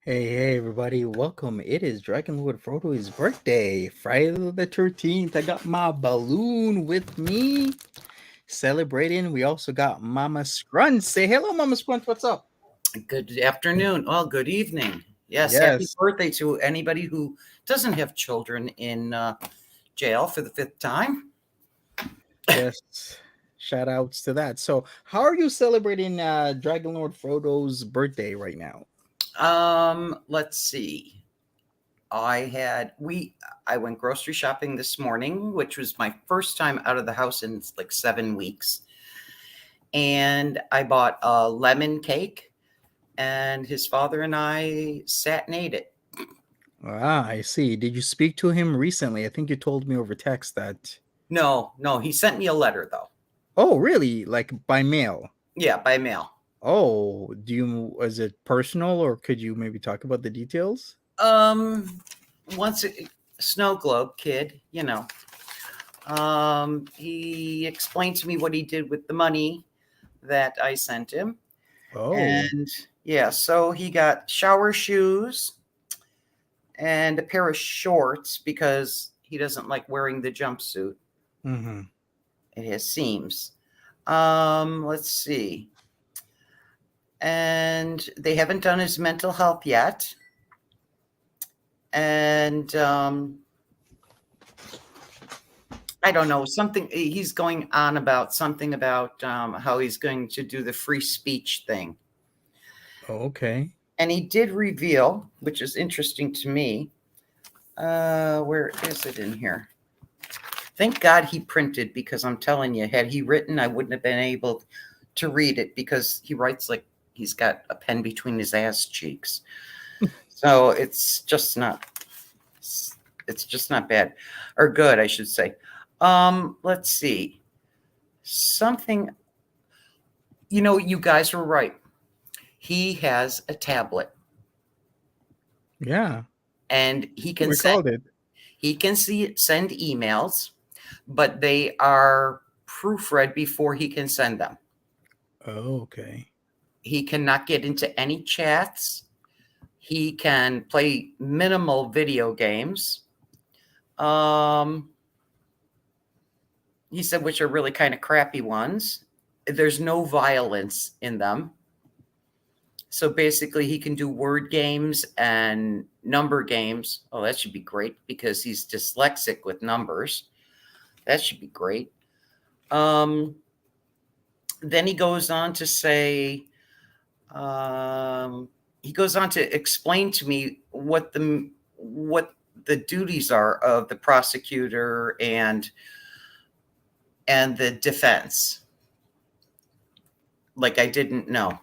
Hey, everybody, welcome. It is Dragon Lord Frodo's birthday, Friday the 13th. I got my balloon with me celebrating. We also got Momma Scrunch. Say hello, Momma Scrunch. What's up? Good afternoon. Oh, good evening. Yes, happy Yes. birthday to anybody who doesn't have children in jail for the 5th time. Yes. Shout outs to that. So, how are you celebrating Dragon Lord Frodo's birthday right now? Let's see. I went grocery shopping this morning, which was my first time out of the house in like 7 weeks. And I bought a lemon cake, and his father and I sat and ate it. Ah, I see. Did you speak to him recently? I think you told me over text that. No, he sent me a letter though. Oh, really? Like by mail? Yeah, by mail. Oh, is it personal, or could you maybe talk about the details? Once a snow globe kid, he explained to me what he did with the money that I sent him. Oh, And yeah, so he got shower shoes and a pair of shorts because he doesn't like wearing the jumpsuit. mm-hmm. It has seams. Let's see. And they haven't done his mental health yet. And I don't know, he's going on about something about how he's going to do the free speech thing. Oh, okay. And he did reveal, which is interesting to me. Where is it in here? Thank God he printed, because I'm telling you, had he written, I wouldn't have been able to read it, because he writes like he's got a pen between his ass cheeks. So it's just not bad, or good, I should say. Let's see. Something, you guys were right. He has a tablet. Yeah. And he can send emails. but they are proofread before he can send them. Oh, okay. He cannot get into any chats. He can play minimal video games. He said, which are really kind of crappy ones. There's no violence in them. So basically, he can do word games and number games. Oh, that should be great because he's dyslexic with numbers. That should be great. Then he goes on to say, he goes on to explain to me what the duties are of the prosecutor and the defense. Like I didn't know.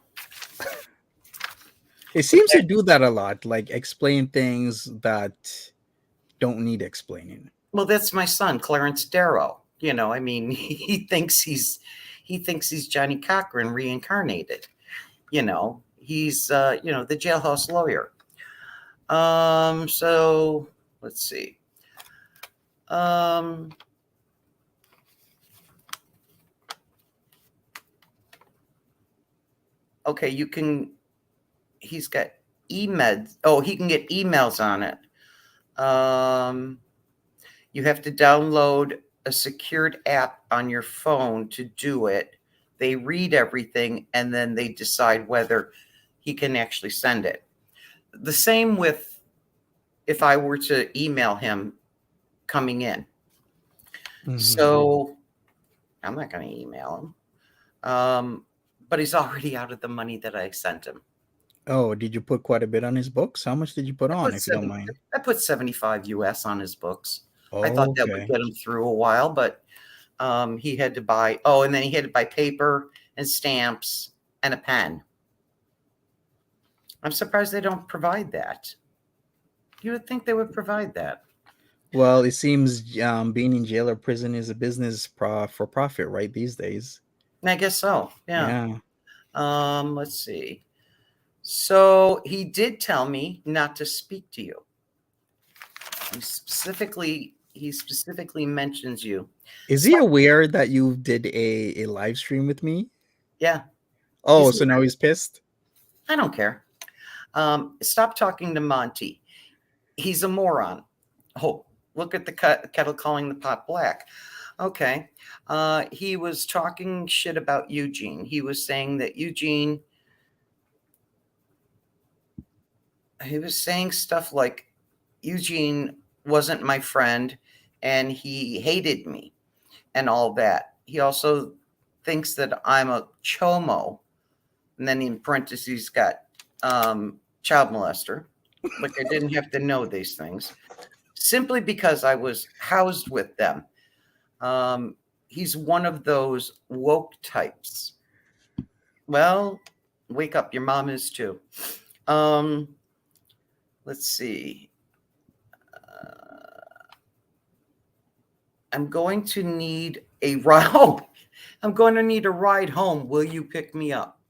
It seems to do that a lot, like explain things that don't need explaining. Well, that's my son, Clarence Darrow. You know, I mean, he thinks he's Johnny Cochran reincarnated. You know, he's the jailhouse lawyer. So let's see. Okay, he's got eMeds. Oh, he can get emails on it. You have to download a secured app on your phone to do it. They read everything and then they decide whether he can actually send it. The same with if I were to email him coming in. Mm-hmm. So I'm not going to email him. But he's already out of the money that I sent him. Oh, did you put quite a bit on his books? How much did you put on, if you don't mind? I put 75 US on his books. Oh, I thought that would get him through a while, but he had to buy, and then he had to buy paper and stamps and a pen. I'm surprised they don't provide that. You would think they would provide that. Well, it seems being in jail or prison is a business for profit, right, these days. I guess so. Yeah. Let's see. So he did tell me not to speak to you. He specifically mentions you. Is he aware that you did a live stream with me? Yeah. Oh, so now he's pissed? I don't care. Stop talking to Monty. He's a moron. Oh, look at the kettle calling the pot black. Okay. He was talking shit about Eugene. He was saying that he was saying stuff like Eugene wasn't my friend and he hated me and all that. He also thinks that I'm a chomo. And then in parentheses got child molester. Like I didn't have to know these things. Simply because I was housed with them. He's one of those woke types. Well, wake up. Your mom is too. Let's see. I'm going to need a ride. Oh, I'm going to need a ride home. Will you pick me up?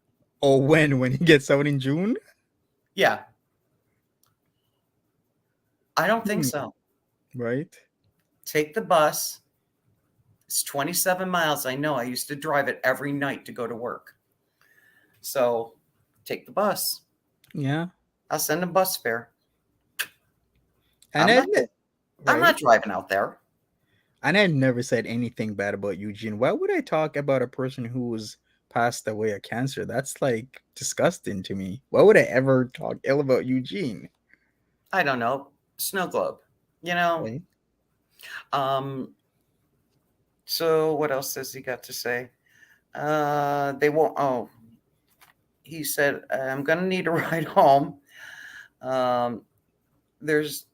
Oh, when he gets out in June? Yeah. I don't think so. Right. Take the bus. It's 27 miles. I know. I used to drive it every night to go to work. So take the bus. Yeah. I'll send a bus fare. And I'm not driving out there. And I never said anything bad about Eugene. Why would I talk about a person who's passed away of cancer? That's like disgusting to me. Why would I ever talk ill about Eugene? I don't know. Snow globe, you know. Right. So what else has he got to say? They won't. Oh, he said, I'm going to need a ride home. There's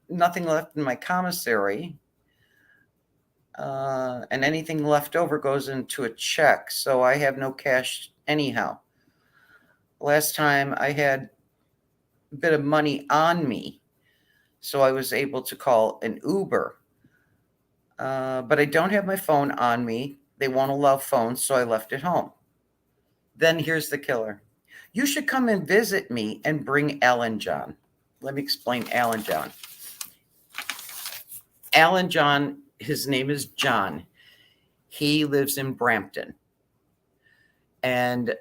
nothing left in my commissary. And anything left over goes into a check. So I have no cash anyhow. Last time I had a bit of money on me. So I was able to call an Uber. But I don't have my phone on me. They won't allow phones, so I left it home. Then here's the killer. You should come and visit me and bring Alan John. Let me explain Alan John. Alan John his name is John. He lives in Brampton. And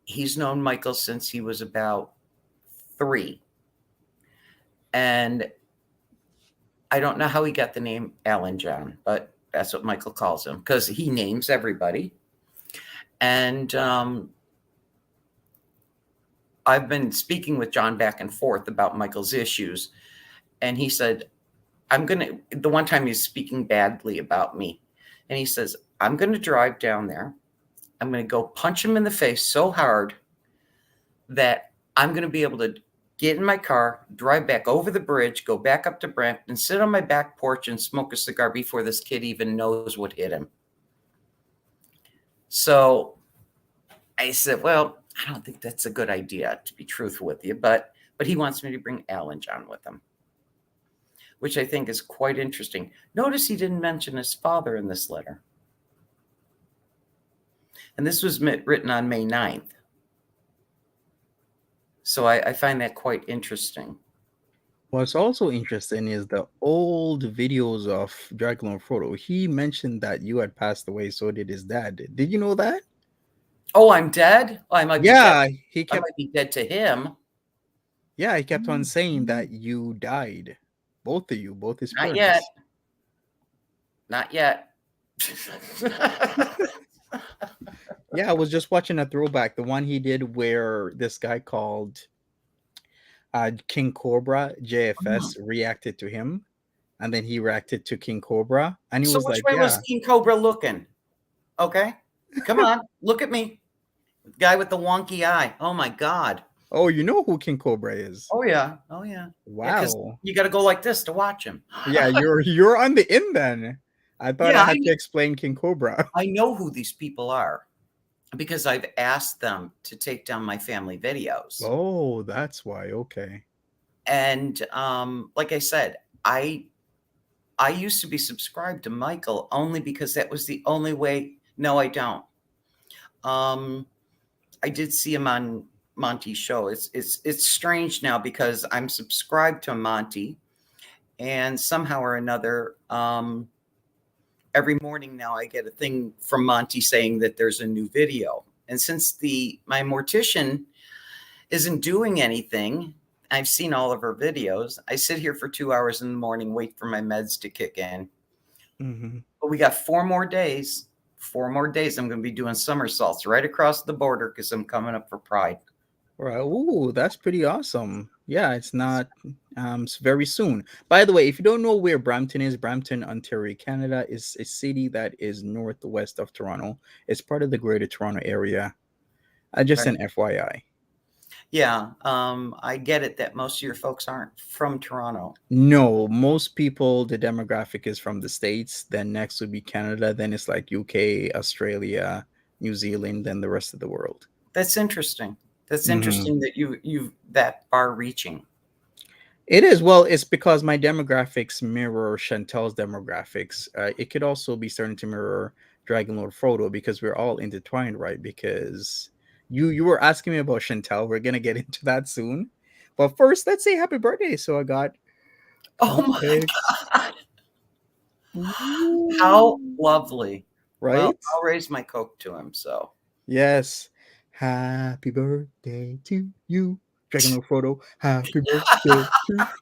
he's known Michael since he was about 3. And I don't know how he got the name Alan John, but that's what Michael calls him because he names everybody. And I've been speaking with John back and forth about Michael's issues. And he said, the one time he's speaking badly about me. And he says, I'm going to drive down there. I'm going to go punch him in the face so hard that I'm going to be able to get in my car, drive back over the bridge, go back up to Brampton, sit on my back porch and smoke a cigar before this kid even knows what hit him. So I said, well, I don't think that's a good idea, to be truthful with you, but he wants me to bring Alan John with him, which I think is quite interesting. Notice he didn't mention his father in this letter. And this was written on May 9th. So I find that quite interesting. What's also interesting is the old videos of Dracula and Frodo. He mentioned that you had passed away, so did his dad. Did you know that? Oh, I'm dead? Oh, I might be dead. Yeah, I might be dead to him. Yeah, he kept on saying that you died. Both of you, both his Not parents. Not yet. Yeah, I was just watching a throwback, the one he did where this guy called King Cobra JFS reacted to him, and then he reacted to King Cobra, and he So was which like, way "Yeah, was King Cobra looking? Okay, come on, look at me, guy with the wonky eye. Oh my God. oh, you know who King Cobra is? Oh yeah. Oh yeah. Yeah, because Wow. you got to go like this to watch him. Yeah, you're on the in then. I thought Yeah, I had to explain King Cobra. I know who these people are because I've asked them to take down my family videos. Oh, that's why. Okay. And like I said, I used to be subscribed to Michael only because that was the only way. No, I don't. I did see him on Monty's show. It's strange now because I'm subscribed to Monty, and somehow or another, every morning now I get a thing from Monty saying that there's a new video. And since my mortician isn't doing anything, I've seen all of her videos. I sit here for 2 hours in the morning, wait for my meds to kick in. Mm-hmm. But we got 4 more days. 4 more days. I'm going to be doing somersaults right across the border because I'm coming up for Pride. Right. Ooh, that's pretty awesome. Yeah, it's not it's very soon. By the way, if you don't know where Brampton is, Brampton, Ontario, Canada is a city that is northwest of Toronto. It's part of the Greater Toronto Area. Just Right. an FYI. Yeah, I get it that most of your folks aren't from Toronto. No, most people, the demographic is from the States. Then next would be Canada. Then it's like UK, Australia, New Zealand, and the rest of the world. That's interesting. That's Mhm. interesting that you that far reaching. It is. Well, it's because my demographics mirror Chantal's demographics. It could also be starting to mirror Dragon Lord Frodo because we're all intertwined, right? Because you were asking me about Chantal. We're gonna get into that soon. But first, let's say happy birthday. So I got Oh my cupcakes. God. Ooh. How lovely. Right? Well, I'll raise my Coke to him. So Yes. Happy birthday to you, Dragon Lord Frodo. Happy birthday to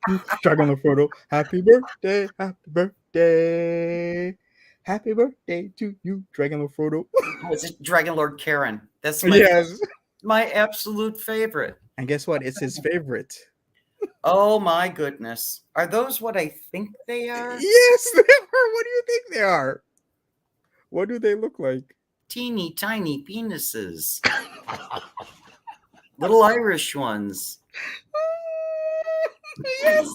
you, Dragon Lord Frodo. Happy birthday, happy birthday. Happy birthday to you, Dragon Lord Frodo. was it Dragon Lord Karen? That's Yes. my absolute favorite. And guess what? It's his favorite. Oh my goodness. Are those what I think they are? Yes, they are. What do you think they are? What do they look like? Teeny tiny penises. Little Irish ones. Yes,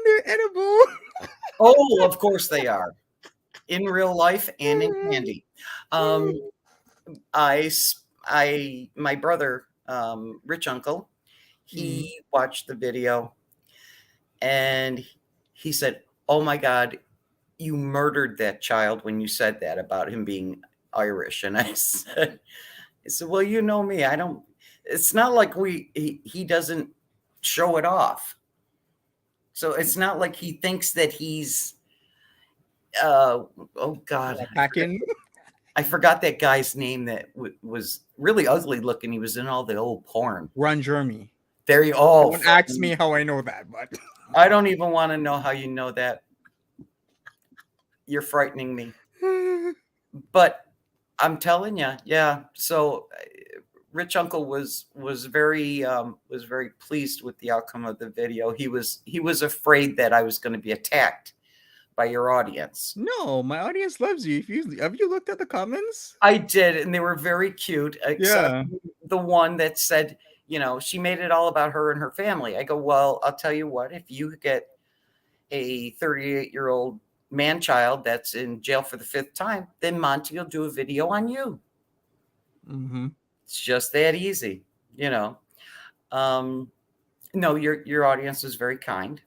they're edible. Oh, of course they are. In real life and in candy. My brother, Rich Uncle, he watched the video and he said, "Oh my God, you murdered that child when you said that about him being Irish." And I said, well, you know me. It's not like he doesn't show it off. So it's not like he thinks that he's Oh God, Packing. I forgot that guy's name that was really ugly looking. He was in all the old porn. Ron Jeremy. There you oh Don't ask fucking, me how I know that, but I don't even want to know how you know that. You're frightening me. But I'm telling you, yeah. So Rich Uncle was very pleased with the outcome of the video. He was afraid that I was going to be attacked by your audience. no, my audience loves you. If you have you looked at the comments? I did, and they were very cute, except Yeah. the one that said, she made it all about her and her family. I go, well, I'll tell you what, if you get a 38-year-old man child that's in jail for the 5th time, then Monty will do a video on you. Mm-hmm. It's just that easy, you know. No, your audience was very kind,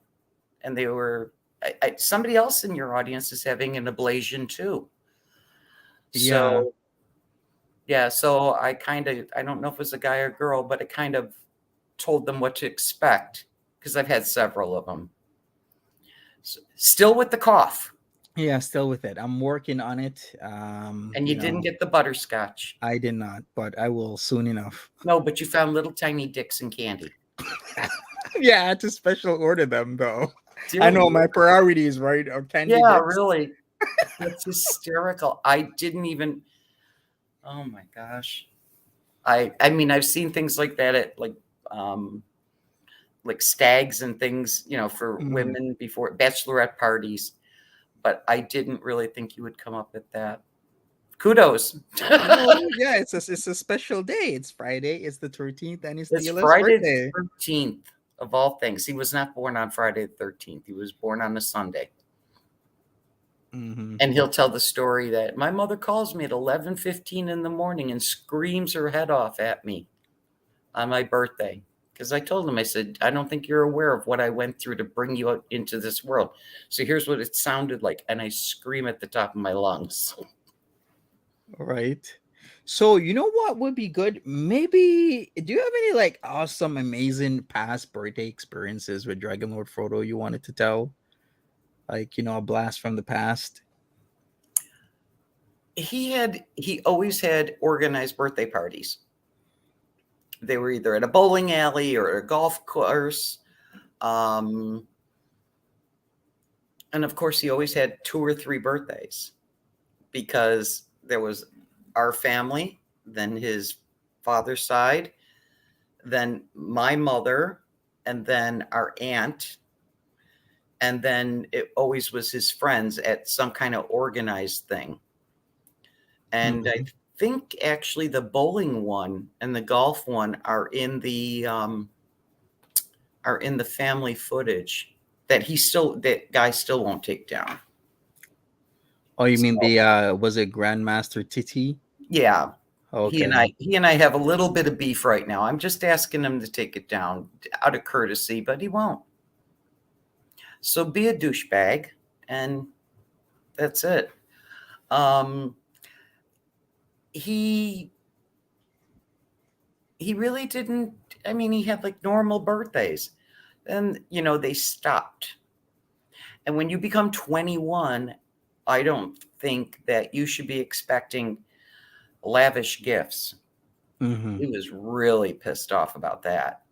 and they were. Somebody else in your audience is having an ablation too. Yeah. So yeah, so I don't know if it was a guy or girl, but I kind of told them what to expect because I've had several of them. So, still with the cough. Yeah, still with it. I'm working on it. And you didn't get the butterscotch. I did not, but I will soon enough. No, but you found little tiny dicks and candy. Yeah, I had to special order them though. Dear I know my Lord. priorities, right? Or candy Yeah, dips. really. It's hysterical. I didn't even. Oh my gosh. I mean, I've seen things like that at like stags and things, for women before bachelorette parties, but I didn't really think you would come up with that. Kudos. Oh, yeah, it's a special day. It's Friday. It's the 13th, and it's It's DLF's Friday birthday. the 13th of all things. He was not born on Friday the 13th. He was born on a Sunday. Mm-hmm. And he'll tell the story that my mother calls me at 11:15 in the morning and screams her head off at me on my birthday. Because I told him, I said, I don't think you're aware of what I went through to bring you out into this world. So here's what it sounded like. And I scream at the top of my lungs. All right. So you know what would be good? Maybe do you have any like awesome, amazing past birthday experiences with Dragon Lord Frodo you wanted to tell? Like, a blast from the past. He always had organized birthday parties. They were either at a bowling alley or a golf course. And of course, he always had 2 or 3 birthdays because there was our family, then his father's side, then my mother, and then our aunt. And then it always was his friends at some kind of organized thing. And I think actually the bowling one and the golf one are in the family footage that that guy still won't take down. Oh, you mean So, the was it Grandmaster Titi? yeah. Okay. He and I have a little bit of beef right now. I'm just asking him to take it down out of courtesy, but he won't. So be a douchebag, and that's it. He really didn't. I mean, he had like normal birthdays, and they stopped. And when you become 21, I don't think that you should be expecting lavish gifts. Mm-hmm. He was really pissed off about that.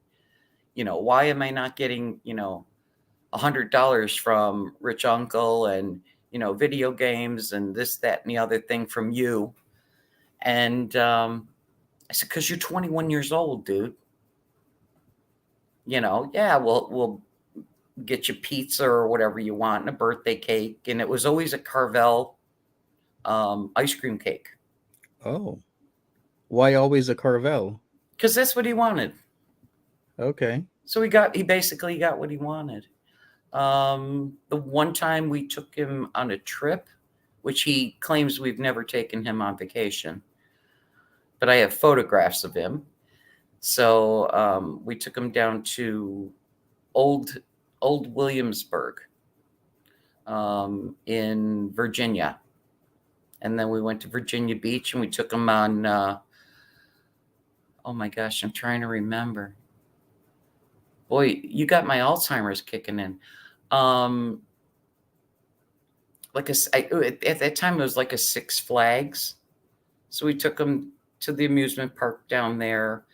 Why am I not getting, $100 from Rich Uncle and, video games and this, that, and the other thing from you? And I said, because you're 21 years old, dude. Yeah, we'll get you pizza or whatever you want and a birthday cake. And it was always a Carvel ice cream cake. Oh. Why always a Carvel? Because that's what he wanted. Okay. So he basically got what he wanted. The one time we took him on a trip, which he claims we've never taken him on vacation, but I have photographs of him. So we took him down to old Williamsburg in Virginia. And then we went to Virginia Beach and we took him on, oh my gosh, I'm trying to remember. Boy, you got my Alzheimer's kicking in. at that time it was like a Six Flags. So we took him to the amusement park down there,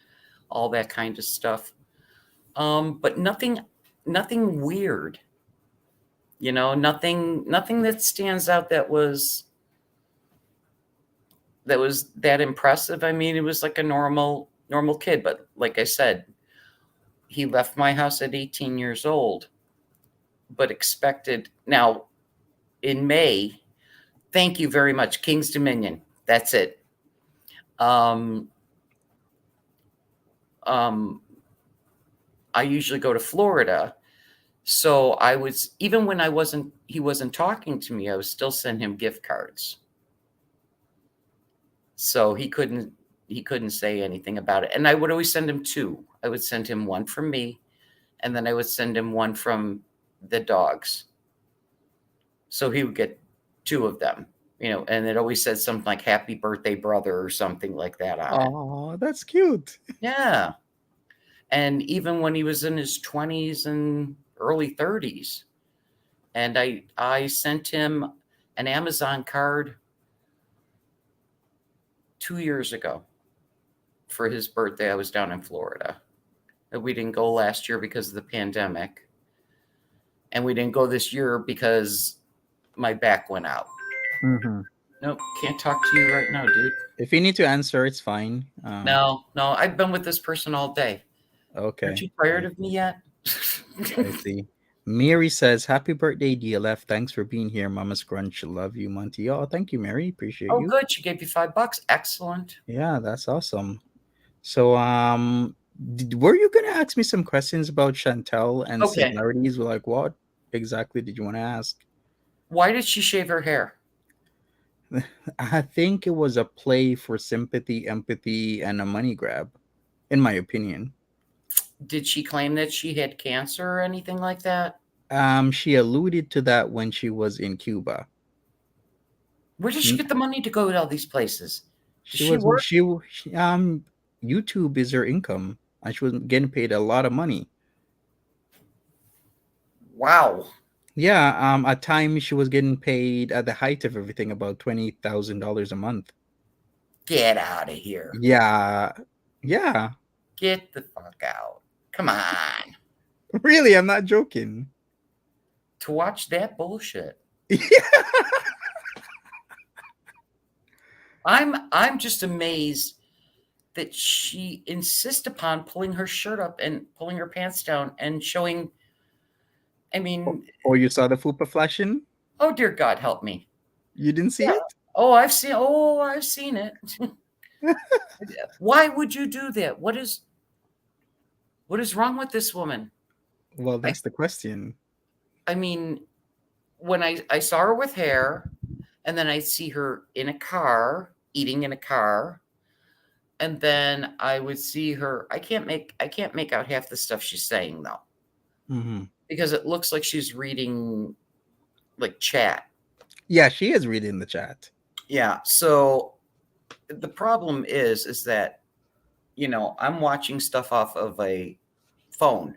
all that kind of stuff. But nothing weird, nothing that stands out that was that impressive. I mean, it was like a normal kid, but like I said, he left my house at 18 years old, but expected now in May. Thank you very much, King's Dominion. That's it. I usually go to Florida. So I was, even when he wasn't talking to me, I was still sending him gift cards. So he couldn't say anything about it. And I would always send him two. I would send him one from me, and then I would send him one from the dogs. So he would get two of them, and it always said something like "Happy Birthday, Brother" or something like that on it. Oh, that's cute. Yeah. And even when he was in his 20s and early 30s, and I sent him an Amazon card 2 years ago for his birthday. I was down in Florida. We didn't go last year because of the pandemic, and we didn't go this year because my back went out. Mm-hmm. Nope, can't talk to you right now, dude. If you need to answer, it's fine. No, I've been with this person all day. Okay. Aren't you tired of me yet? I see. Mary says, "Happy birthday, DLF. Thanks for being here, Momma Scrunch. Love you, Monty." Oh, thank you, Mary. Appreciate you. Good. She gave you $5. Excellent. Yeah, that's awesome. So, were you gonna ask me some questions about Chantal and similarities? Like, what exactly did you want to ask? Why did she shave her hair? I think it was a play for sympathy, empathy, and a money grab, in my opinion. Did she claim that she had cancer or anything like that? She alluded to that when she was in Cuba. Where did she get the money to go to all these places? YouTube is her income, and she was getting paid a lot of money. Wow. Yeah. At times she was getting paid at the height of everything about $20,000 a month. Get out of here. Yeah. Get the fuck out. Come on. Really, I'm not joking. To watch that bullshit. Yeah. I'm just amazed that she insists upon pulling her shirt up and pulling her pants down and showing. I mean, you saw the fupa flashing? Oh dear God, help me! You didn't see it? Oh, I've seen it. Why would you do that? What is wrong with this woman? Well, that's the question. I mean, when I saw her with hair, and then I see her in a car, eating in a car, and then I would see her. I can't make out half the stuff she's saying though, because it looks like she's reading like chat. Yeah, she is reading the chat. Yeah. So the problem is that, I'm watching stuff off of a phone.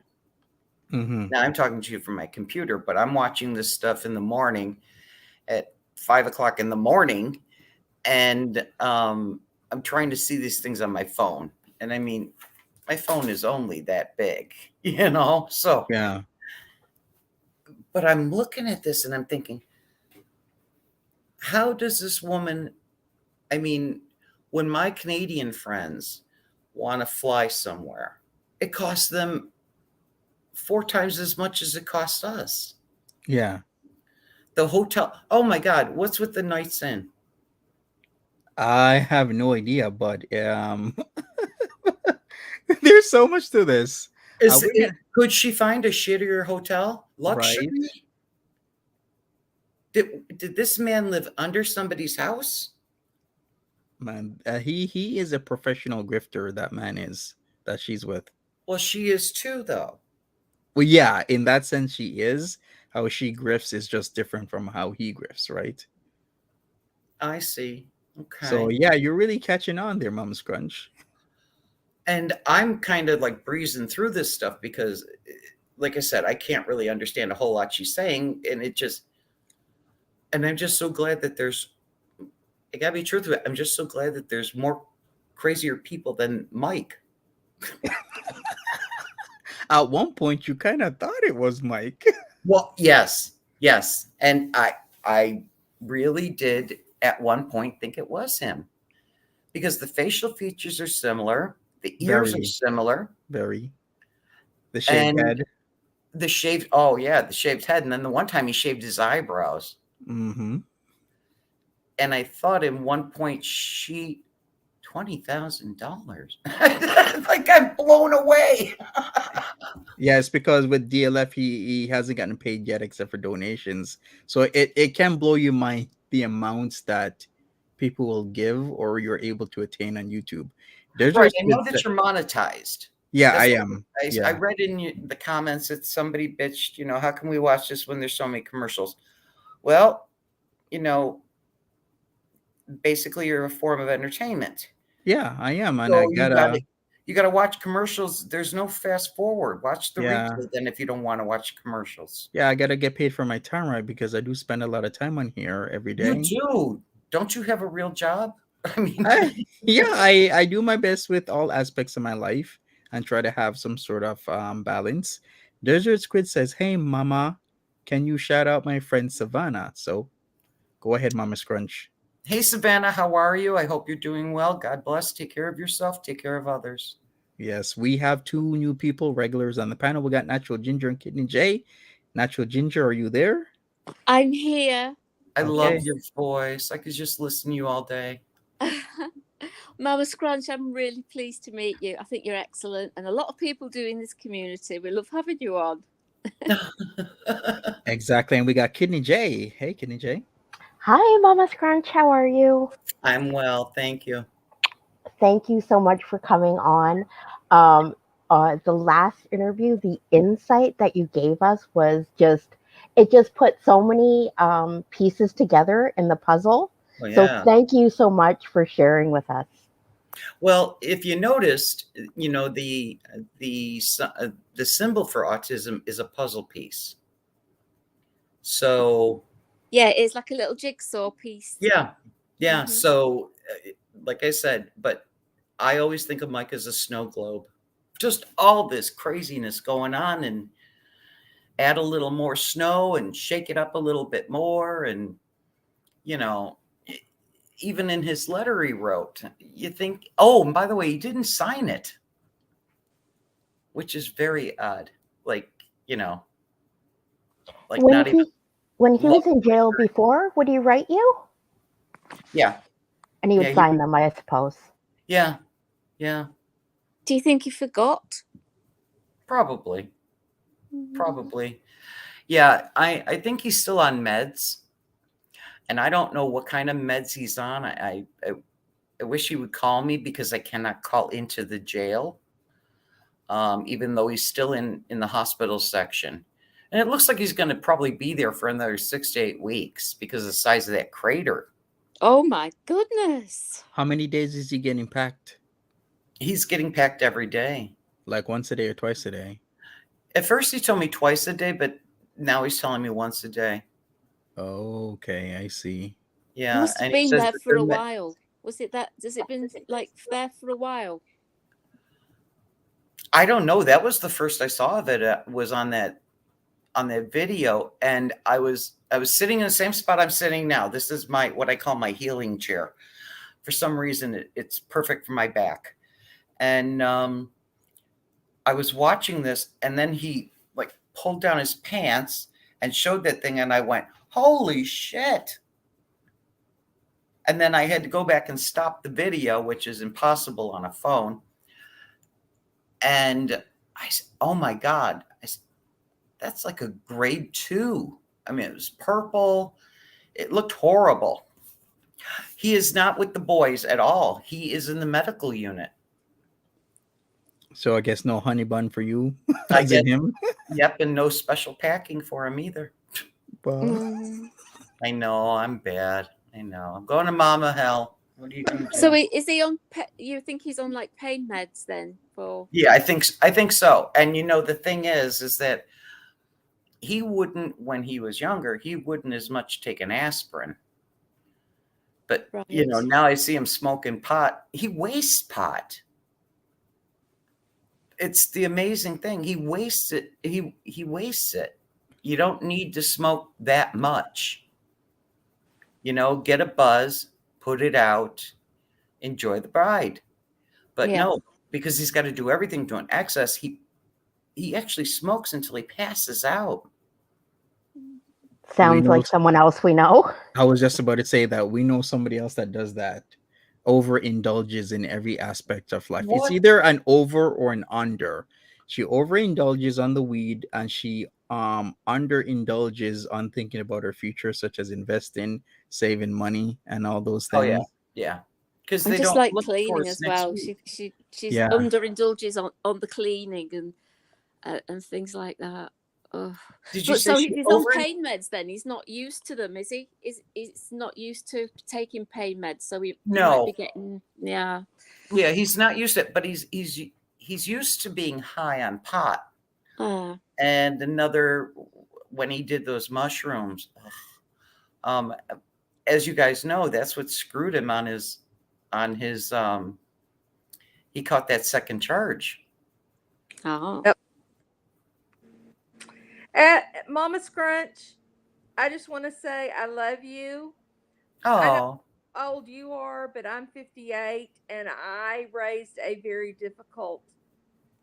Now I'm talking to you from my computer, but I'm watching this stuff in the morning at 5 o'clock in the morning. And I'm trying to see these things on my phone. And I mean, my phone is only that big, so. Yeah. But I'm looking at this and I'm thinking, how does this woman, I mean, when my Canadian friends want to fly somewhere, it costs them 4 times as much as it costs us. Yeah. The hotel. Oh my God. What's with the Nights Inn? I have no idea, but there's so much to this. Could she find a shittier hotel? Luxury? Right. Did this man live under somebody's house? Man, he is a professional grifter. That man is that she's with. Well, she is too, though. Well, yeah, in that sense, she is. How she grifts is just different from how he grifts, right? I see. Okay. So yeah, you're really catching on there, Momma Scrunch. And I'm kind of like breezing through this stuff because, like I said, I can't really understand a whole lot she's saying, and it just. And I'm just so glad that I gotta be truthful. I'm just so glad that there's more crazier people than Mike. At one point, you kind of thought it was Mike. Well, yes, yes. And I really did at one point think it was him because the facial features are similar, the ears are Very, similar, very. The shaved and head. the shaved, oh yeah, the shaved head. And then the one time he shaved his eyebrows. Mm-hmm. And I thought in one point she $20,000. Like I'm blown away. Yeah, it's because with DLF he hasn't gotten paid yet except for donations. So it can blow your mind the amounts that people will give or you're able to attain on YouTube. There's Right. just I know that you're monetized. yeah, I That's what am. I Yeah. read in the comments that somebody bitched, how can we watch this when there's so many commercials? Well, basically you're a form of entertainment. Yeah, I am. And I So gotta you gotta watch commercials. There's no fast forward. Watch the yeah. replay then if you don't want to watch commercials. Yeah, I gotta get paid for my time, right? Because I do spend a lot of time on here every You day. do. Don't you have a real job? I mean, Yeah, I do my best with all aspects of my life and try to have some sort of balance. Desert Squid says, "Hey, Mama, can you shout out my friend Savannah?" So go ahead, Mama Scrunch. hey Savannah, how are you? I hope you're doing well. God bless. Take care of yourself. Take care of others. Yes, we have two new people, regulars on the panel. We got Natural Ginger and Kidney J. Natural Ginger, are you there? I'm here. I love Okay. your voice. I could just listen to you all day. Momma Scrunch, I'm really pleased to meet you. I think you're excellent. And a lot of people do in this community. We love having you on. Exactly. And we got Kidney J. Hey, Kidney J. Hi, Momma Scrunch. How are you? I'm well, thank you. Thank you so much for coming on. The last interview, the insight that you gave us was it just put so many pieces together in the puzzle. Well, So yeah. thank you so much for sharing with us. Well, if you noticed, the symbol for autism is a puzzle piece. So yeah, it's like a little jigsaw piece. Yeah. Mhm. So, like I said, but I always think of Mike as a snow globe. Just all this craziness going on, and add a little more snow and shake it up a little bit more, and even in his letter he wrote, you think, oh, and by the way, he didn't sign it, which is very odd. Like not even. When he was in jail before, would he write you? Yeah. And he would Yeah, sign them, I suppose. Yeah. Do you think he forgot? Probably. Yeah, I think he's still on meds, and I don't know what kind of meds he's on. I wish he would call me because I cannot call into the jail, even though he's still in the hospital section. And it looks like he's going to probably be there for another 6 to 8 weeks because of the size of that crater. Oh my goodness. How many days is he getting packed? He's getting packed every day. Like once a day or twice a day? At first he told me twice a day, but now he's telling me once a day. Okay, I see. Yeah. He must have and he been says there that for a they're while. Has it been like there for a while? I don't know. That was the first I saw of it, was on that video, and I was sitting in the same spot I'm sitting now. This is what I call my healing chair. For some reason, it's perfect for my back. And I was watching this, and then he pulled down his pants and showed that thing, and I went, "Holy shit!" And then I had to go back and stop the video, which is impossible on a phone. And I said, "Oh my God." That's like a grade 2. I mean, it was purple. It looked horrible. He is not with the boys at all. He is in the medical unit. So I guess no honey bun for you, I as in him. Yep, and no special packing for him either. Mm. I know, I'm bad. I know. I'm going to mama hell. What are you going to do? So is he on? You think he's on like pain meds then? Yeah, I think so. And the thing is that he wouldn't, when he was younger, he wouldn't as much take an aspirin. But, you know, Right. now I see him smoking pot. He wastes pot. It's the amazing thing. He wastes it. He wastes it. You don't need to smoke that much. You know, get a buzz, put it out, enjoy the ride. But Yeah. no, because he's got to do everything to an excess, he actually smokes until he passes out. Sounds know like someone else we know. I was just about to say that we know somebody else that does that. Overindulges in every aspect of life. It's What? either an over or an under. She overindulges on the weed and she underindulges on thinking about her future, such as investing, saving money, and all those Oh things. yeah. Because And they just don't like look for cleaning us as next well. week. She's Yeah. underindulges on the cleaning and things like that. Oh. Did you But say so she if he's on over? pain meds, then he's not used to them, is he? He's not used to taking pain meds, so he might No. be getting Yeah, he's not used to it, but he's used to being high on pot. And another, when he did those mushrooms, as you guys know, that's what screwed him on his he caught that second charge. Oh. Yep. At Momma Scrunch, I just want to say I love you. I know Oh, how old you are, but I'm 58 and I raised a very difficult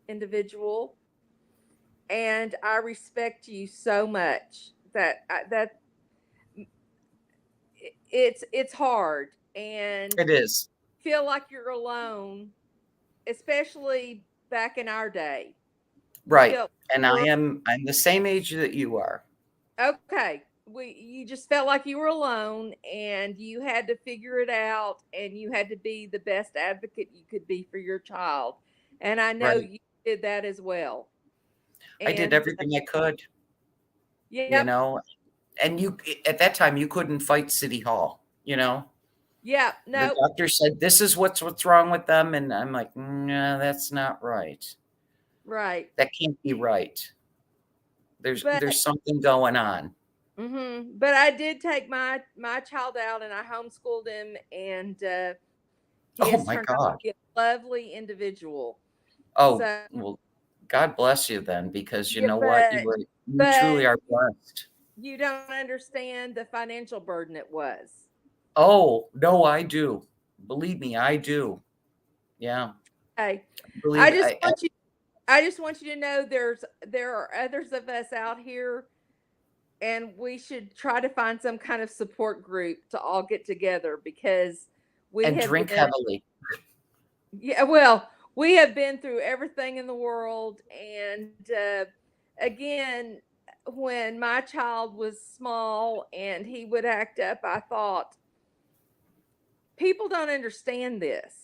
individual, and I respect you so much that it's hard and it is. feel like you're alone, especially back in our day. You Right. felt And I'm the same age that you are. okay. You just felt like you were alone and you had to figure it out and you had to be the best advocate you could be for your child. And I know Right. you did that as well. I did And everything I could, you yeah, know. And you, at that time, you couldn't fight City Hall, you know. yeah, The no, doctor said, this is what's wrong with them. And I'm like, no, that's not right. right. That can't be right. There's But something going on. but I did take my child out and I homeschooled him, and he Oh has my turned out to God. be a lovely individual. Oh, So well, God bless you then, because you yeah, know what? You truly but are blessed. you don't understand the financial burden it was. Oh, no, I do. Believe me, I do. Yeah. Hey, Believe it. I just want you to know there are others of us out here, and we should try to find some kind of support group to all get together because we And have drink been heavily. yeah, well, we have been through everything in the world, and again, when my child was small and he would act up, I thought people don't understand this.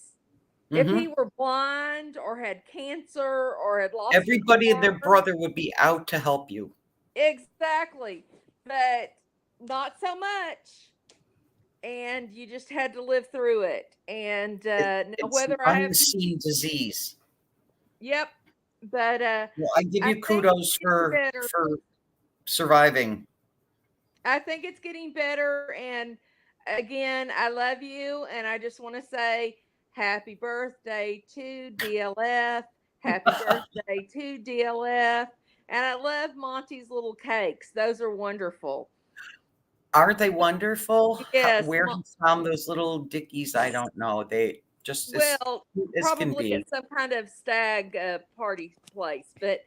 If he were blind or had cancer or had lost Everybody and his their arm, brother would be out to help you. exactly, but not so much. And you just had to live through it. And now It's an whether I have, unseen disease. yep, but Well, I give I you think kudos it's getting better. for surviving. I think it's getting better. And again, I love you. And I just want to say happy birthday to DLF. Happy birthday to DLF. And I love Monty's little cakes. Those are wonderful. Aren't they wonderful? Yes. Where he found those little dickies, I don't know. They just as Well, cute as can probably be. at some kind of stag party place. But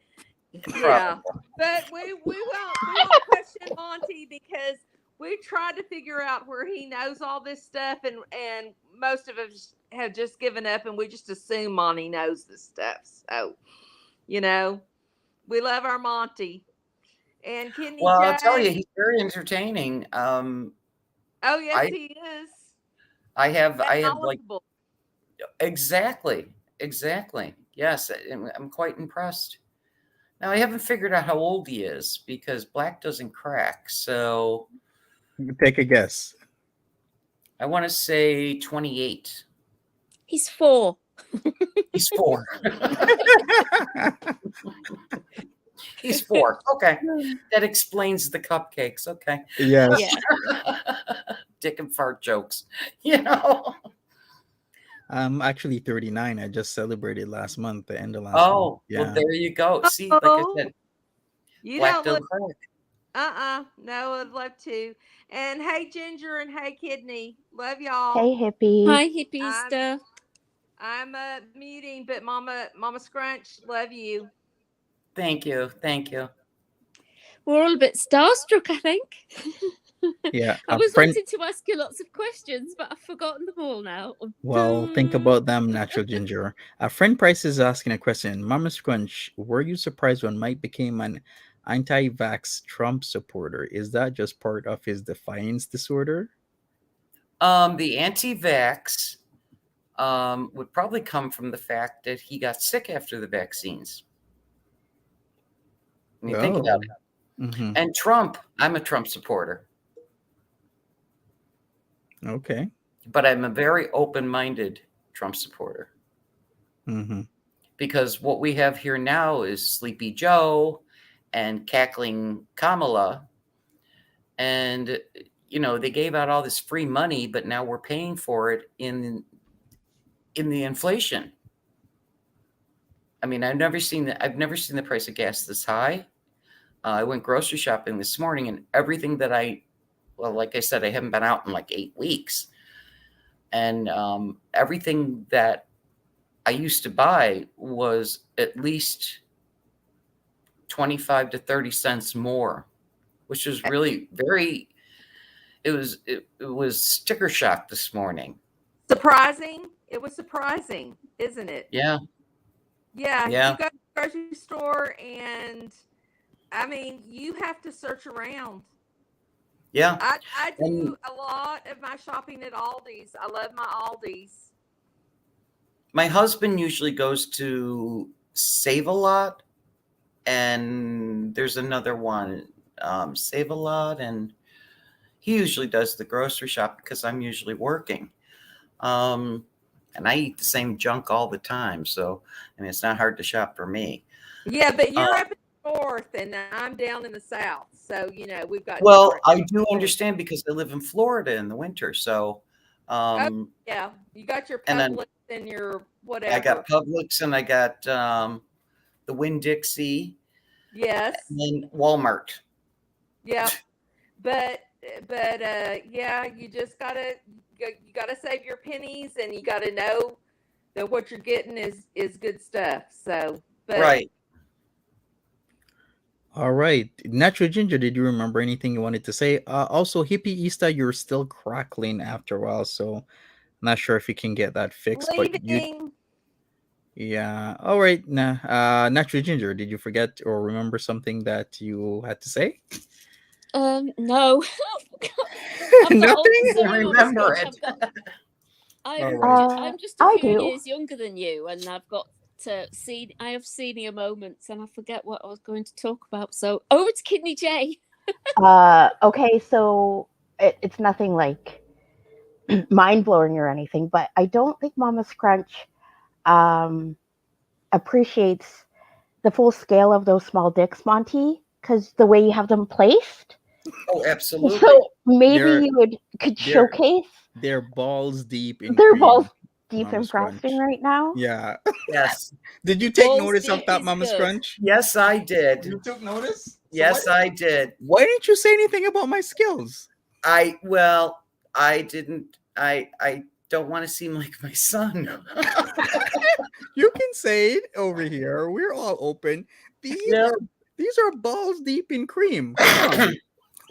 yeah, Probably. but we won't question Monty because we tried to figure out where he knows all this stuff, and most of us have just given up, and we just assume Monty knows this stuff. So, you know, we love our Monty. And Kenny Well, I'll tell you, J. he's very entertaining. Oh yes, I he is. I have And like knowledgeable. exactly. Yes, I'm quite impressed. Now I haven't figured out how old he is because black doesn't crack. So Take a guess. I want to say 28. He's 4. He's 4. He's 4. Okay. That explains the cupcakes. Okay. Yes. Yeah. Dick and fart jokes. You know? I'm actually 39. I just celebrated last month, the end of last month. Oh, Yeah. well, there you go. See, like I said, You black don't don't look. crack. No, I'd love to. And hey, Ginger, and hey, Kidney, love y'all. Hey, hippie. Hi, hippie. I'm muting, but Mama Scrunch, love you. Thank you. Thank you. We're all a bit starstruck, I think. Yeah. I was wanting to ask you lots of questions, but I've forgotten them all now. Well, think about them, Natural Ginger. A friend Price is asking a question. Momma Scrunch, were you surprised when Mike became an anti-vax Trump supporter? Is that just part of his defiance disorder? The anti-vax would probably come from the fact that he got sick after the vaccines. I mean, think about it. Mm-hmm. And Trump, I'm a Trump supporter. Okay. But I'm a very open-minded Trump supporter. Mm-hmm. Because what we have here now is Sleepy Joe and cackling Kamala. And, you know, they gave out all this free money, but now we're paying for it in the inflation. I mean, I've never seen the price of gas this high. I went grocery shopping this morning, and everything that like I said, I haven't been out in like 8 weeks. And everything that I used to buy was at least 25 to 30 cents more, which was really it was sticker shock this morning. Surprising. It was surprising, isn't it? Yeah. Yeah. Yeah. You go to the grocery store, and I mean, you have to search around. Yeah. I do a lot of my shopping at Aldi's. I love my Aldi's. My husband usually goes to Save a Lot, and there's another one, Save a Lot, and he usually does the grocery shop because I'm usually working. And I eat the same junk all the time, so I mean it's not hard to shop for me. Yeah, but you're up in the north, and I'm down in the south, so you know we've got. Well, I do understand because I live in Florida in the winter, so. Yeah, you got your Publix and your whatever. I got Publix and I got the Winn-Dixie. Yes. And then Walmart. Yeah, but yeah, you just gotta save your pennies, and you gotta know that what you're getting is good stuff. So, but right. All right. Natural Ginger, did you remember anything you wanted to say? Also, Hippie Easter, you're still crackling after a while, so I'm not sure if you can get that fixed. leaving. But yeah. All right. Nah. Natural Ginger, did you forget or remember something that you had to say? No. Nothing. Remember it. I'm just a few do. years younger than you, and I've got I have senior moments, and I forget what I was going to talk about. So over to Kidney J. Okay, so it's nothing like mind blowing or anything, but I don't think Momma Scrunch appreciates the full scale of those small dicks, Monty, because the way you have them placed. Oh, absolutely. So maybe you could showcase. They're balls deep in They're cream, balls deep Momma in Scrunch. frosting right now. Yeah. Yes. Did you take Balls notice of deep that, is Momma good. Scrunch? Yes, I did. You took notice? Yes, I did. Why didn't you say anything about my skills? I didn't. I don't want to seem like my son. You can say it over here. We're all open. These are balls deep in cream. Come on.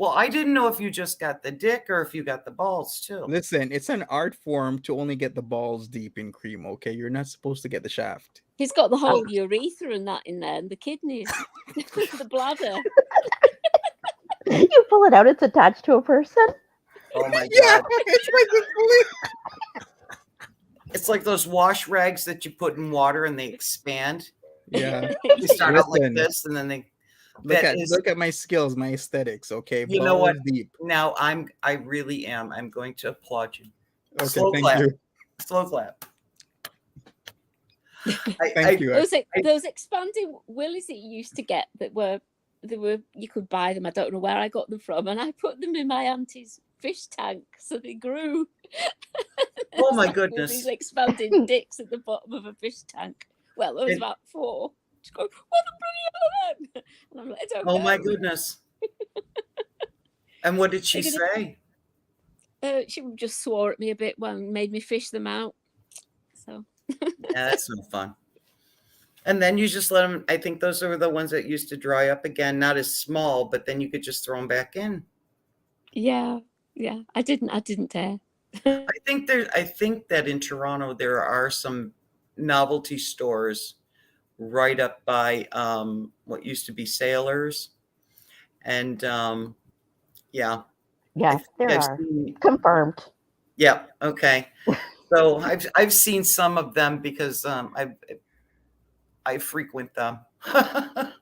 Well, I didn't know if you just got the dick or if you got the balls too. Listen, it's an art form to only get the balls deep in cream, okay? You're not supposed to get the shaft. He's got the whole urethra and that in there, and the kidneys, the bladder. You pull it out, it's attached to a person. Oh my Yeah, god. it's It's like those wash rags that you put in water and they expand. yeah. They start out like Listen. this and then they Look at my skills, my aesthetics, okay? You know what? Balls deep. Now I really am. I'm going to applaud you. Okay, Slow thank clap. you. Slow clap. Thank you. Those expanding willies that you used to get that were you could buy them. I don't know where I got them from, and I put them in my auntie's fish tank, so they grew. Oh my These goodness. expanding dicks at the bottom of a fish tank. Well, there was And- about 4. Just going, what the bloody hell are them? And I'm like, I don't know. Oh my goodness. And what did she say? She just swore at me a bit and made me fish them out. So Yeah, that's no fun. And then you just let them. I think those are the ones that used to dry up again, not as small, but then you could just throw them back in. yeah, I didn't dare. I think that in Toronto there are some novelty stores right up by what used to be Sailors, and yeah. Yes, there I've are. seen- Confirmed. Yeah. Okay. So I've seen some of them because I frequent them. I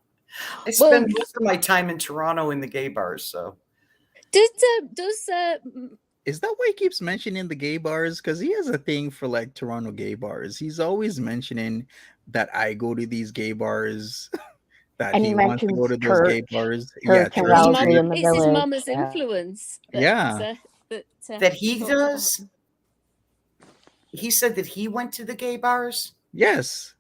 spend most of my time in Toronto in the gay bars. So Does Is that why he keeps mentioning the gay bars? Because he has a thing for like Toronto gay bars. He's always mentioning that I go to these gay bars, that And he he wants to go to mentions those gay church, bars. church and Church Wellesley Street. in the it's his village. mama's Yeah. influence. Yeah. that he talks about does. them. He said that he went to the gay bars. Yes.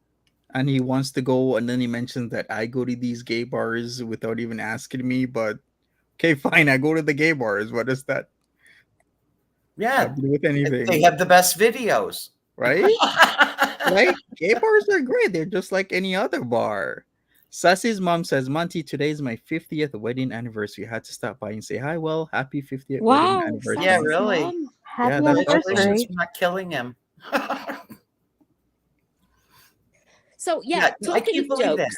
And he wants to go, and then he mentions that I go to these gay bars without even asking me. But okay, fine, I go to the gay bars. What does that Yeah, have to do with anything? they have the best videos, Right? Like, gay bars are great. They're just like any other bar. Sassy's mom says, Monty, today is my 50th wedding anniversary. I had to stop by and say hi. Well, happy 50th wedding Wow, anniversary. Yeah, Sassy's really. mom. Happy Yeah, that's Congratulations anniversary. for not killing him. So Yeah, I talking can't of believe that. jokes,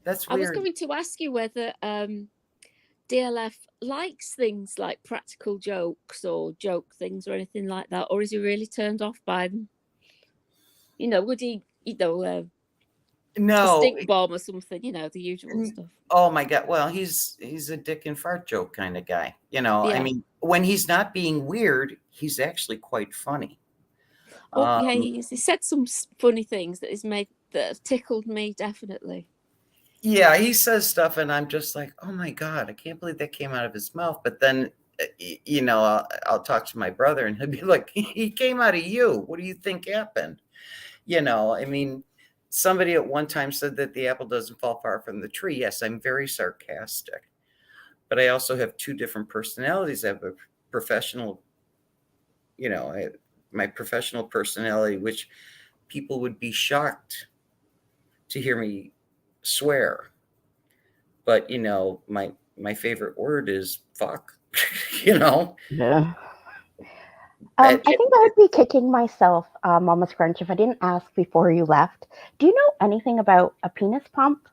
That's I was weird. going to ask you whether DLF likes things like practical jokes or joke things or anything like that, or is he really turned off by them? You know, would he, a No. stink bomb or something? You know, the usual stuff. Oh my God. Well, he's a dick and fart joke kind of guy. You know, I Yeah. mean, when he's not being weird, he's actually quite funny. Oh yeah, he said some funny things that have tickled me definitely. Yeah, he says stuff, and I'm just like, oh my God, I can't believe that came out of his mouth. But then, you know, I'll talk to my brother, and he'll be like, he came out of you. What do you think happened? You know, I mean, somebody at one time said that the apple doesn't fall far from the tree. Yes, I'm very sarcastic, but I also have two different personalities. I have a professional, you know, my professional personality, which people would be shocked to hear me swear. But, you know, my favorite word is fuck, you know? Yeah. I think I would be kicking myself, Momma Scrunch, if I didn't ask before you left. Do you know anything about a penis pump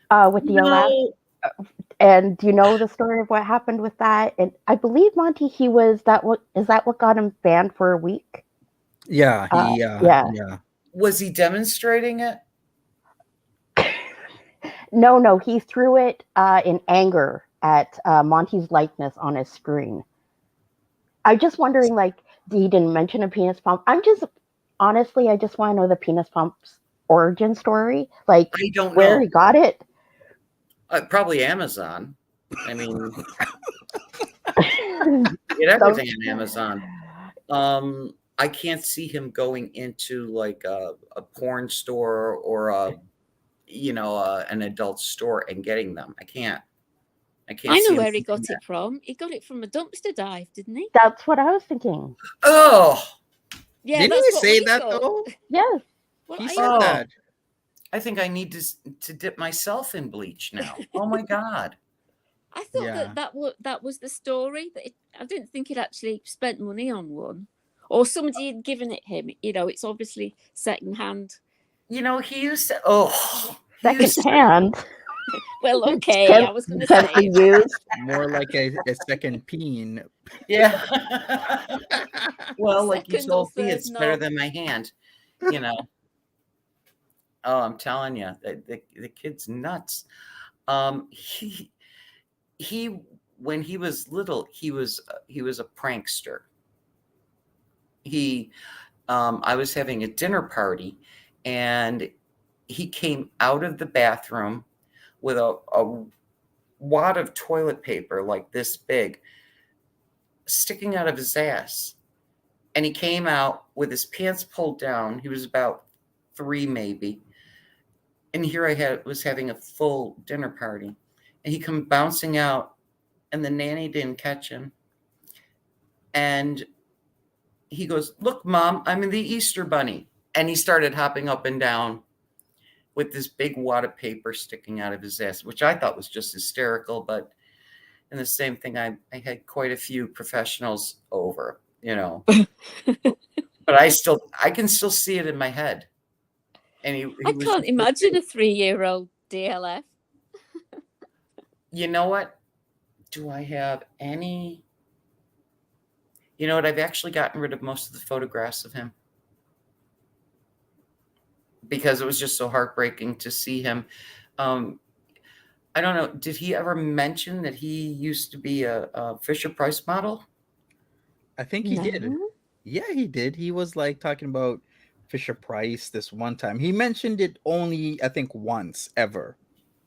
with DLF? No. And do you know the story of what happened with that? And I believe Monty, is that what got him banned for a week? Yeah, yeah. Was he demonstrating it? No, he threw it in anger at Monty's likeness on his screen. I'm just wondering, like, he didn't mention a penis pump. I just want to know the penis pump's origin story. Like, I don't where know. he got it. Probably Amazon. I mean, get everything on Amazon. I can't see him going into like a porn store or an adult store and getting them. I can't. I know where he got it from. He got it from a dumpster dive, didn't he? That's what I was thinking. Oh, Yeah, didn't he say that though? Yes. Well, He said that. I think I need to dip myself in bleach now. Oh my God. I thought that was the story. I didn't think he'd actually spent money on one, or somebody had given it him. You know, it's obviously secondhand. You know, he used to. Secondhand. Well, okay, I was going to say used. More like a second peen. Yeah. Well, like you Second or told me, third it's better knob. than my hand. You know. Oh, I'm telling you, the kid's nuts. He when he was little, he was a prankster. I was having a dinner party, and he came out of the bathroom with a wad of toilet paper like this big sticking out of his ass. And he came out with his pants pulled down. He was about 3 maybe. And here I was having a full dinner party. And he come bouncing out, and the nanny didn't catch him. And he goes, "Look, Mom, I'm in the Easter Bunny." And he started hopping up and down with this big wad of paper sticking out of his ass, which I thought was just hysterical. But and the same thing, I had quite a few professionals over, you know. But I can still see it in my head. And he I was can't imagine a 3-year-old DLF. You know what? Do I have any? You know what? I've actually gotten rid of most of the photographs of him because it was just so heartbreaking to see him. I don't know. Did he ever mention that he used to be a Fisher-Price model? I think he did. No? Yeah, he did. He was like talking about Fisher Price this one time. He mentioned it only, I think, once ever.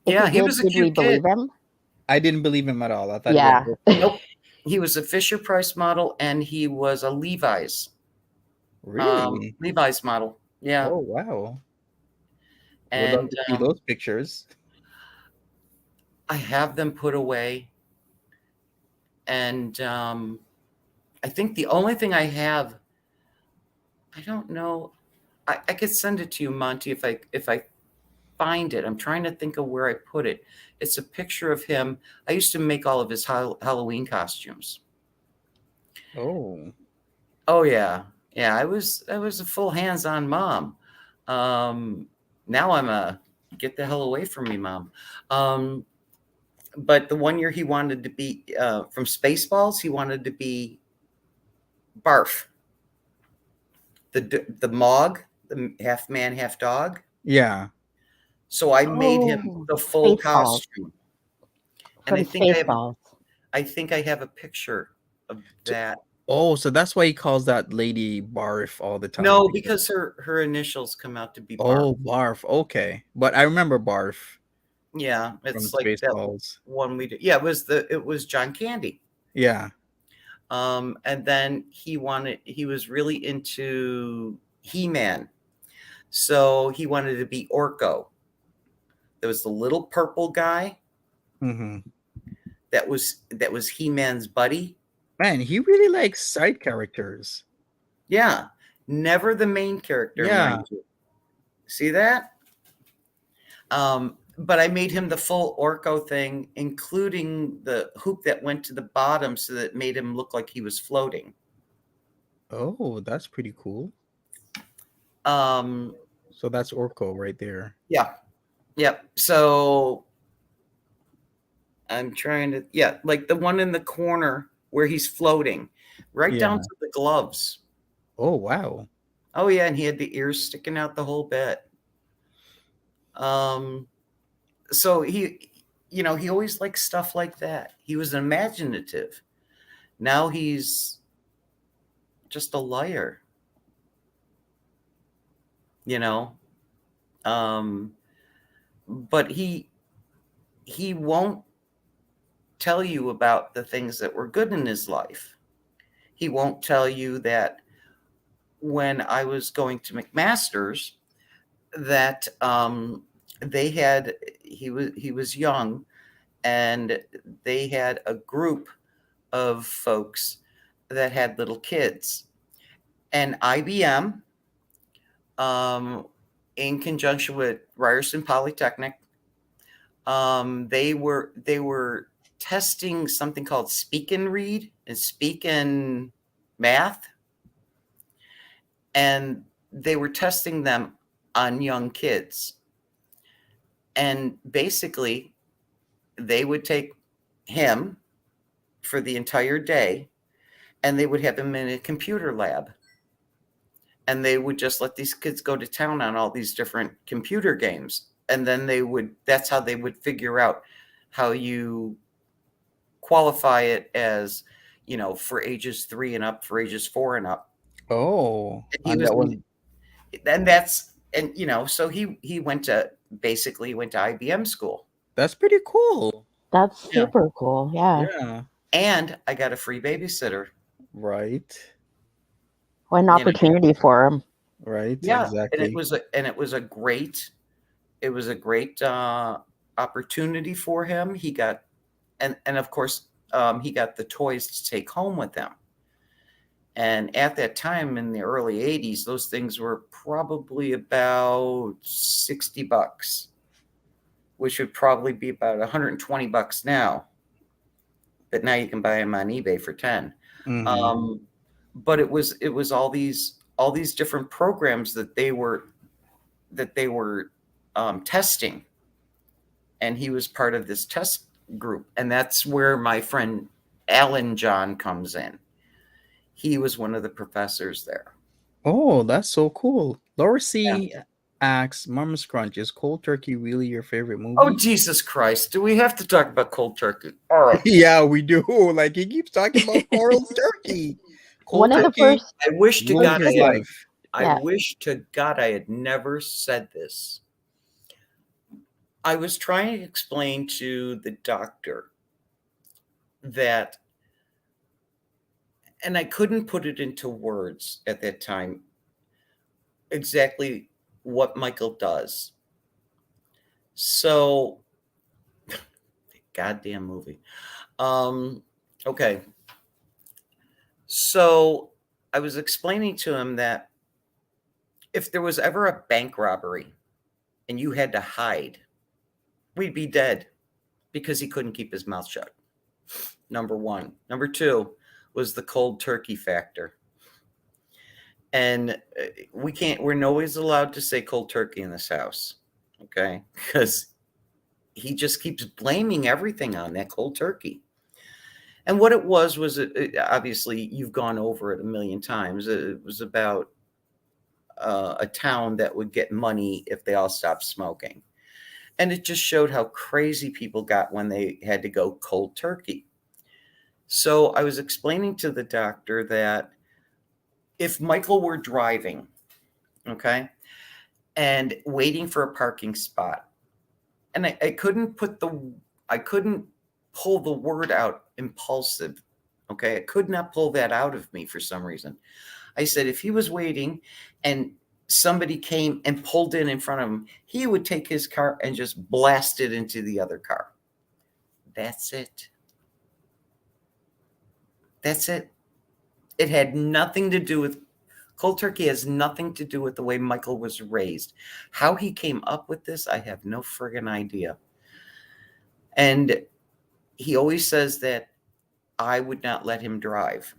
If Yeah, he he did, was a did we cute kid. believe him? I didn't believe him at all. I thought Yeah. Nope. He was a Fisher-Price model, and he was a Levi's. Really? Levi's model. Yeah. Oh, wow. Would And love to see those pictures. I have them put away. And I think the only thing I have, I don't know. I could send it to you, Monty, if I find it. I'm trying to think of where I put it. It's a picture of him. I used to make all of his Halloween costumes. Oh. Oh yeah. Yeah, I was a full hands-on mom. Now I'm a get the hell away from me mom. But the one year he wanted to be from Spaceballs, he wanted to be Barf. The Mog, the half man, half dog. Yeah. So I made him the full Spaceballs. costume. And From Spaceballs. I think I have a picture of that. Oh, so that's why he calls that lady Barf all the time. No, because her initials come out to be Barf. Oh, Barf. Okay. But I remember Barf Yeah, from it's like that Spaceballs. one we did. Yeah, it was John Candy. Yeah. And then he was really into He-Man. So he wanted to be Orko. There was the little purple guy Mm-hmm. that was He-Man's buddy. Man, he really likes side characters. Yeah, never the main character. Yeah. Mind you. See that? But I made him the full Orko thing, including the hoop that went to the bottom, so that it made him look like he was floating. Oh, that's pretty cool. So that's Orko right there. Yeah. Yep. So I'm trying to, like the one in the corner where he's floating, right down to the gloves. Oh, wow. Oh, yeah. And he had the ears sticking out the whole bit. So he always liked stuff like that. He was imaginative. Now he's just a liar. But he won't tell you about the things that were good in his life. He won't tell you that when I was going to McMaster's, that he was young, and they had a group of folks that had little kids, and IBM, in conjunction with Ryerson Polytechnic, they were testing something called Speak and Read and Speak and Math, and they were testing them on young kids. And basically, they would take him for the entire day, and they would have him in a computer lab. And they would just let these kids go to town on all these different computer games. And then that's how they would figure out how you qualify it as, for ages 3 and up, for ages 4 and up. Oh, And and so he went to IBM school. That's pretty cool. That's Yeah. super cool. Yeah. Yeah. And I got a free babysitter. Right. What an know. opportunity for him. Right. Yeah, Exactly. and it was a great opportunity for him. He got and of course he got the toys to take home with him. And at that time in the early 80s, those things were probably about $60, which would probably be about $120 now. But now you can buy them on eBay for 10. Mhm. But it was all these different programs that they were testing, and he was part of this test group, and that's where my friend Alan John comes in. He was one of the professors there. Oh, that's so cool. Laura C asks, Momma Scrunch, is cold turkey really your favorite movie? Oh, Jesus Christ. Do we have to talk about cold turkey? All right. Yeah, we do. Like, he keeps talking about cold turkey. Cold One of the turkey first. I wish to rules God his I had, life. I wish to God I had never said this. I was trying to explain to the doctor that, and I couldn't put it into words at that time, exactly what Michael does. So, goddamn movie. Okay. So I was explaining to him that if there was ever a bank robbery and you had to hide, we'd be dead because he couldn't keep his mouth shut. Number one. Number two was the cold turkey factor. And we're always allowed to say cold turkey in this house. Okay. Because he just keeps blaming everything on that cold turkey. And what it was obviously you've gone over it a million times. It was about a town that would get money if they all stopped smoking. And it just showed how crazy people got when they had to go cold turkey. So I was explaining to the doctor that if Michael were driving, okay, and waiting for a parking spot, and I couldn't pull the word out impulsive. Okay. I could not pull that out of me for some reason. I said, if he was waiting and somebody came and pulled in front of him, he would take his car and just blast it into the other car. That's it. That's it. It had nothing to do with cold turkey, has nothing to do with the way Michael was raised. How he came up with this, I have no friggin' idea. And he always says that I would not let him drive.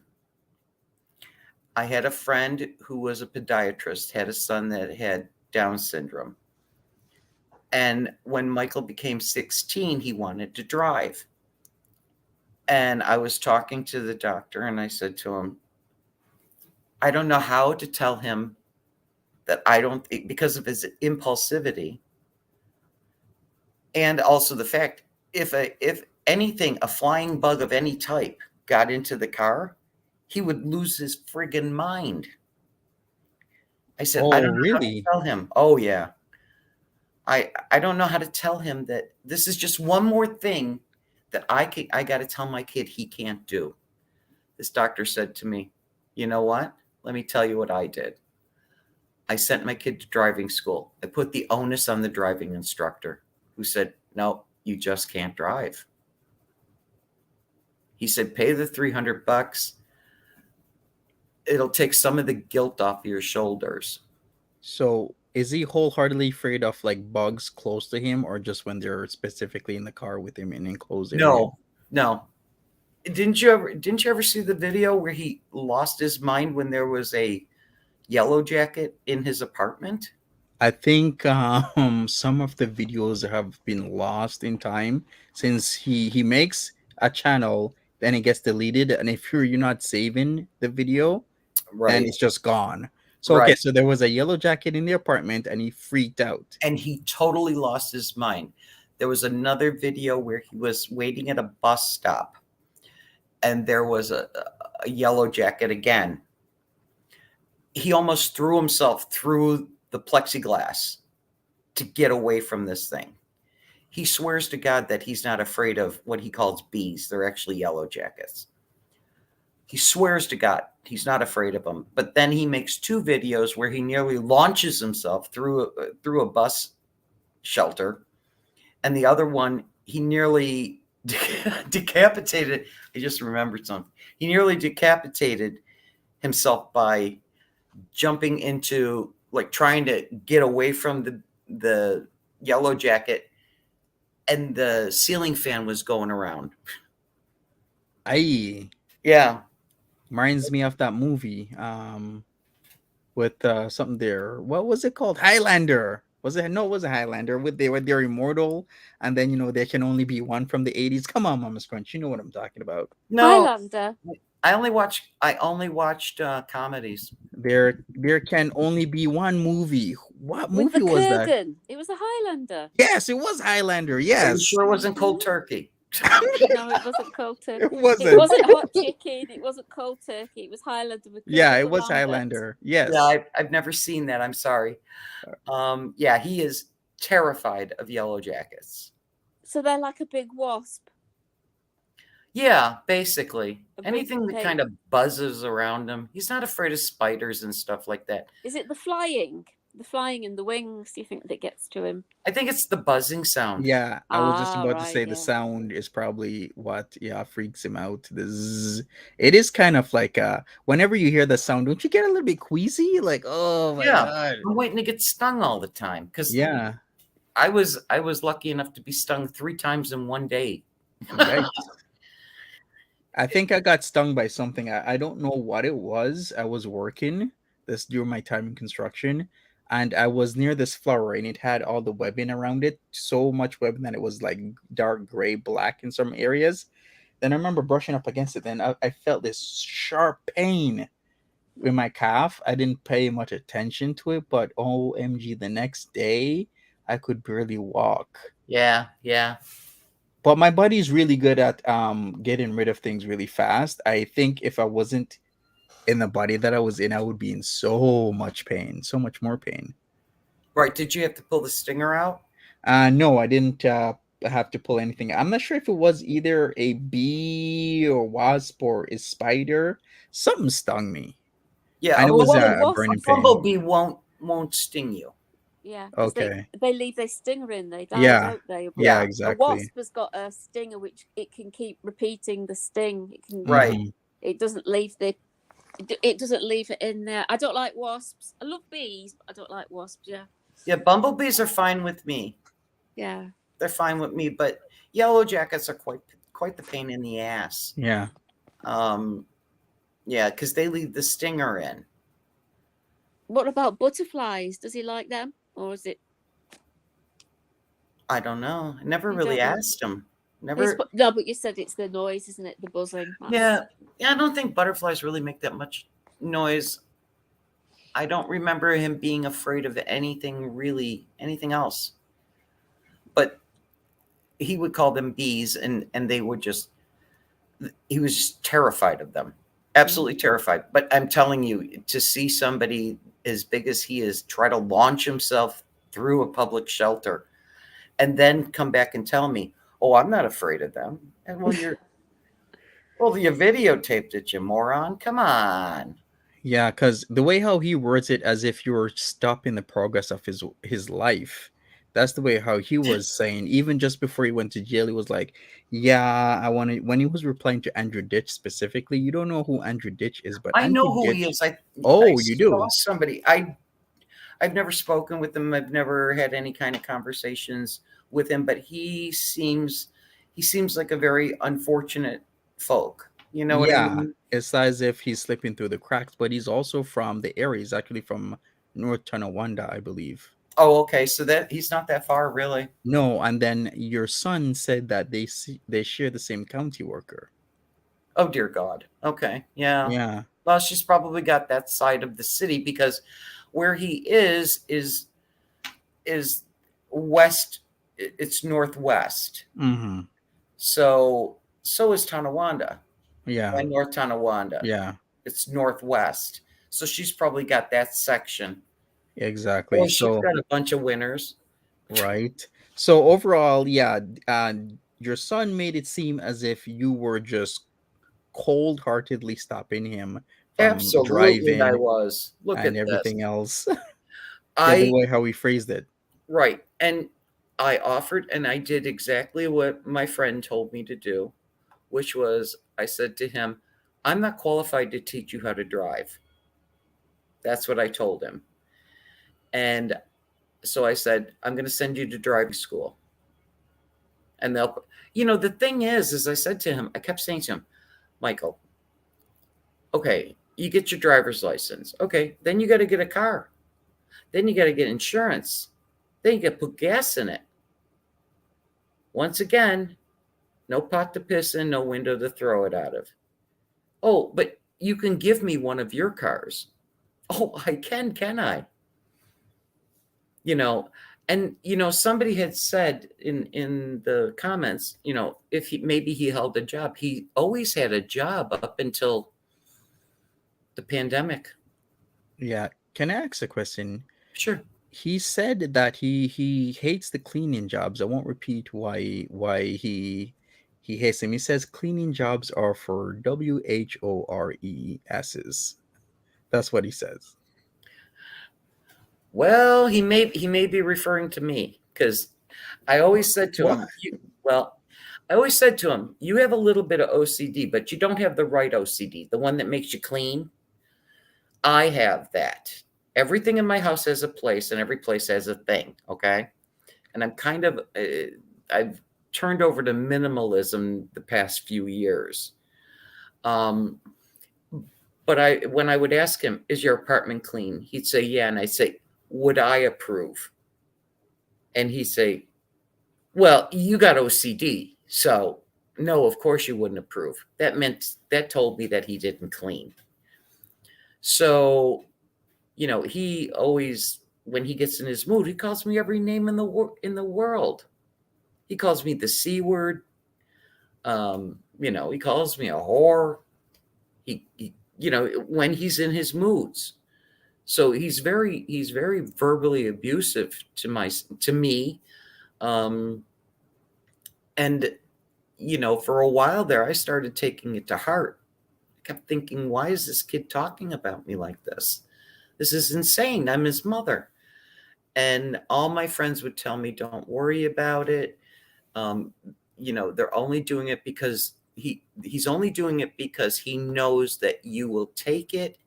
I had a friend who was a podiatrist, had a son that had Down syndrome. And when Michael became 16, he wanted to drive. And I was talking to the doctor and I said to him, I don't know how to tell him that because of his impulsivity. And also the fact, if anything, a flying bug of any type got into the car, he would lose his friggin' mind. I said, I don't know how to tell him. Oh, yeah. I don't know how to tell him that this is just one more thing that I got to tell my kid he can't do. This doctor said to me, you know what? Let me tell you what I did. I sent my kid to driving school. I put the onus on the driving instructor, who said, no, you just can't drive. He said, pay the $300. It'll take some of the guilt off your shoulders. So is he wholeheartedly afraid of like bugs close to him, or just when they're specifically in the car with him in enclosed area? No. Didn't you ever see the video where he lost his mind when there was a yellow jacket in his apartment? I think some of the videos have been lost in time, since he makes a channel, then it gets deleted, and if you're not saving the video, then it's just gone. So okay, so there was a yellow jacket in the apartment and he freaked out. And he totally lost his mind. There was another video where he was waiting at a bus stop and there was a yellow jacket again. He almost threw himself through the plexiglass to get away from this thing. He swears to God that he's not afraid of what he calls bees. They're actually yellow jackets. He swears to God he's not afraid of them. But then he makes 2 videos where he nearly launches himself through a bus shelter. And the other one, he nearly decapitated. I just remembered something. He nearly decapitated himself by jumping into, like, trying to get away from the yellow jacket, and the ceiling fan was going around. Aye. Yeah. Reminds me of that movie with something there. What was it called? Highlander. Was it? No, it was a Highlander with they're immortal, and then there can only be one from the 80s. Come on, Momma Scrunch, you know what I'm talking about. No, Highlander. I only watched comedies. There can only be one movie. What With movie the was that? Kurgan. It was a Highlander. Yes, it was Highlander. Are you Yes. sure it wasn't Cold Turkey? No, it wasn't cold turkey. It wasn't. It wasn't hot chicken. It wasn't cold turkey. It was Highlander with Yeah, Kurgan it was Lambert. Highlander. Yes. Yeah, I've never seen that. I'm sorry. Yeah, he is terrified of yellow jackets. So they're like a big wasp. Yeah, basically. A big Anything that pig. kind of buzzes around him. He's not afraid of spiders and stuff like that. Is it the flying? The flying and the wings, do you think that gets to him? I think it's the buzzing sound. Yeah, I was just about to right, say the yeah. sound is probably what freaks him out. The zzz. It is kind of like whenever you hear the sound, don't you get a little bit queasy? Like, oh my Yeah. god. I'm waiting to get stung all the time because Yeah. I was lucky enough to be stung 3 times in one day. Yikes. I think I got stung by something. I don't know what it was. I was working this during my time in construction, and I was near this flower, and it had all the webbing around it. So much webbing that it was like dark gray, black in some areas. Then I remember brushing up against it, and I felt this sharp pain in my calf. I didn't pay much attention to it, but OMG, the next day I could barely walk. Yeah. But my body's really good at getting rid of things really fast. I think if I wasn't in the body that I was in, I would be in so much pain, so much more pain. Right. Did you have to pull the stinger out? No, I didn't have to pull anything. I'm not sure if it was either a bee or wasp or a spider. Something stung me. Yeah. And it was a wasp, burning A pain. bumblebee won't sting you. Yeah. 'cause Okay. They leave their stinger in. They die, Yeah. don't they? Yeah, A exactly. wasp has got a stinger which it can keep repeating the sting. It can. Right. Mhm. It doesn't leave it doesn't leave it in there. I don't like wasps. I love bees, but I don't like wasps. Yeah. Yeah. Bumblebees are fine with me. Yeah. They're fine with me, but yellow jackets are quite the pain in the ass. Yeah. Yeah, because they leave the stinger in. What about butterflies? Does he like them, or is it? I don't know. I never You really don't know? asked him. No, Never. but you said it's the noise, isn't it? The buzzing. Yeah. I don't think butterflies really make that much noise. I don't remember him being afraid of anything else. But he would call them bees, and they would just. He was just terrified of them. Absolutely terrified. But I'm telling you, to see somebody as big as he is try to launch himself through a public shelter and then come back and tell me, oh, I'm not afraid of them. And you videotaped it, you moron. Come on. Yeah, because the way how he words it as if you were stopping the progress of his life. That's the way how he was saying. Even just before he went to jail, he was like, yeah, I want to. When he was replying to Andrew Ditch specifically, you don't know who Andrew Ditch is, but I know Andrew who Ditch, he is. You do? Saw somebody. I've never spoken with him. I've never had any kind of conversations with him, but he seems like a very unfortunate folk. You know what I mean? It's as if he's slipping through the cracks, but he's also from the area. He's actually from North Tonawanda, I believe. Oh, okay. So that he's not that far, really. No, and then your son said that they share the same county worker. Oh, dear God. Okay. Yeah. Yeah. Well, she's probably got that side of the city because where he is west. It's northwest. Mm-hmm. So is Tonawanda. Yeah. And North Tonawanda. Yeah. It's northwest. So she's probably got that section Exactly. Well, she's So, got a bunch of winners. right. So overall, yeah, your son made it seem as if you were just cold-heartedly stopping him from Absolutely, I driving was. Look and at this. everything else. Yeah, the I way how he phrased it. Right. And I offered and I did exactly what my friend told me to do, which was I said to him, I'm not qualified to teach you how to drive. That's what I told him. And so I said, I'm going to send you to driving school. And they'll, the thing is I said to him, I kept saying to him, Michael, okay, you get your driver's license. Okay, then you got to get a car. Then you got to get insurance. Then you got to put gas in it. Once again, no pot to piss in, no window to throw it out of. Oh, but you can give me one of your cars. Oh, I can I? And somebody had said in the comments, if he held a job. He always had a job up until the pandemic. Yeah. Can I ask a question? Sure. He said that he hates the cleaning jobs. I won't repeat why he hates them. He says cleaning jobs are for WHORESs. That's what he says. Well, he may be referring to me because I always said to him, I always said to him, you have a little bit of OCD, but you don't have the right OCD, the one that makes you clean. I have that. Everything in my house has a place and every place has a thing. Okay. And I'm kind of, I've turned over to minimalism the past few years. But when I would ask him, is your apartment clean? He'd say, yeah. And I'd say, would I approve? And he'd say, well, you got OCD. So no, of course you wouldn't approve. That told me that he didn't clean. So, he always, when he gets in his mood, he calls me every name in the world. He calls me the C word. He calls me a whore. He when he's in his moods. So he's very verbally abusive to me. And for a while there, I started taking it to heart. I kept thinking, why is this kid talking about me like this? This is insane. I'm his mother. And all my friends would tell me, don't worry about it. They're only doing it because he's only doing it because he knows that you will take it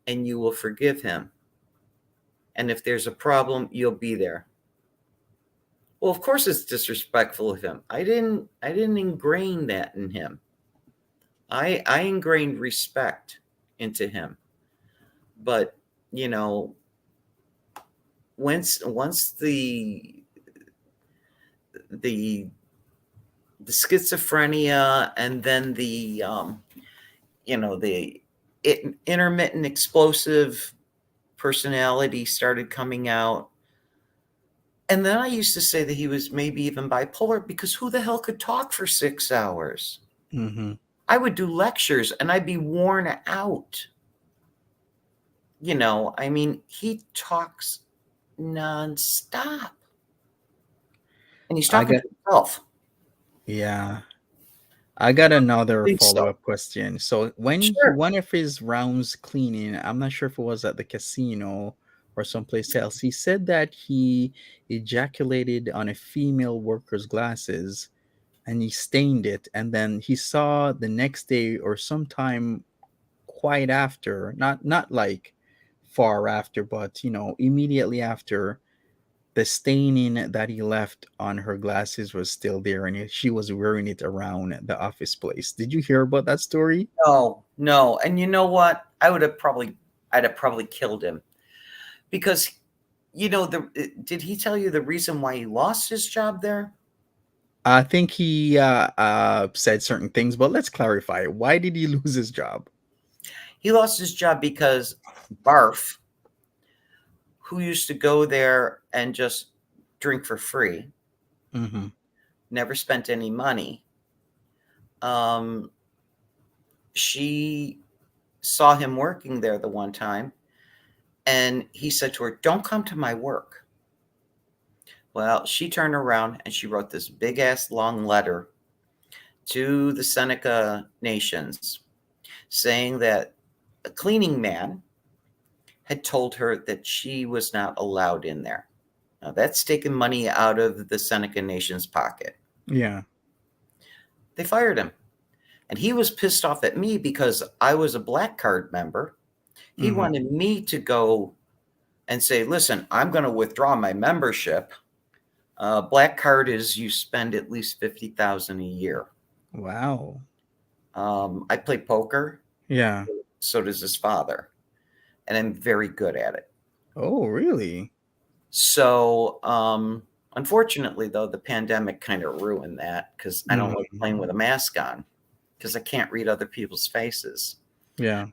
and you will forgive him. And if there's a problem, you'll be there. Well, of course it's disrespectful of him. I didn't ingrain that in him. I ingrained respect into him. But, once the schizophrenia and then the intermittent explosive personality started coming out. And then I used to say that he was maybe even bipolar because who the hell could talk for 6 hours? Mm-hmm. I would do lectures and I'd be worn out. He talks nonstop. And he's talking to himself. Yeah. I got another Think so. follow-up question. So when Sure. one of his rounds cleaning, I'm not sure if it was at the casino or someplace else, he said that he ejaculated on a female worker's glasses and he stained it. And then he saw the next day or sometime quite after, not like far after, but immediately after, the staining that he left on her glasses was still there, and she was wearing it around the office place. Did you hear about that story? No. And you know what? I'd have probably killed him because, did he tell you the reason why he lost his job there? I think he said certain things, but let's clarify. Why did he lose his job? He lost his job because Barf, who used to go there and just drink for free, Mm-hmm. never spent any money. She saw him working there the one time And he said to her, "Don't come to my work." Well, she turned around and she wrote this big ass long letter to the Seneca nations saying that a cleaning man had told her that she was not allowed in there. Now, that's taking money out of the Seneca nation's pocket. Yeah. They fired him. And he was pissed off at me because I was a black card member. He wanted me to go and say, "Listen, I'm going to withdraw my membership. Black card is you spend at least $50,000 a year." Wow. I play poker. Yeah. So does his father. And I'm very good at it. Oh, really? So, unfortunately, though, the pandemic kind of ruined that because I don't like playing with a mask on because I can't read other people's faces. Yeah.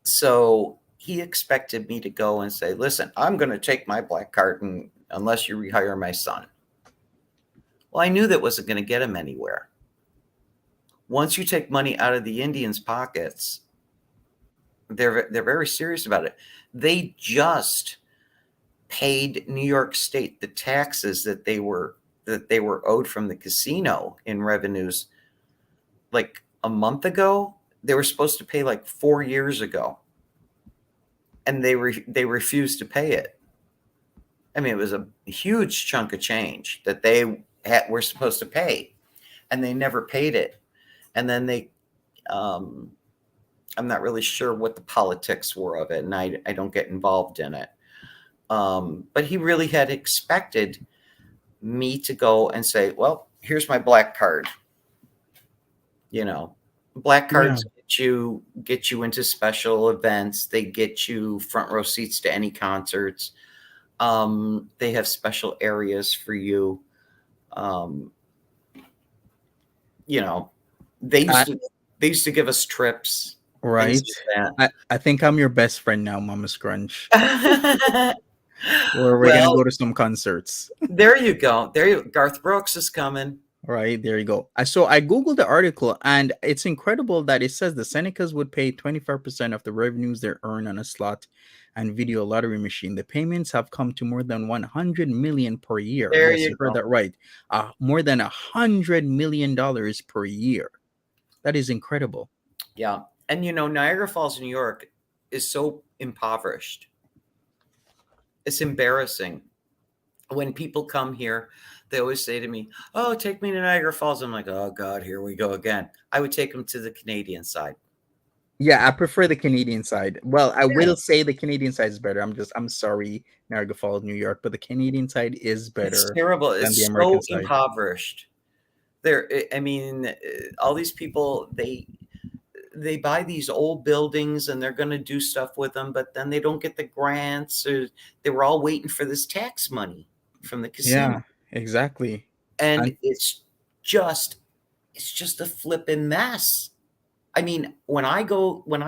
So he expected me to go and say, "Listen, I'm going to take my black card unless you rehire my son." Well, I knew that wasn't going to get him anywhere. Once you take money out of the Indians' pockets, they're very serious about it. They just paid New York State the taxes that they were owed from the casino in revenues like a month ago. They were supposed to pay like 4 years ago, and they refused to pay it. I mean, it was a huge chunk of change that they were supposed to pay, and they never paid it. And then they, I'm not really sure what the politics were of it, and I don't get involved in it. But he really had expected me to go and say, "Well, here's my black card." You know, black cards get you into special events. They get you front row seats to any concerts. They have special areas for you. You know, they used to give us trips. Right. I think I'm your best friend now, Momma Scrunch. Or we're gonna go to some concerts. There you go. Garth Brooks is coming. Right, there you go. So I Googled the article, and it's incredible that it says the Senecas would pay 25% of the revenues they earn on a slot and video lottery machine. The payments have come to more than 100 million per year. There Yes, you heard that right. More than $100 million per year. That is incredible. Yeah. And Niagara Falls, New York is so impoverished. It's embarrassing. When people come here, they always say to me, "Oh, take me to Niagara Falls." I'm like, "Oh God, here we go again." I would take them to the Canadian side. Yeah, I prefer the Canadian side. Well, I will say the Canadian side is better. I'm sorry, Niagara Falls, New York, but the Canadian side is better. It's terrible. It's the American so side. Impoverished. I mean, all these people, they buy these old buildings and they're going to do stuff with them, but then they don't get the grants. Or they were all waiting for this tax money from the casino. Yeah, exactly. And it's just a flipping mess. I mean, when I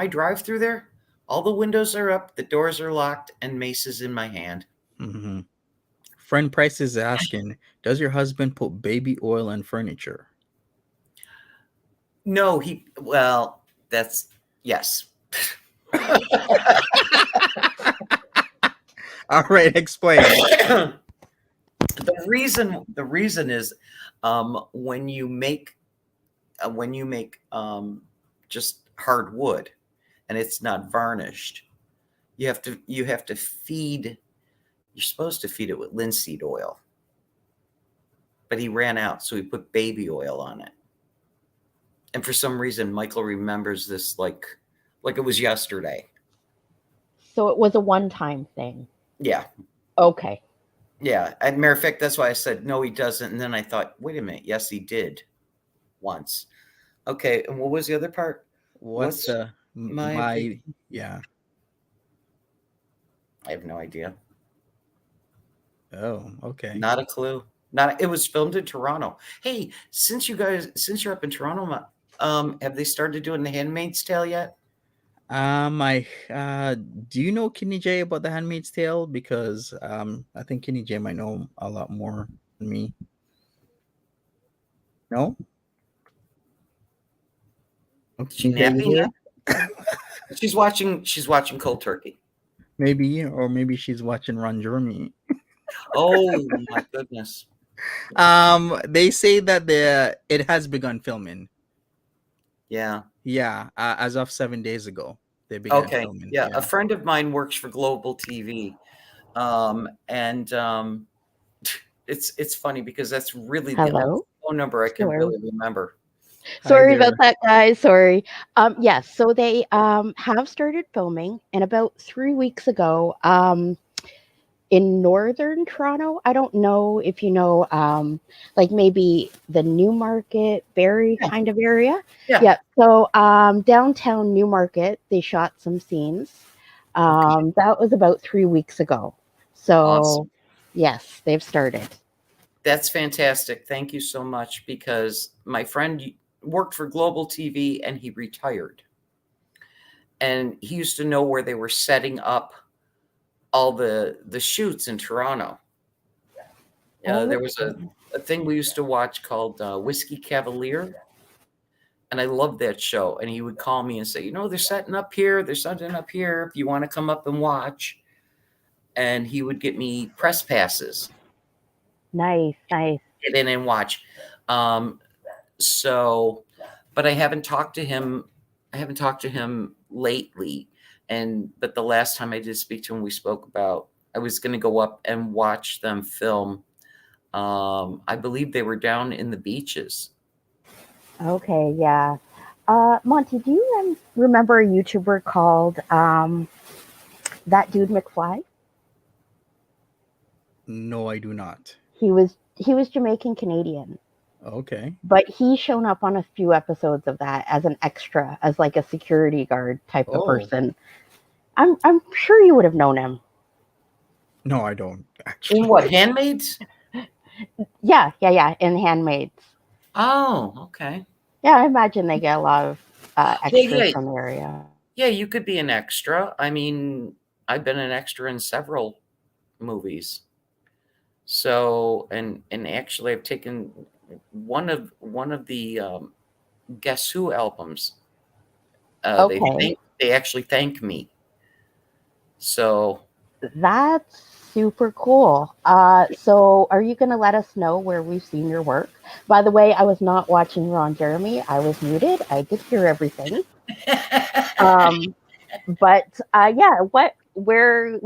drive through there, all the windows are up, the doors are locked, and mace is in my hand. Mm-hmm. Friend Price is asking, does your husband put baby oil on furniture? No, that's yes. All right, explain. The reason is when you make just hard wood and it's not varnished, you have to feed. You're supposed to feed it with linseed oil, but he ran out, so he put baby oil on it. And for some reason, Michael remembers this like it was yesterday. So it was a one-time thing. Yeah. Okay. Yeah. As a matter of fact, that's why I said no, he doesn't. And then I thought, wait a minute, yes, he did once. Okay. And what was the other part? What's my yeah? I have no idea. Oh, okay. Not a clue. It was filmed in Toronto. Hey, since you're up in Toronto, have they started doing The Handmaid's Tale yet? Do you know Kenny J about The Handmaid's Tale? Because I think Kenny J might know a lot more than me. No? She napping yet? She's watching Cold Turkey. Maybe, or maybe she's watching Ron Jeremy. Oh my goodness. They say that it has begun filming. Yeah. Yeah, as of 7 days ago, they began Okay. filming. Yeah. A friend of mine works for Global TV. And it's funny because that's really the only Hello. phone number I can Sorry. really remember. Hi Sorry there. about that, guys. Sorry. Yes, so they have started filming, and about 3 weeks ago, in northern Toronto. I don't know if you know, like maybe the Newmarket, Barrie Yeah. kind of area. Yeah. Yeah. So downtown Newmarket, they shot some scenes. That was about 3 weeks ago. So Awesome. yes, they've started. That's fantastic. Thank you so much, because my friend worked for Global TV and he retired. And he used to know where they were setting up all the shoots in Toronto. There was a thing we used to watch called Whiskey Cavalier. And I loved that show. And he would call me and say, they're setting up here. They're setting up here. If you want to come up and watch. And he would get me press passes. Nice. Get in and watch. But I haven't talked to him. I haven't talked to him lately. But the last time I did speak to him, we spoke about, I was going to go up and watch them film. I believe they were down in the beaches. Okay, yeah. Monty, do you remember a YouTuber called That Dude McFly? No, I do not. He was Jamaican Canadian, Okay. but he's shown up on a few episodes of that as an extra, as like a security guard type of person. I'm sure you would have known him. No, I don't actually. In what, Handmaids? Yeah, in Handmaids. Oh, okay. Yeah, I imagine they get a lot of extras from the area. Yeah, you could be an extra. I mean, I've been an extra in several movies. So, and actually, I've taken one of the Guess Who albums. Okay. They actually thank me. So That's super cool. So are you going to let us know where we've seen your work? By the way, I was not watching Ron Jeremy. I was muted. I did hear everything. But yeah, what were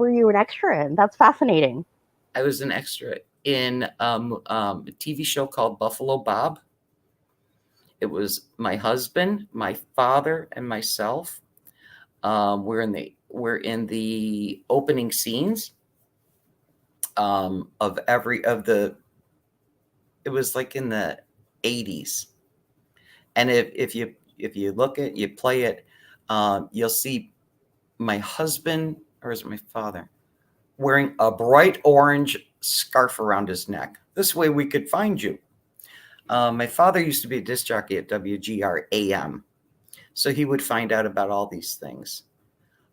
you an extra in? That's fascinating. I was an extra in a TV show called Buffalo Bob. It was my husband, my father, and myself. We're in the opening scenes of it was like in the 80s. And if you look at, you play it, you'll see my husband, or is it my father, wearing a bright orange scarf around his neck. This way we could find you. My father used to be a disc jockey at WGR AM, so he would find out about all these things.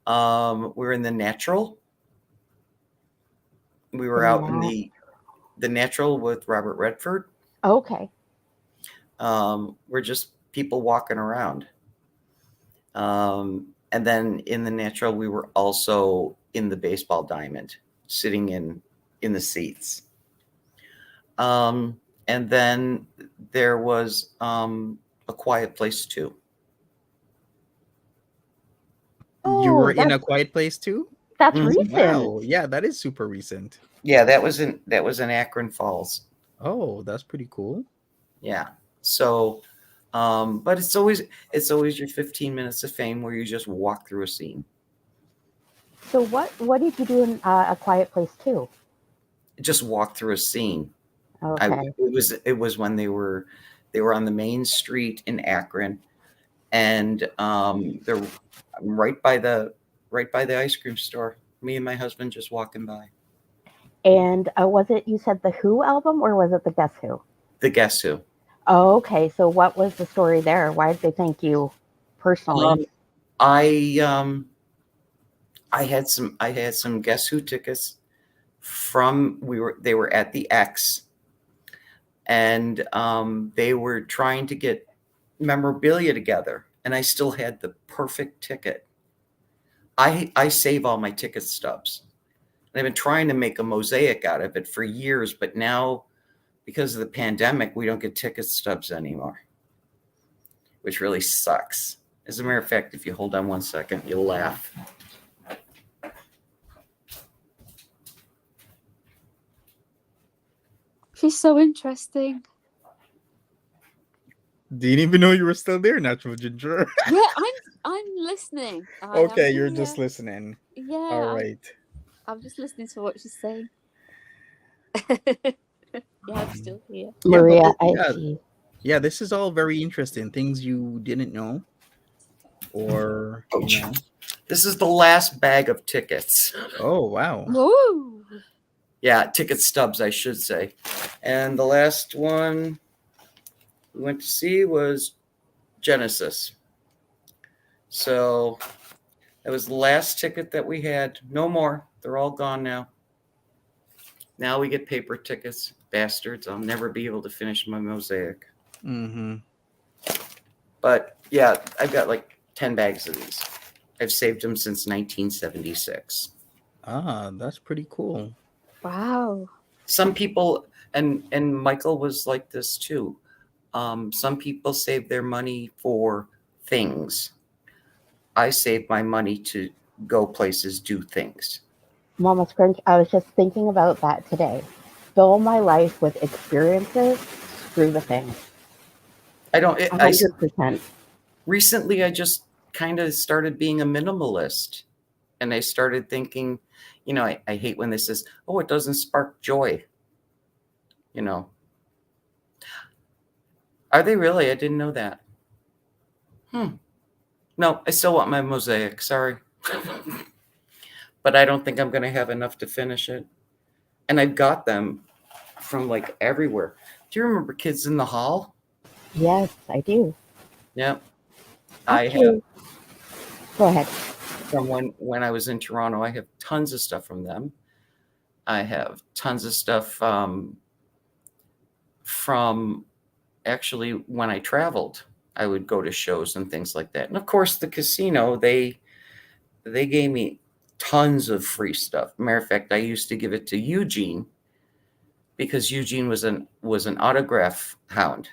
We're in The Natural. We were out in the Natural with Robert Redford. Okay. We're just people walking around. And then in The Natural, we were also in the Baseball Diamond, sitting in the seats. And then there was A Quiet Place Too. You were in A Quiet Place too? That's recent. Wow. Yeah, that is super recent. Yeah, that was in Akron Falls. Oh, that's pretty cool. Yeah. So, but it's always your 15 minutes of fame where you just walk through a scene. So what did you do in A Quiet Place Too? Just walk through a scene. Okay. It was when they were on the main street in Akron, and they're right by the ice cream store. Me and my husband just walking by. And was it, you said the Who album, or was it the Guess Who? The Guess Who. Oh, okay. So what was the story there? Why did they thank you personally? I had some Guess Who tickets they were at the X, and they were trying to get memorabilia together, and I still had the perfect ticket. I save all my ticket stubs. And I've been trying to make a mosaic out of it for years, but now because of the pandemic, we don't get ticket stubs anymore, which really sucks. As a matter of fact, if you hold on 1 second, you'll laugh. She's so interesting. Didn't even know you were still there, Natural Ginger. Yeah, I'm listening. I Okay, am you're here. just listening. Yeah. All right. I'm just listening to what she's saying. Yeah, I'm still here. Maria, I yeah. see. Yeah, this is all very interesting. Things you didn't know, or you know. This is the last bag of tickets. Oh wow. Woo! Yeah, ticket stubs, I should say. And the last one we went to see was Genesis. So that was the last ticket that we had. No more. They're all gone now. Now we get paper tickets. Bastards. I'll never be able to finish my mosaic. Mm-hmm. But yeah, I've got like 10 bags of these. I've saved them since 1976. Ah, that's pretty cool. Wow. Some people, and Michael was like this too. Some people save their money for things. I save my money to go places, do things. Momma Scrunch, I was just thinking about that today. Fill my life with experiences, screw the things. I 100%. Recently, I just kind of started being a minimalist. And I started thinking, you know, I hate when this says, oh, it doesn't spark joy. You know. Are they really? I didn't know that. No, I still want my mosaic. Sorry. But I don't think I'm going to have enough to finish it. And I've got them from like everywhere. Do you remember Kids in the Hall? Yes, I do. Yeah. Actually, go ahead. From when I was in Toronto, I have tons of stuff from them. I have tons of stuff from actually when I traveled. I would go to shows and things like that. And of course, the casino, they gave me tons of free stuff. Matter of fact, I used to give it to Eugene because Eugene was an autograph hound.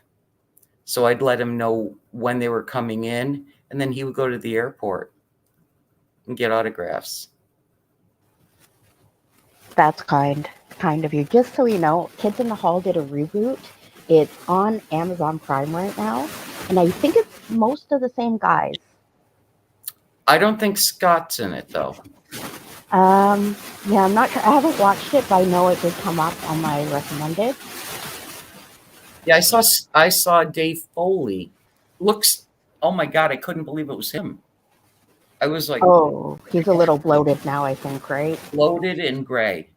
So I'd let him know when they were coming in, and then he would go to the airport and get autographs. That's kind of you. Just so you know, Kids in the Hall did a reboot. It's on Amazon Prime right now, and I think it's most of the same guys. I don't think Scott's in it though. Yeah, I'm not sure. I haven't watched it, but I know it did come up on my recommended. Yeah, I saw Dave Foley. Looks, oh my God, I couldn't believe it was him. I was like, oh, he's a little bloated now, I think, right? Bloated and gray.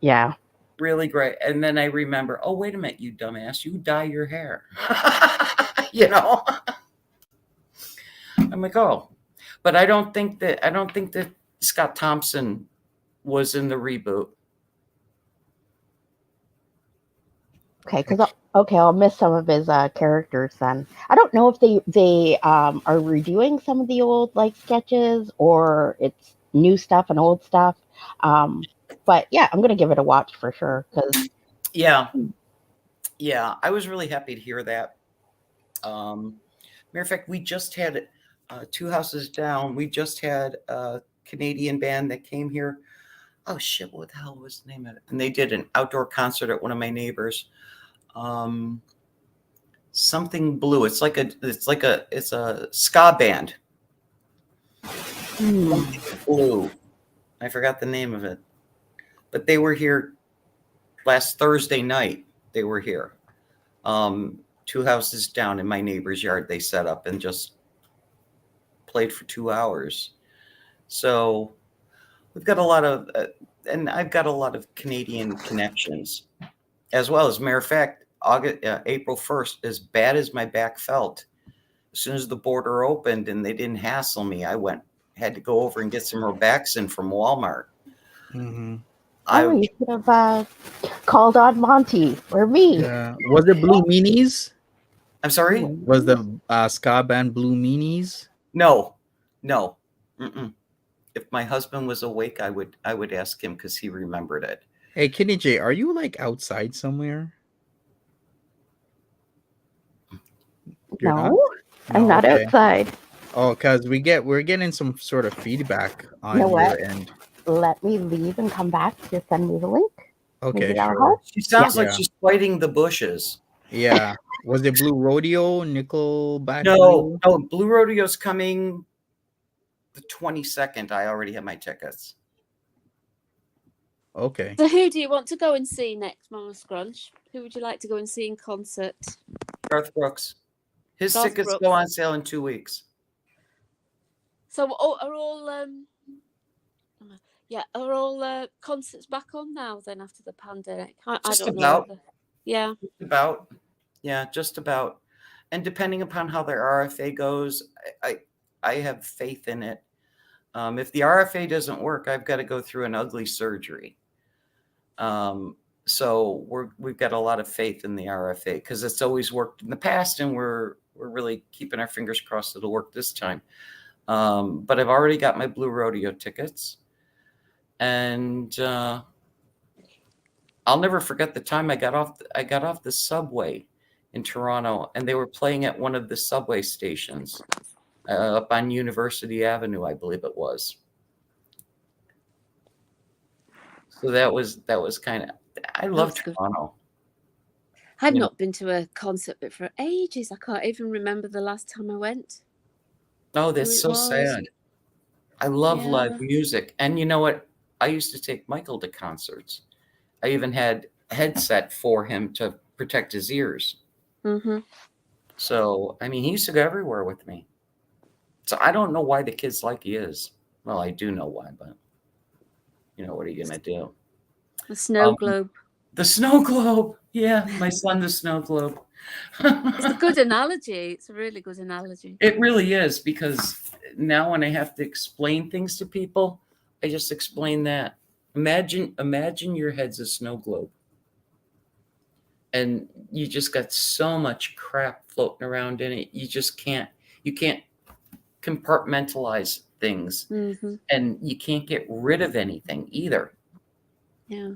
Yeah. Really gray. And then I remember, oh, wait a minute, you dumbass, you dye your hair. You know? I'm like, oh. But I don't think that Scott Thompson was in the reboot. Okay, I'll miss some of his characters then. I don't know if they are redoing some of the old like sketches or it's new stuff and old stuff. But yeah, I'm gonna give it a watch for sure. Yeah, I was really happy to hear that. Matter of fact, we just had 2 houses down. We just had a Canadian band that came here. Oh shit! What the hell was the name of it? And they did an outdoor concert at one of my neighbors. Something Blue. It's a ska band. Blue. I forgot the name of it. But they were here last Thursday night. They were here. 2 houses down in my neighbor's yard. They set up and just played for 2 hours. So we've got a lot of, and I've got a lot of Canadian connections as well. As a matter of fact, April 1st, as bad as my back felt, as soon as the border opened and they didn't hassle me, I had to go over and get some Robaxin from Walmart. Mm-hmm. You should have called on Monty or me. Yeah. Was it Blue Meanies? I'm sorry? Was the ska band Blue Meanies? No. Mm-mm. If my husband was awake, I would ask him because he remembered it. Hey, Kitty J, are you like outside somewhere? You're No, not? I'm No, not okay. outside. Oh, because we're getting some sort of feedback on know your what? end. Let me leave and come back. Just send me the link. Okay, Maybe that'll sure. help. She sounds Yeah. like she's fighting the bushes. Yeah. Was it Blue Rodeo, Nickelback No, Blue? Blue Rodeo's coming the 22nd. I already have my tickets. Okay. So who do you want to go and see next, Momma Scrunch? Who would you like to go and see in concert? Garth Brooks. His Garth tickets Brooks. go on sale in 2 weeks. So are all concerts back on now then after the pandemic? I Just don't about. know. Yeah. Just about. And depending upon how their RFA goes, I have faith in it. If the RFA doesn't work, I've got to go through an ugly surgery. So we've got a lot of faith in the RFA because it's always worked in the past, and we're really keeping our fingers crossed it'll work this time. But I've already got my Blue Rodeo tickets, and I'll never forget the time I got off the subway in Toronto, and they were playing at one of the subway stations up on University Avenue, I believe it was. So that was kind of. I love Toronto. I've not been to a concert but for ages. I can't even remember the last time I went. Oh, that's so sad. I love live music. And you know what? I used to take Michael to concerts. I even had a headset for him to protect his ears. Mm-hmm. So, I mean, he used to go everywhere with me. So I don't know why the kids like he is. Well, I do know why, but what are you going to do? The snow globe. The snow globe. Yeah, my son, the snow globe. It's a good analogy. It's a really good analogy. It really is, because now when I have to explain things to people, I just explain that. Imagine your head's a snow globe. And you just got so much crap floating around in it. You can't compartmentalize things. Mm-hmm. And you can't get rid of anything either. Yeah.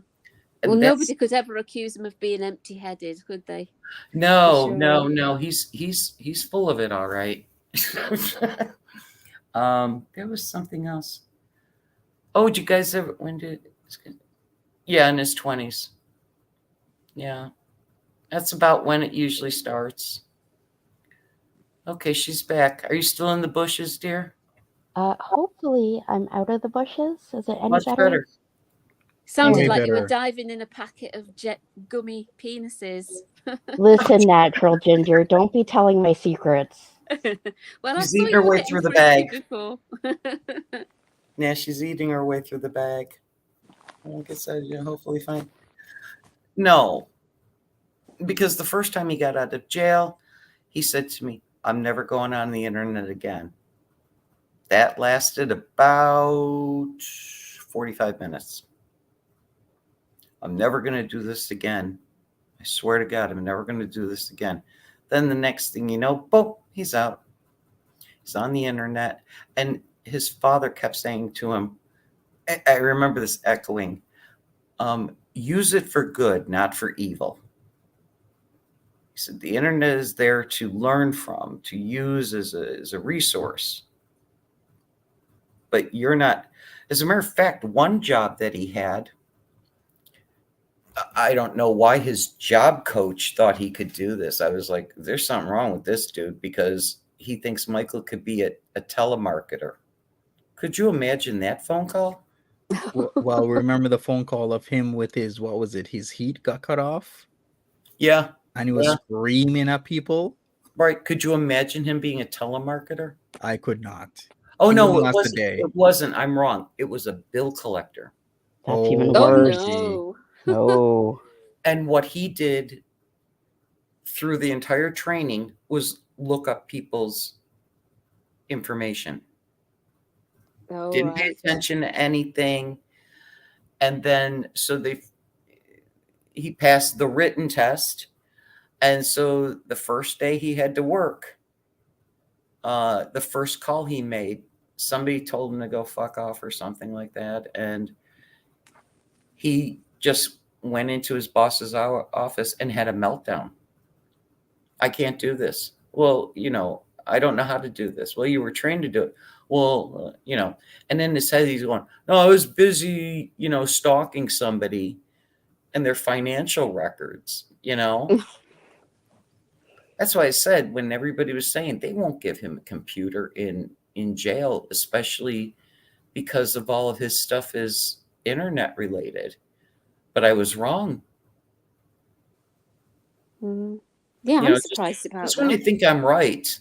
And well, nobody could ever accuse him of being empty-headed, could they? No. He's full of it, all right. There was something else. Oh, did you guys ever? Yeah, in his 20s. Yeah, that's about when it usually starts. Okay, she's back. Are you still in the bushes, dear? Hopefully I'm out of the bushes. Is it any Much better? Sounded like you were diving in a packet of jet gummy penises. Listen, natural ginger, don't be telling my secrets. Well, she's I saw eating her you way getting through the frisky bag. before. Yeah, she's eating her way through the bag. I guess you'll hopefully find. No, because the first time he got out of jail, he said to me, "I'm never going on the internet again." That lasted about 45 minutes. I'm never going to do this again. I swear to God, I'm never going to do this again. Then the next thing you know, boom, he's out. He's on the internet. And his father kept saying to him, I remember this echoing, use it for good, not for evil. He said, the internet is there to learn from, to use as a resource. But you're not. As a matter of fact, one job that he had, I don't know why his job coach thought he could do this. I was like, there's something wrong with this dude, because he thinks Michael could be a telemarketer. Could you imagine that phone call? Well, remember the phone call of him with his, what was it? His heat got cut off? Yeah. And he was screaming at people? Right. Could you imagine him being a telemarketer? I could not. Oh, no, it wasn't. It wasn't. I'm wrong. It was a bill collector. That's even worse. Oh, no. No. And what he did through the entire training was look up people's information. Didn't pay attention to anything. And then, so he passed the written test. And so the first day he had to work, the first call he made, somebody told him to go fuck off or something like that. And he just went into his boss's office and had a meltdown. I can't do this. Well, I don't know how to do this. Well, you were trained to do it. Well, and then his head, he's going, no, I was busy, stalking somebody and their financial records, That's why I said when everybody was saying they won't give him a computer in jail, especially because of all of his stuff is internet related. But I was wrong. Yeah, I'm surprised about just that. when you think I'm right.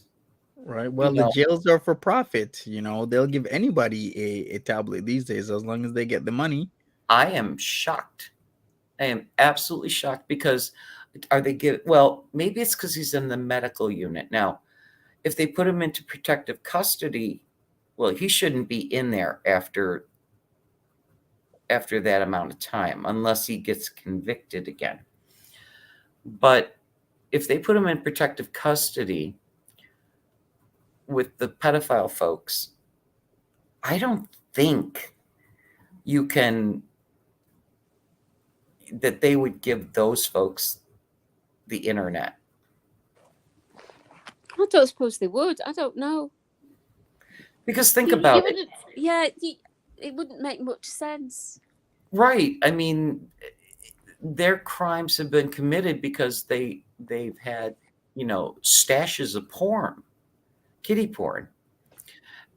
Right. Well, the jails are for profit. They'll give anybody a tablet these days as long as they get the money. I am shocked. I am absolutely shocked because are they give? Well, maybe it's because he's in the medical unit. Now, if they put him into protective custody, well, he shouldn't be in there after that amount of time unless he gets convicted again. But if they put him in protective custody with the pedophile folks, I don't think that they would give those folks the internet. I don't suppose they would. I don't know. Because think about it. Yeah, it wouldn't make much sense. Right. I mean, their crimes have been committed because they've had, stashes of porn, kiddie porn.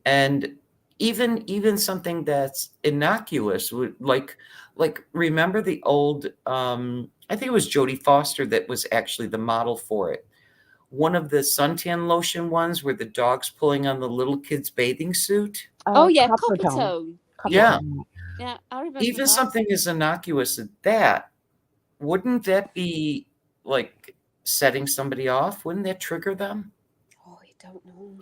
And even something that's innocuous would like remember the old I think it was Jodie Foster that was actually the model for it. One of the suntan lotion ones where the dog's pulling on the little kid's bathing suit. Oh yeah, Coppertone. Yeah. Yeah, I remember Even that. something as innocuous as that, wouldn't that be like setting somebody off? Wouldn't that trigger them? Oh, I don't know.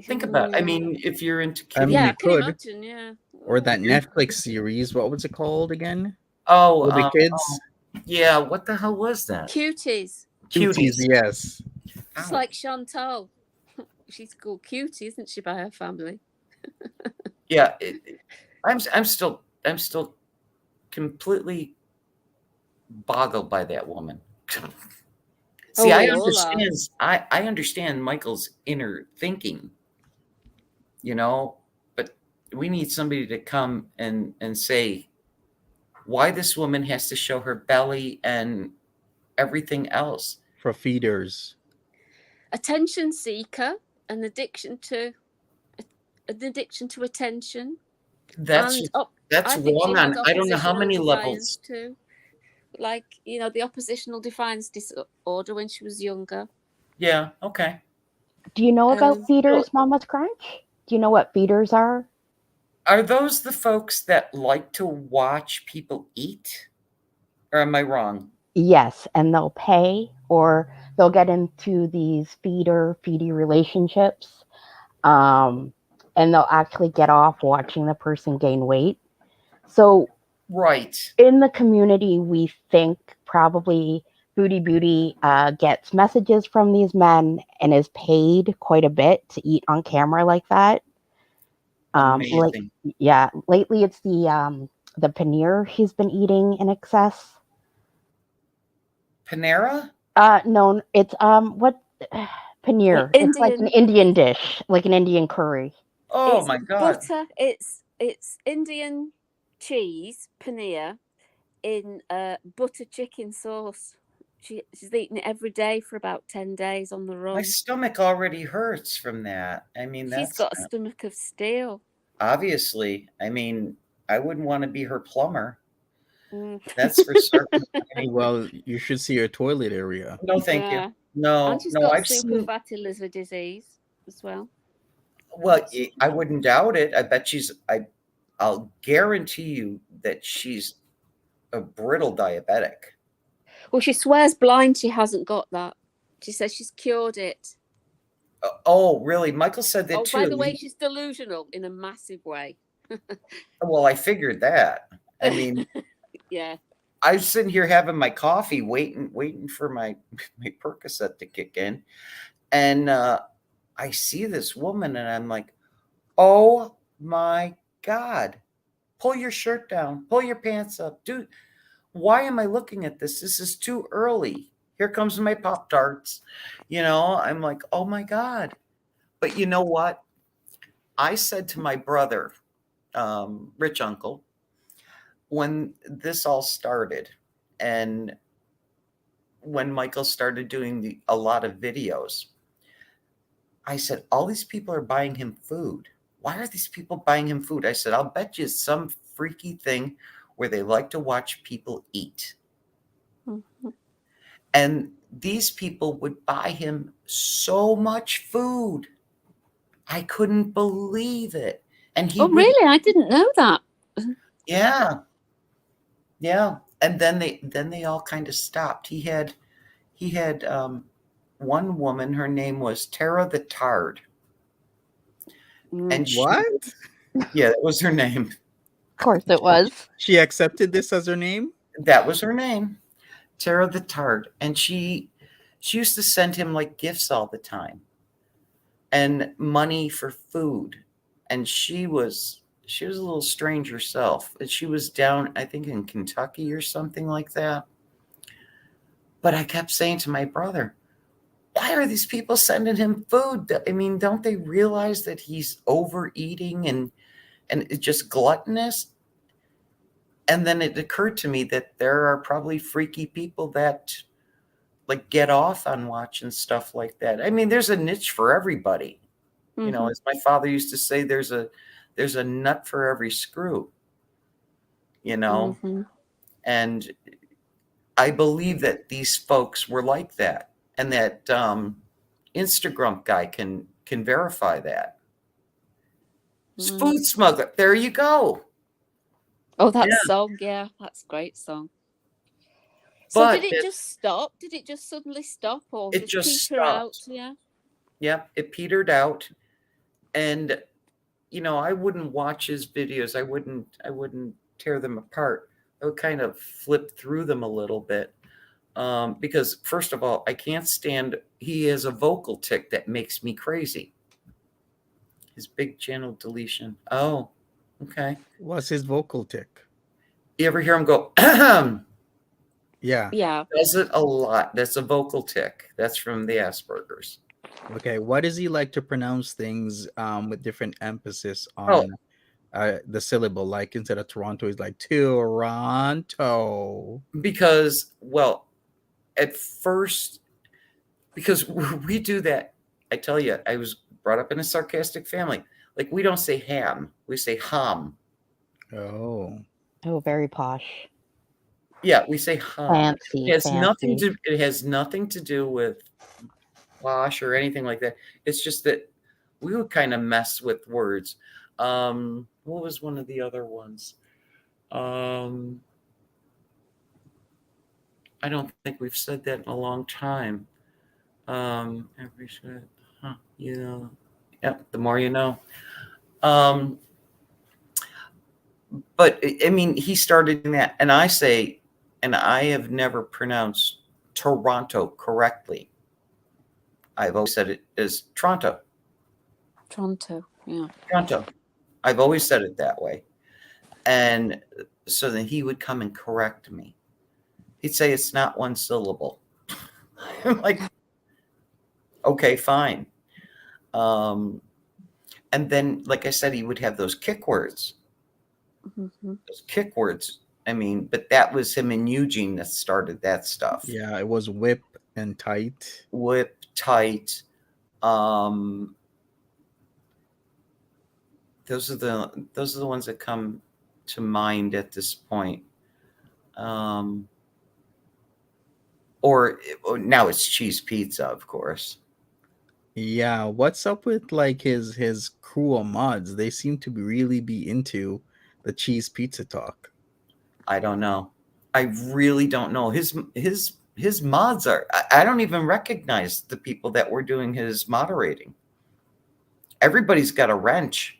Think about it. I mean, if you're into kiddie, I can imagine, yeah. Or that Netflix series, what was it called again? Oh, with the kids. Yeah, what the hell was that? Cuties. Cuties, yes. It's like Chantal. She's called Cutie, isn't she, by her family? Yeah, I'm still completely boggled by that woman. See, I understand. I understand Michael's inner thinking, but we need somebody to come and say why this woman has to show her belly and everything else. For feeders. Attention seeker, an addiction to attention. That's wrong on I don't know how many levels. Too. Like, the oppositional defiance disorder when she was younger. Yeah, okay. Do you know about feeders, Momma Scrunch? Do you know what feeders are? Are those the folks that like to watch people eat? Or am I wrong? Yes, and they'll pay or they'll get into these feedie relationships. And they'll actually get off watching the person gain weight. So right. In the community, we think probably Booty gets messages from these men and is paid quite a bit to eat on camera like that. Amazing. Lately it's the paneer he's been eating in excess. Panera? No, it's what paneer? It's like an Indian dish, like an Indian curry. Oh my God! Butter. It's Indian cheese paneer in butter chicken sauce. She's eating it every day for about 10 days on the run. My stomach already hurts from that. I mean, she's got a stomach of steel. Obviously, I mean, I wouldn't want to be her plumber. That's for certain. Well, you should see her toilet area. No, thank you. No, and she's got super fatty liver disease as well. Well, I wouldn't doubt it. I bet I'll guarantee you that she's a brittle diabetic. Well, she swears blind she hasn't got that. She says she's cured it. Oh, really? Michael said that too. By the way, she's delusional in a massive way. Well, I figured that. I mean, yeah. I was sitting here having my coffee, waiting for my Percocet to kick in, and I see this woman, and I'm like, "Oh my God! Pull your shirt down, pull your pants up, dude. Why am I looking at this? This is too early. Here comes my Pop-Tarts." I'm like, "Oh my God!" But you know what? I said to my brother, Rich Uncle, when this all started, and when Michael started doing a lot of videos, I said, all these people are buying him food. Why are these people buying him food? I said, I'll bet you it's some freaky thing where they like to watch people eat. Mm-hmm. And these people would buy him so much food. I couldn't believe it. And he Oh, would, really? I didn't know that. yeah. And then they all kind of stopped. He had one woman, her name was Tara the Tard. And What? Yeah, that was her name. Of course it was. She accepted this as her name? That was her name, Tara the Tard. And she used to send him like gifts all the time and money for food. And she was a little strange herself. She was down, I think, in Kentucky or something like that. But I kept saying to my brother, why are these people sending him food? I mean, don't they realize that he's overeating and it's just gluttonous? And then it occurred to me that there are probably freaky people that like get off on watching stuff like that. I mean, there's a niche for everybody. Mm-hmm. As my father used to say, there's a nut for every screw, Mm-hmm. And I believe that these folks were like that, and that Instagram guy can verify that. Food smuggler. There you go. Oh, that song. Yeah, that's a great song. So did it just stop? Did it just suddenly stop, or it just peter out? stopped. Yeah. Yeah, it petered out. And I wouldn't watch his videos. I wouldn't tear them apart. I would kind of flip through them a little bit. Because first of all, I can't stand, he has a vocal tic that makes me crazy. His big channel deletion. Oh, okay. What's his vocal tic? You ever hear him go, Yeah. Yeah. Does it a lot. That's a vocal tic. That's from the Asperger's. Okay. Why does he like to pronounce things with different emphasis on the syllable? Like instead of Toronto, he's like Toronto. Because, well, at first, because we do that. I tell you, I was brought up in a sarcastic family. Like, we don't say ham, we say ham. Oh, very posh. Yeah, we say ham. Fancy. It has nothing to do with posh or anything like that. It's just that we would kind of mess with words. What was one of the other ones? I don't think we've said that in a long time. Yeah, the more you know. But I mean, he started doing that, and I have never pronounced Toronto correctly. I've always said it as Toronto. Toronto, yeah. Toronto. I've always said it that way. And so then he would come and correct me. He'd say it's not one syllable. I'm like, okay, fine. And then, like I said, he would have those kick words. Mm-hmm. Those kick words. I mean, but that was him and Eugene that started that stuff. yeah. It was whip and tight. Whip, tight. Those are the ones that come to mind at this point. Or now it's cheese pizza, of course. Yeah. What's up with like his crew of mods? They seem to really be into the cheese pizza talk. I don't know. I really don't know. His mods are. I don't even recognize the people that were doing his moderating. Everybody's got a wrench.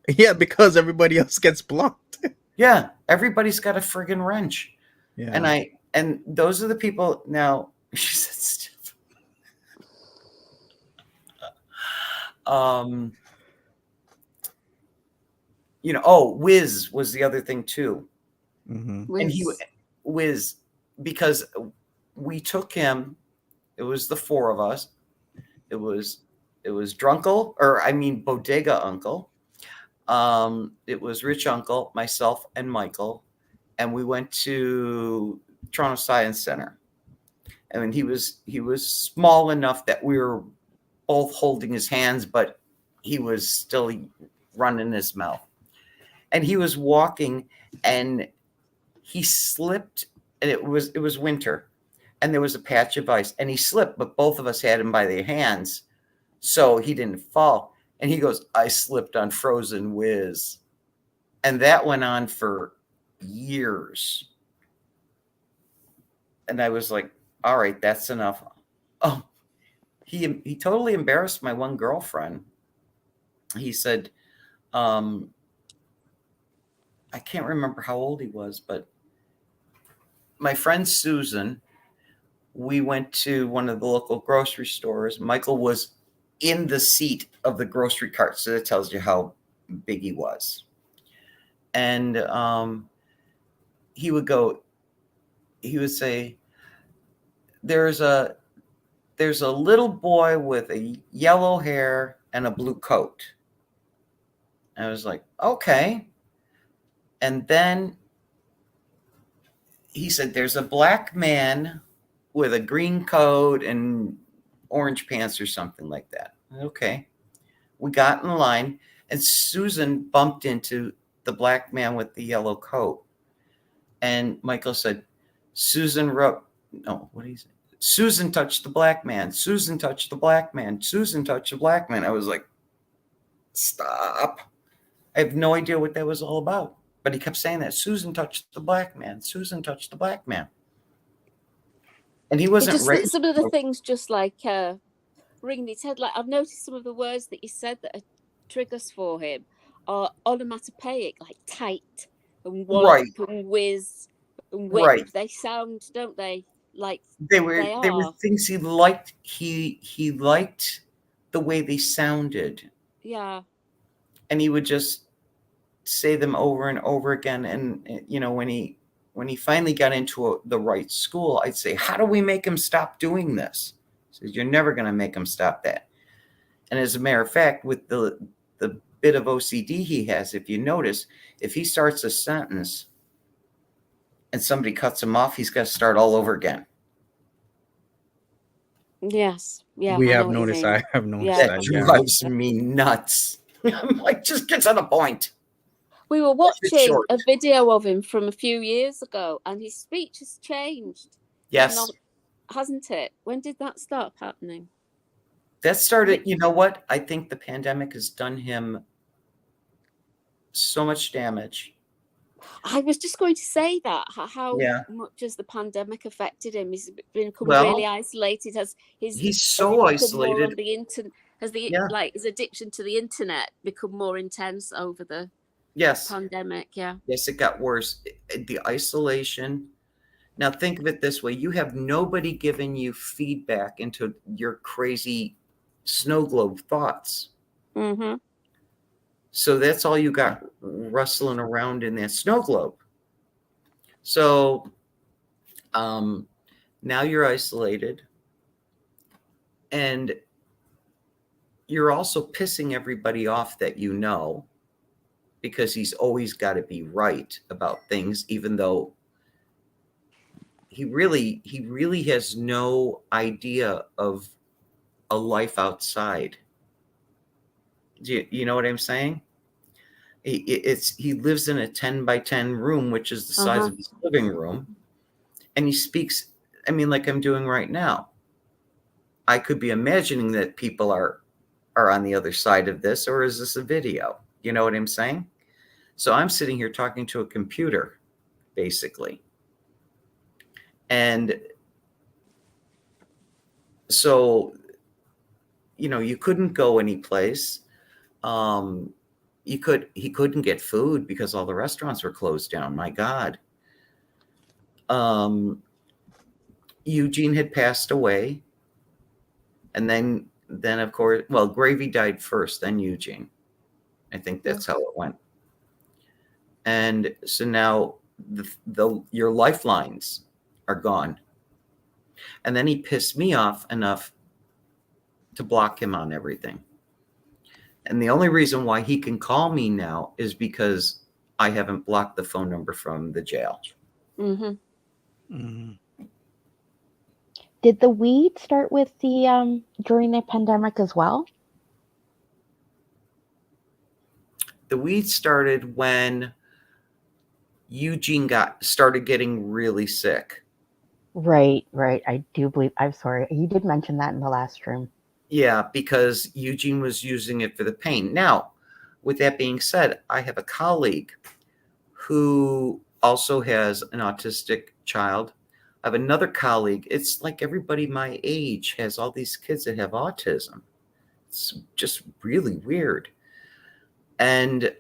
Yeah, because everybody else gets blocked. Yeah, Everybody's got a friggin' wrench. Yeah. And those are the people now. She said, Steph. Wiz was the other thing too. Mm-hmm. And Wiz, because we took him, it was the four of us. It was Drunkle, Bodega Uncle. It was Rich Uncle, myself, and Michael. And we went to Toronto Science Center. I mean, he was small enough that we were both holding his hands, but he was still running his mouth. And he was walking, and he slipped, and it was winter, and there was a patch of ice, and he slipped, but both of us had him by the hands, so he didn't fall. And he goes, I slipped on frozen whiz. And that went on for years. And I was like, all right, that's enough. Oh, he totally embarrassed my one girlfriend. He said, I can't remember how old he was, but my friend Susan, we went to one of the local grocery stores. Michael was in the seat of the grocery cart, so that tells you how big he was. And he would say, there's a little boy with a yellow hair and a blue coat. And I was like, okay. And then he said, there's a black man with a green coat and orange pants or something like that. Okay. We got in line, and Susan bumped into the black man with the yellow coat. And Michael said, Susan touched the black man. Susan touched the black man. Susan touched the black man. I was like, stop. I have no idea what that was all about. But he kept saying that. Susan touched the black man. Susan touched the black man. And he wasn't raised. Some of the things just like ringing his head. Like I've noticed some of the words that he said that are triggers for him are onomatopoeic, like tight and wallop and whiz and whip. Right. They sound, don't they? Like they were things he liked. He liked the way they sounded. Yeah. And he would just say them over and over again. And when he finally got into the right school, I'd say, how do we make him stop doing this? He says, you're never going to make him stop that. And as a matter of fact, with the bit of OCD he has, if you notice, if he starts a sentence and somebody cuts him off, he's got to start all over again. Yes. Yeah. I have noticed that. That drives me nuts. I'm like, just get to the point. We were watching a video of him from a few years ago, and his speech has changed. Yes. Hasn't it? When did that start happening? That started, you know what? I think the pandemic has done him so much damage. I was just going to say that. How much has the pandemic affected him? He's become really isolated. He's so isolated. On the internet, his addiction to the internet become more intense over the pandemic? Yeah. Yes, it got worse. The isolation. Now think of it this way: you have nobody giving you feedback into your crazy snow globe thoughts. Mm-hmm. So that's all you got rustling around in that snow globe. So now you're isolated, and you're also pissing everybody off that you know, because he's always got to be right about things, even though he really has no idea of a life outside. Do you know what I'm saying? He lives in a 10 by 10 room, which is the size of his living room. And he speaks, like I'm doing right now. I could be imagining that people are on the other side of this, or is this a video? You know what I'm saying? So I'm sitting here talking to a computer, basically. And so, you couldn't go anyplace. he couldn't get food because all the restaurants were closed down. My God. Eugene had passed away, and then of course, well, Gravy died first, then Eugene. I think that's how it went. And so now your lifelines are gone. And then he pissed me off enough to block him on everything. And the only reason why he can call me now is because I haven't blocked the phone number from the jail. Did the weed start with the during the pandemic as well? The weed started when Eugene started getting really sick. Right. I do believe. I'm sorry. You did mention that in the last stream. Yeah, because Eugene was using it for the pain. Now, with that being said, I have a colleague who also has an autistic child. I have another colleague. It's like everybody my age has all these kids that have autism. It's just really weird. And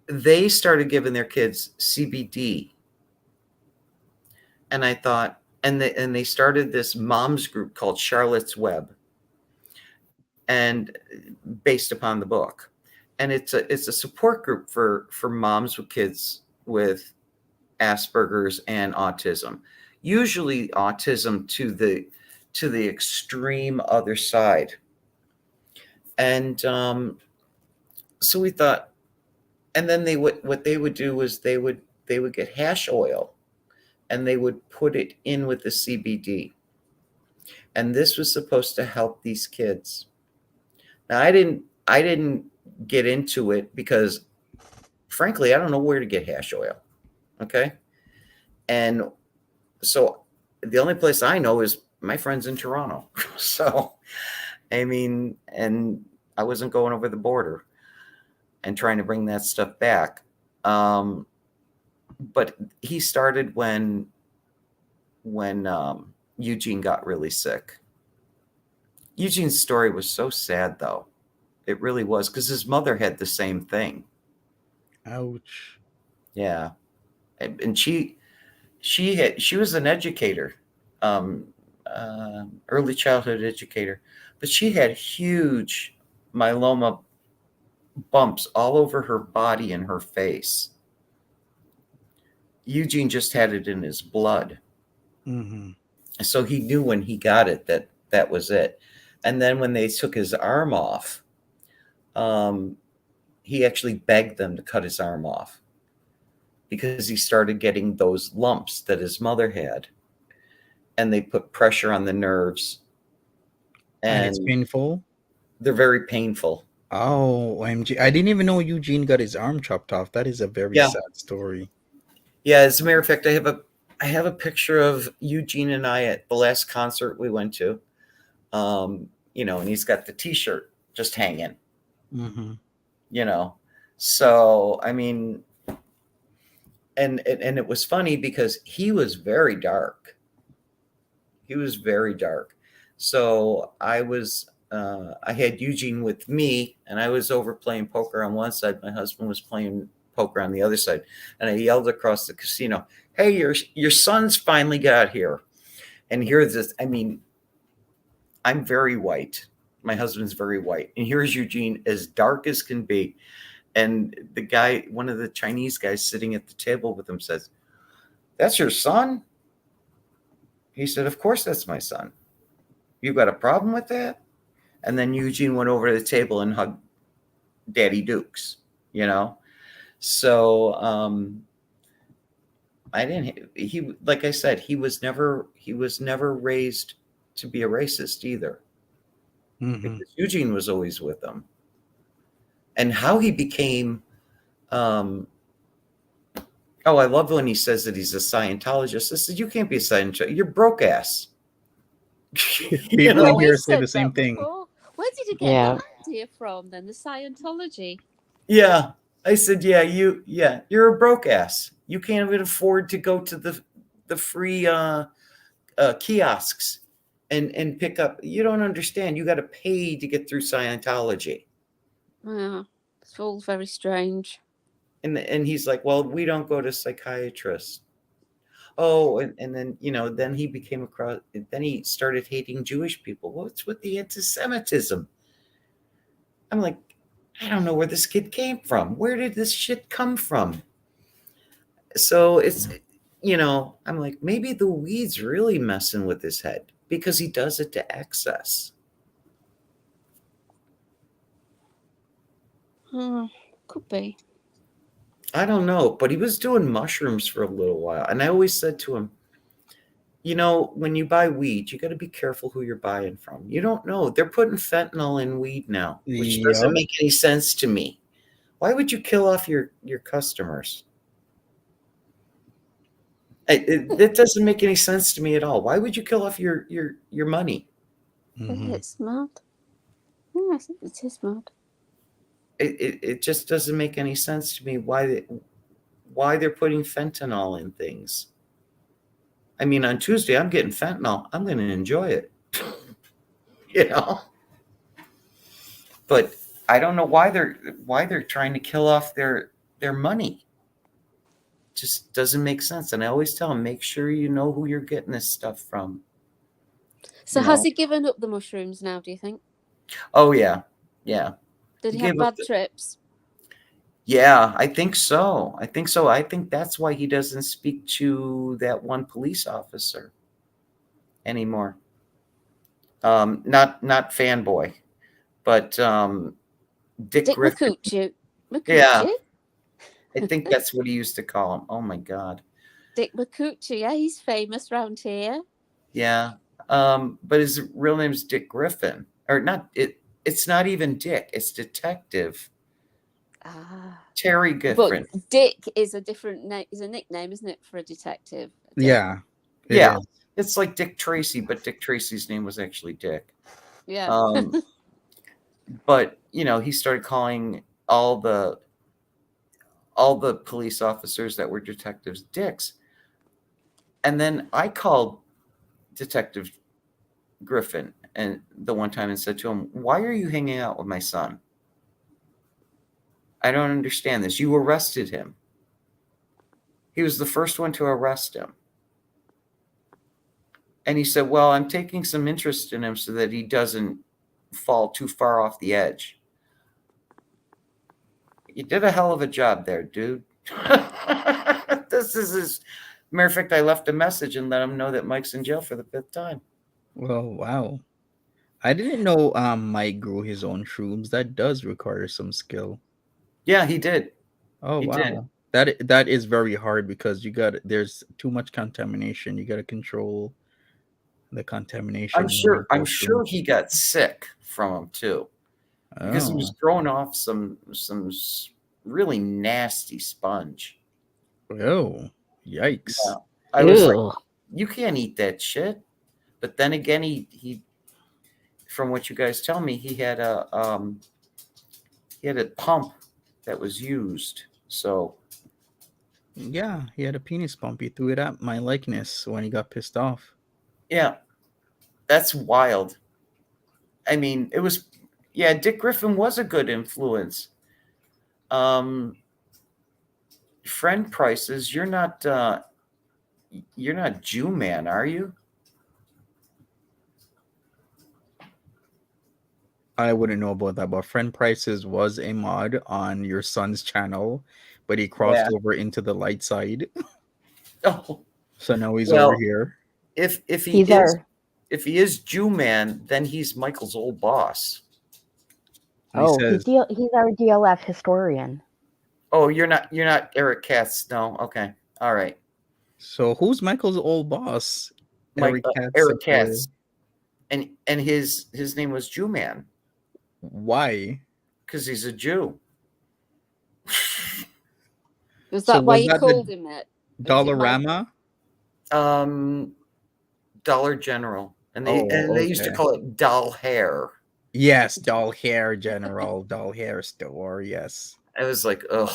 they started giving their kids CBD. And I thought, and they started this moms group called Charlotte's Web, and based upon the book. And it's a support group for moms with kids with Asperger's and autism. Usually autism to the extreme other side. And so we thought, and then what they would do was they would get hash oil and they would put it in with the CBD. And this was supposed to help these kids. Now I didn't get into it because frankly, I don't know where to get hash oil. Okay. And so the only place I know is my friends in Toronto. So, I mean, and I wasn't going over the border and trying to bring that stuff back. But he started when Eugene got really sick. Eugene's story was so sad, though. It really was, because his mother had the same thing. Ouch. Yeah. And she was an educator, early childhood educator, but she had huge myeloma bumps all over her body and her face. Eugene just had it in his blood. So he knew when he got it that was it. And then when they took his arm off, he actually begged them to cut his arm off because he started getting those lumps that his mother had, and they put pressure on the nerves. And it's painful? They're very painful. Oh, OMG. I didn't even know Eugene got his arm chopped off. That is a very sad story. Yeah, as a matter of fact, I have a picture of Eugene and I at the last concert we went to. And he's got the T-shirt just hanging. So I mean, and it was funny because he was very dark. So I had Eugene with me, and I was over playing poker on one side. My husband was playing poker on the other side, and I yelled across the casino, "Hey, your son's finally got here!" And here's this. I mean, I'm very white. My husband's very white, and here's Eugene, as dark as can be. And the guy, one of the Chinese guys sitting at the table with him, says, "That's your son?" He said, "Of course, that's my son. You got a problem with that?" And then Eugene went over to the table and hugged Daddy Dukes, So like I said, he was never raised to be a racist either. Because Eugene was always with them. And how he became, I love when he says that he's a Scientologist. I said, you can't be a Scientologist. You're broke ass. People here say the same thing. Where did you get that idea from then, the Scientology? Yeah. I said, you're a broke ass. You can't even afford to go to the free kiosks and pick up. You don't understand. You got to pay to get through Scientology. Yeah. It's all very strange. And he's like, well, we don't go to psychiatrists. Oh, and then, then he became then he started hating Jewish people. What's with the anti-Semitism? I'm like, I don't know where this kid came from. Where did this shit come from? So it's, I'm like, maybe the weed's really messing with his head because he does it to excess. Could be. I don't know, but he was doing mushrooms for a little while. And I always said to him, when you buy weed, you got to be careful who you're buying from. You don't know. They're putting fentanyl in weed now, which doesn't make any sense to me. Why would you kill off your customers? It doesn't make any sense to me at all. Why would you kill off your money? Mhm. It's mad. Yeah, I think it is mad. It just doesn't make any sense to me why they're putting fentanyl in things. I mean, on Tuesday, I'm getting fentanyl. I'm going to enjoy it. But I don't know why they're trying to kill off their money. Just doesn't make sense. And I always tell them, make sure you know who you're getting this stuff from. So has he given up the mushrooms now, do you think? Oh, yeah. Yeah. Did he have bad trips? Yeah, I think so. I think that's why he doesn't speak to that one police officer anymore. Not fanboy, but Dick Griffin. Macucci. Yeah, I think that's what he used to call him. Oh my God, Dick Macucci. Yeah, he's famous around here. Yeah, but his real name's Dick Griffin, or not? It's not even Dick. It's Detective Terry Griffin. But Dick is a different name. Is a nickname, isn't it, for a detective? Yeah. Yeah. It's like Dick Tracy, but Dick Tracy's name was actually Dick. Yeah. But he started calling all the police officers that were detectives dicks. And then I called Detective Griffin and the one time and said to him, "Why are you hanging out with my son? I don't understand this. You arrested him. He was the first one to arrest him." And he said, "Well, I'm taking some interest in him so that he doesn't fall too far off the edge." You did a hell of a job there, dude. This is his. Matter of fact, I left a message and let him know that Mike's in jail for the 5th time. Well, wow. I didn't know Mike grew his own shrooms. That does require some skill. Yeah, he did. Oh, He wow. did. That is very hard because there's too much contamination. You got to control the contamination. I'm sure he got sick from them too, because he was growing off some really nasty sponge. Oh, yikes! Yeah. I was like, you can't eat that shit. But then again, he from what you guys tell me, he had a pump that was used. So yeah, he had a penis pump. He threw it at my likeness when he got pissed off. Yeah, that's wild. I mean, it was, Dick Griffin was a good influence. Friend prices, you're not Jew Man, are you? I wouldn't know about that, but Friend Prices was a mod on your son's channel, but he crossed over into the light side. Oh, so now he's over here. If he is Jew Man, then he's Michael's old boss. He's our DLF historian. Oh, you're not Eric Katz. No, okay, all right. So who's Michael's old boss? Eric Katz, and his name was Jew Man. Why? Because he's a Jew. Was that why you called him it? Dollarama? Dollar General, and they used to call it Doll Hair. Yes, Doll Hair General, Doll Hair Store. Yes. I was like, ugh.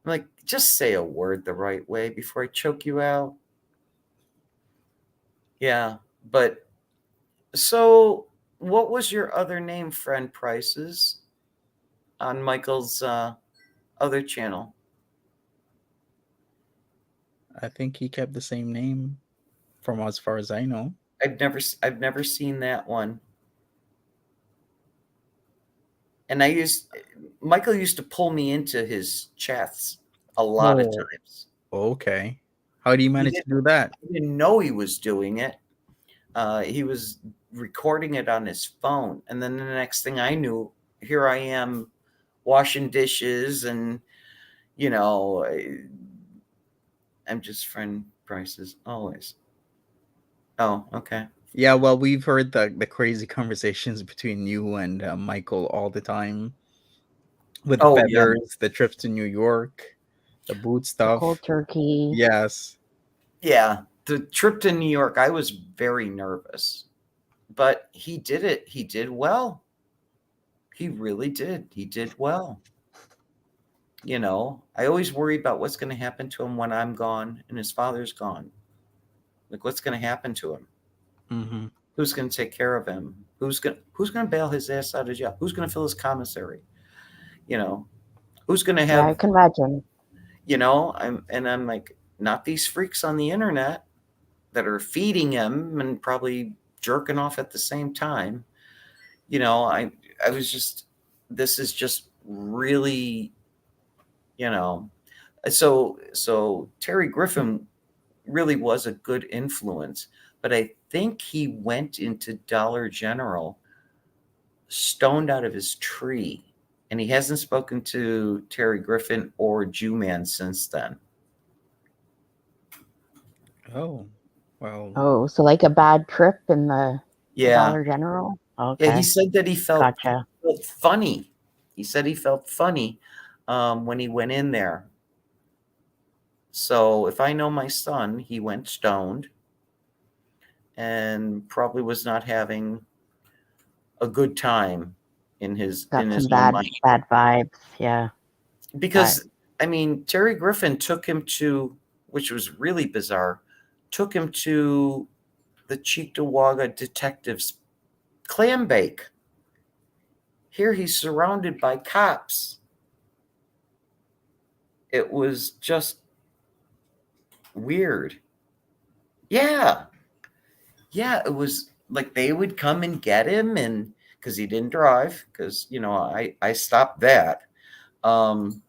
I'm like, just say a word the right way before I choke you out. Yeah, but so what was your other name, Friend Prices? on Michael's other channel. I think he kept the same name, from as far as I know. I've never seen that one. And Michael used to pull me into his chats a lot of Oh. times. Okay. How do you manage to do that? I didn't know he was doing it. He was recording it on his phone. And then the next thing I knew, here I am washing dishes and, you know, I'm just friend prices always. Oh, okay. Yeah, well, we've heard the crazy conversations between you and Michael all the time with the Oh, yeah. feathers, the trips to New York, the boot The stuff. cold turkey. Yes. Yeah. The trip to New York, I was very nervous, but he did it. He did well. He really did. He did well. You know, I always worry about what's going to happen to him when I'm gone and his father's gone. Like, what's going to happen to him? Mm-hmm. Who's going to take care of him? Who's going to bail his ass out of jail? Who's going to fill his commissary? You know, who's going to Yeah, I have, can imagine. you know, I'm like, not these freaks on the internet that are feeding him and probably jerking off at the same time. You know, I was just, this is just really, you know, so Terry Griffin really was a good influence, but I think he went into Dollar General stoned out of his tree, and he hasn't spoken to Terry Griffin or Jew Man since then. Oh, well. Oh, so like a bad trip in the Yeah. Dollar General? Okay. Yeah, he said that he felt, Gotcha. felt funny. He said he felt funny when he went in there. So if I know my son, he went stoned and probably was not having a good time in his Got in some his own bad mind. vibes. Yeah. Because I mean, Terry Griffin took him to, which was really bizarre, took him to the Cheektowaga detectives clam bake. Here he's surrounded by cops. It was just weird. Yeah. Yeah, it was like they would come and get him, and because he didn't drive, because you know, I stopped that. And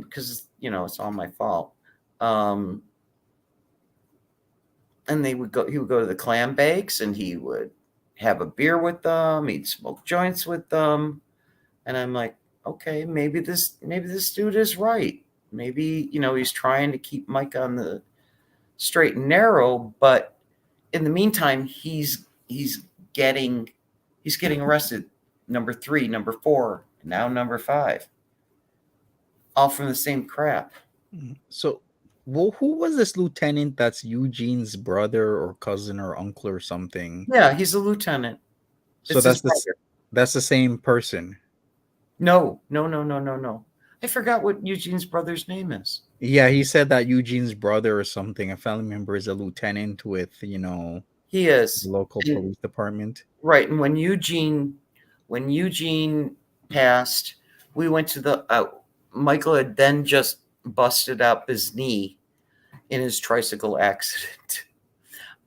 because you know, it's all my fault. And he would go to the clam bakes and he would have a beer with them, he'd smoke joints with them. And I'm like, okay, maybe this dude is right. Maybe, you know, he's trying to keep Mike on the straight and narrow, but in the meantime, he's getting arrested. Number 3, number 4, now number 5. All from the same crap. So, well, who was this lieutenant that's Eugene's brother or cousin or uncle or something? Yeah, he's a lieutenant. So It's his brother. that's the same person. No. I forgot what Eugene's brother's name is. Yeah, he said that Eugene's brother or something, a family member, is a lieutenant with, He the is. local And- police department. Right. And when Eugene passed, we went to the Michael had then just busted up his knee in his tricycle accident.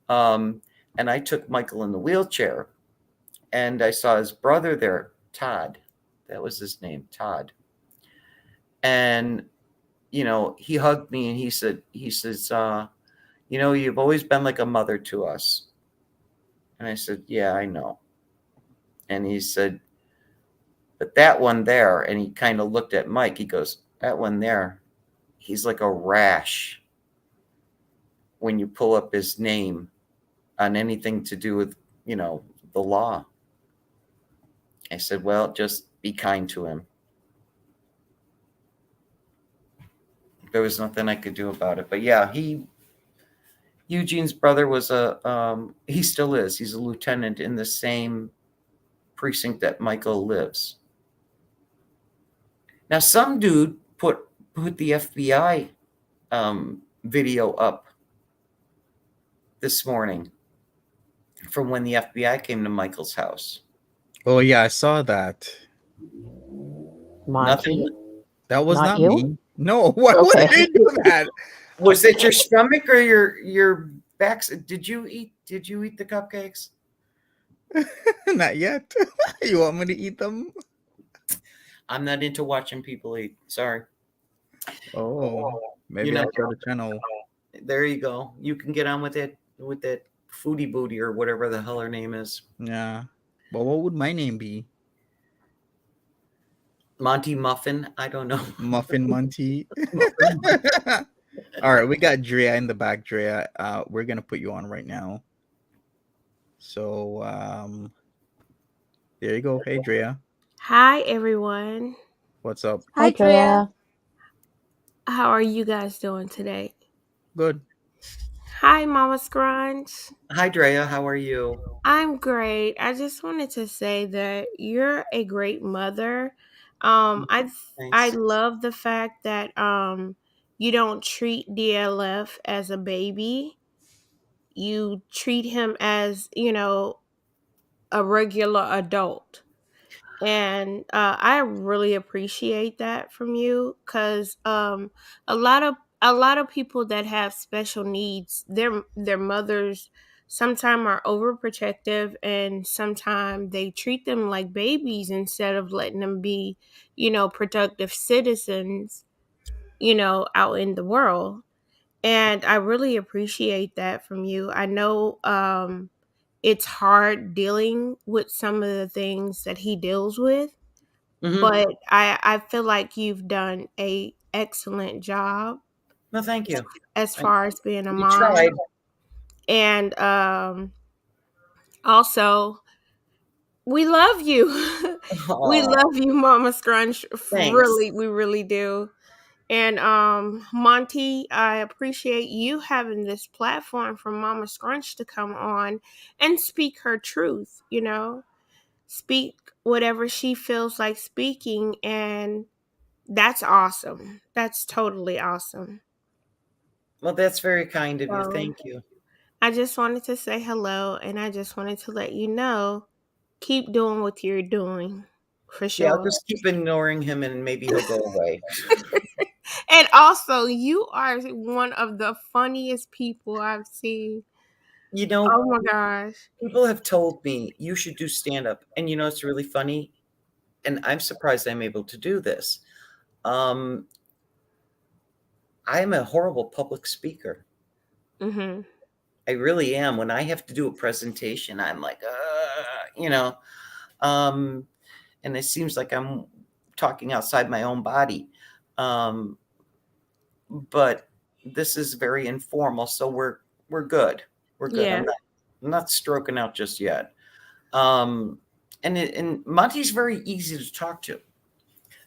And I took Michael in the wheelchair, and I saw his brother there, Todd. That was his name, Todd. And you know, he hugged me and he says, you know, you've always been like a mother to us. And I said, yeah, I know. And he said, but that one there, and he kind of looked at Mike, he goes, that one there, he's like a rash when you pull up his name on anything to do with, you know, the law. I said, well, just be kind to him. There was nothing I could do about it. But yeah, Eugene's brother was he still is. He's a lieutenant in the same precinct that Michael lives. Now, some dude put the FBI video up this morning from when the FBI came to Michael's house. Oh yeah, I saw that. Monty, Nothing. That was not not you? me. No, why would Okay. I do that? Was it your stomach or your back? Did you eat the cupcakes? Not yet. You want me to eat them? I'm not into watching people eat. Sorry. Oh, You maybe know, I'll start a channel. there you go. You can get on with it with that foodie booty or whatever the hell her name is. Yeah. But what would my name be? Monty Muffin. I don't know. Muffin Monty. All right, we got Drea in the back. Drea, we're gonna put you on right now. So there you go. Hey Drea, Hi, everyone. what's up? Hi, Drea. How are you guys doing today? Good. Hi, Momma Scrunch. Hi, Drea. How are you? I'm great. I just wanted to say that you're a great mother. I Thanks. love the fact that you don't treat DLF as a baby. You treat him as, a regular adult. And I really appreciate that from you, because a lot of people that have special needs, their mothers sometimes are overprotective, and sometimes they treat them like babies instead of letting them be, productive citizens, out in the world. And I really appreciate that from you. I know it's hard dealing with some of the things that he deals with, Mm-hmm. but I feel like you've done a excellent job No, thank you. as far as being a You mom. tried. And also, we love you. We Aw, love you, Mama Scrunch. thanks. Really, we really do. And Monty, I appreciate you having this platform for Mama Scrunch to come on and speak her truth, speak whatever she feels like speaking, and that's awesome. That's totally awesome. Well, that's very kind of you. So Thank you. I just wanted to say hello, and I just wanted to let you know, keep doing what you're doing, for Yeah, I'll sure. just keep ignoring him and maybe he'll go away. And also, you are one of the funniest people I've seen. You know, Oh my gosh. people have told me you should do stand up. And it's really funny. And I'm surprised I'm able to do this. I'm a horrible public speaker. Mm-hmm. I really am. When I have to do a presentation, I'm like, and it seems like I'm talking outside my own body. But this is very informal, so we're good. We're good. Yeah. I'm not stroking out just yet. And Monty's very easy to talk to.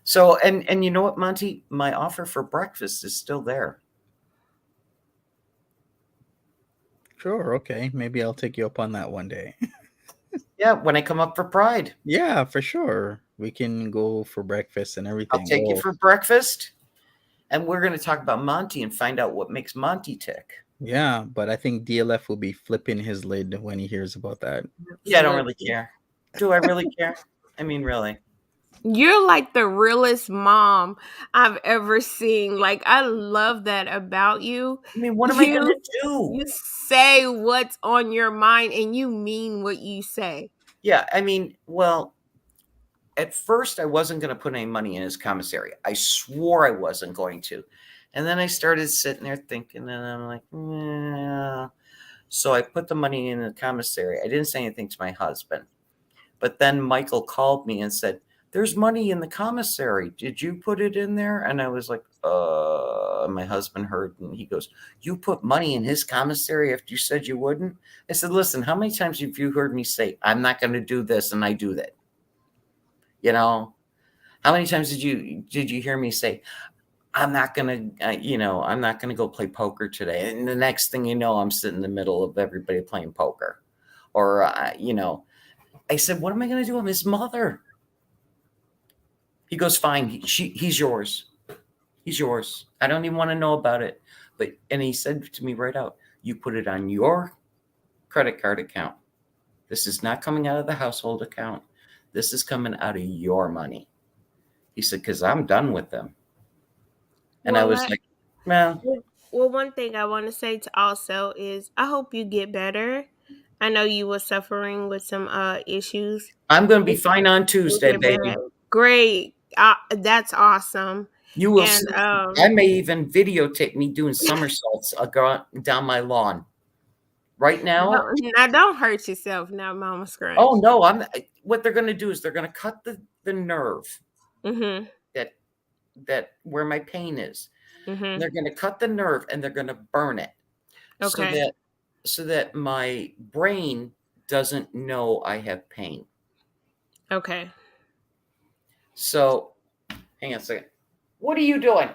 So and you know what, Monty, my offer for breakfast is still there. Sure. Okay. Maybe I'll take you up on that one day. Yeah, when I come up for Pride, Yeah, for sure. We can go for breakfast and I'll everything. take you Oh, for breakfast, and we're going to talk about Monty and find out what makes Monty tick. yeah, but I think DLF will be flipping his lid when he hears about that. Yeah, I don't really care. Do I really care? I mean, really. You're like the realest mom I've ever seen. Like, I love that about you. I mean, what am I going to do? You say what's on your mind, and you mean what you say. Yeah, I mean, well, at first I wasn't going to put any money in his commissary. I swore I wasn't going to. And then I started sitting there thinking, and I'm like, yeah. So I put the money in the commissary. I didn't say anything to my husband. But then Michael called me and said, there's money in the commissary. Did you put it in there? And I was like, my husband heard, and he goes, you put money in his commissary after you said you wouldn't? I said, listen, how many times have you heard me say, I'm not going to do this, and I do that? How many times did you hear me say, I'm not going to, I'm not going to go play poker today. And the next thing you know, I'm sitting in the middle of everybody playing poker. Or, I said, what am I going to do? I'm his mother. He goes, fine. He's yours. He's yours. I don't even want to know about it. And he said to me right out, you put it on your credit card account. This is not coming out of the household account. This is coming out of your money. He said, because I'm done with them. And I Well, was like, well, one thing I want to say to also is I hope you get better. I know you were suffering with some issues. I'm going to be fine on Tuesday, Get baby. better. Great. That's awesome. You will And see. I may even videotape me doing somersaults down my lawn. Right now. now don't hurt yourself now, Momma Scrunch. Oh no, what they're going to do is they're going to cut the nerve that where my pain is. They're going to cut the nerve and they're going to burn it. Okay. So that my brain doesn't know I have pain. Okay. So, hang on a second. What are you doing?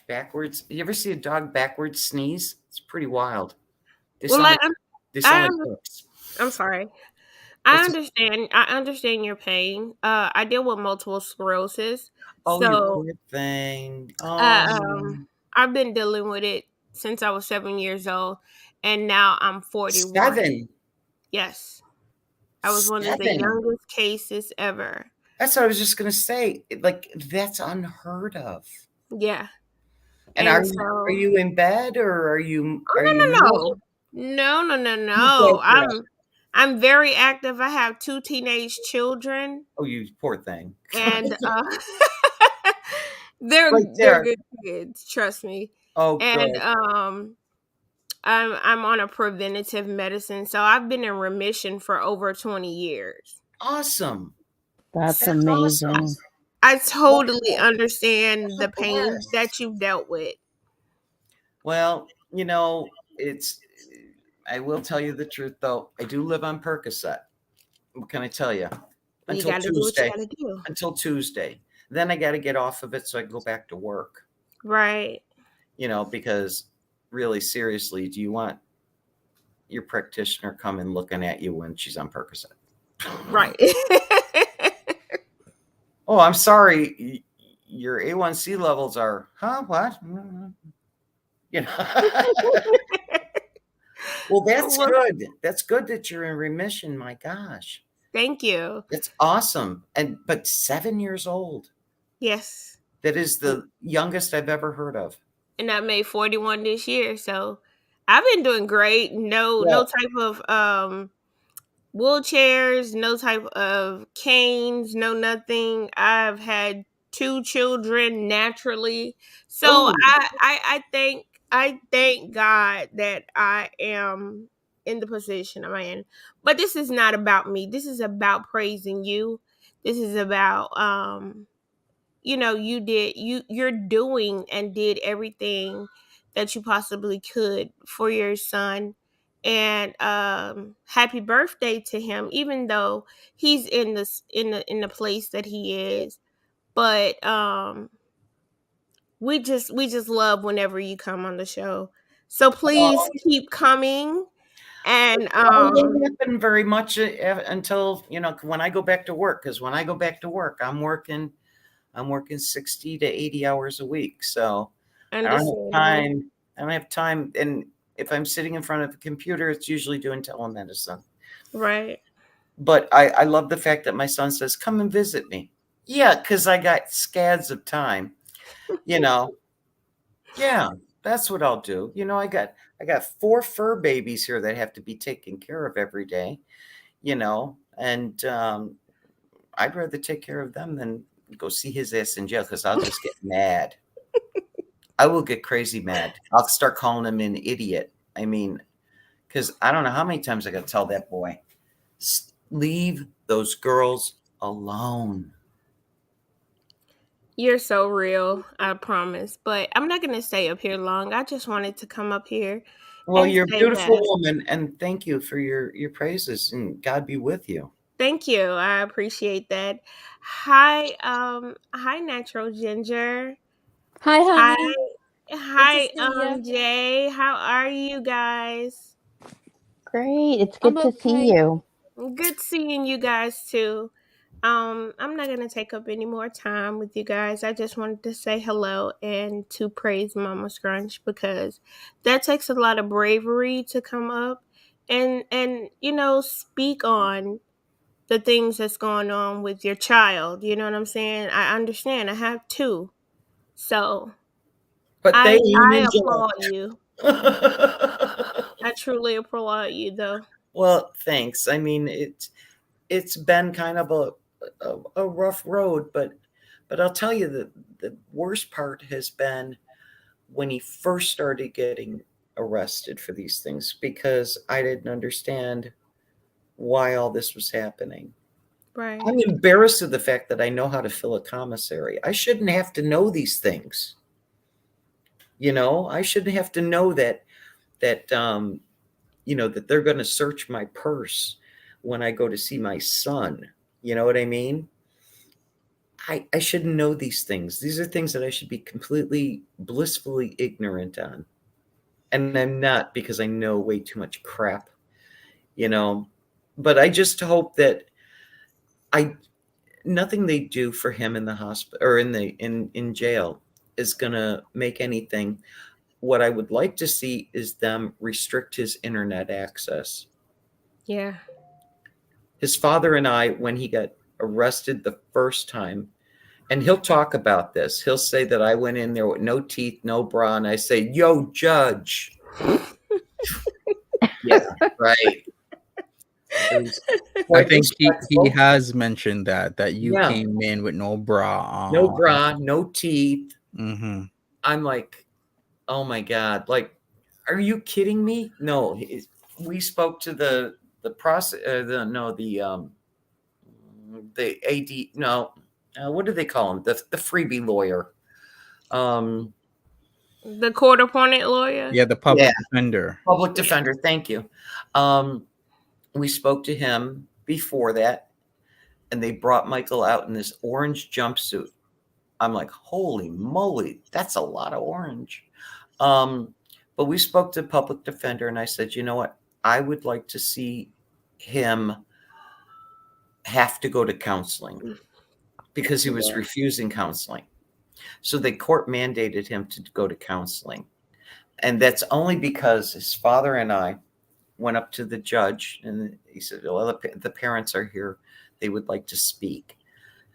Backwards. You ever see a dog backwards sneeze? It's pretty wild. They sound like books. I'm sorry. I understand your pain. I deal with multiple sclerosis. Oh, so, you poor thing. Oh. I've been dealing with it since I was 7 years old, and now I'm 41. 7? Yes. I was one of the youngest cases ever. That's what I was just going to say. Like, that's unheard of. Yeah. And are you in bed or are you? No. I'm very active. I have 2 teenage children. Oh, you poor thing. And they're good kids, trust me. Oh, and good. I'm on a preventative medicine, so I've been in remission for over 20 years. Awesome. That's amazing. Awesome. I totally understand the pain that you've dealt with. Well, I will tell you the truth, though. I do live on Percocet. What can I tell you? Until Tuesday. Do what you gotta do. Until Tuesday. Then I got to get off of it so I can go back to work. Right. Because really, seriously, do you want your practitioner coming looking at you when she's on Percocet? Right. Oh, I'm sorry. Your A1C levels are, what? Well, that's good. That's good that you're in remission. My gosh. Thank you. That's awesome. But 7 years old. Yes. That is the youngest I've ever heard of. And I made 41 this year, so I've been doing great. No type of wheelchairs, no type of canes, no nothing. I've had 2 children naturally. So I thank God that I am in the position I'm in. But this is not about me. This is about praising you. This is about you're doing and did everything that you possibly could for your son. And happy birthday to him, even though he's in the place that he is. But we just love whenever you come on the show. So please keep coming. And it won't happen very much until when I go back to work. Because when I go back to work, I'm working 60 to 80 hours a week. So I don't have time. And if I'm sitting in front of a computer, it's usually doing telemedicine. Right. But I love the fact that my son says, come and visit me. Yeah, because I got scads of time. Yeah, that's what I'll do. I got 4 fur babies here that have to be taken care of every day, and I'd rather take care of them than go see his ass in jail, because I'll just get mad. I will get crazy mad. I'll start calling him an idiot. I mean, because I don't know how many times I got to tell that boy, leave those girls alone. You're so real, I promise. But I'm not going to stay up here long. I just wanted to come up here. Well, you're a beautiful woman, and thank you for your praises, and God be with you. Thank you. I appreciate that. Hi, Natural Ginger. Hi, honey. Hi, Jay. How are you guys? Great. It's good to see you. Good seeing you guys too. I'm not gonna take up any more time with you guys. I just wanted to say hello and to praise Momma Scrunch, because that takes a lot of bravery to come up and speak on the things that's going on with your child. You know what I'm saying? I understand. I have two. So But they ain't I in applaud you. jail. I truly applaud you, though. Well, thanks. I mean, it's been kind of a rough road, but I'll tell you that the worst part has been when he first started getting arrested for these things, because I didn't understand why all this was happening. Right. I'm embarrassed of the fact that I know how to fill a commissary. I shouldn't have to know these things. You know, I shouldn't have to know that that they're going to search my purse when I go to see my son. You know what I mean? I shouldn't know these things. These are things that I should be completely blissfully ignorant on. And I'm not, because I know way too much crap, you know. But I just hope that nothing they do for him in the hospital or in jail is gonna make anything. What I would like to see is them restrict his internet access. Yeah. His father and I, when he got arrested the first time, and he'll talk about this. He'll say that I went in there with no teeth, no bra, and I say, "Yo, judge." Yeah, right. I think he has mentioned that you Yeah. came in with no bra on. No bra, no teeth. Mm-hmm. I'm like, oh my God. Like, are you kidding me? No. We spoke to the process, the AD, no, what do they call him? The freebie lawyer. The court appointed lawyer? Yeah, the public defender. Public defender, thank you. We spoke to him before that, and they brought Michael out in this orange jumpsuit. I'm like, holy moly, that's a lot of orange. But we spoke to public defender, and I said, you know what? I would like to see him have to go to counseling because he was refusing counseling. So the court mandated him to go to counseling. And that's only because his father and I went up to the judge, and he said, well, the parents are here. They would like to speak.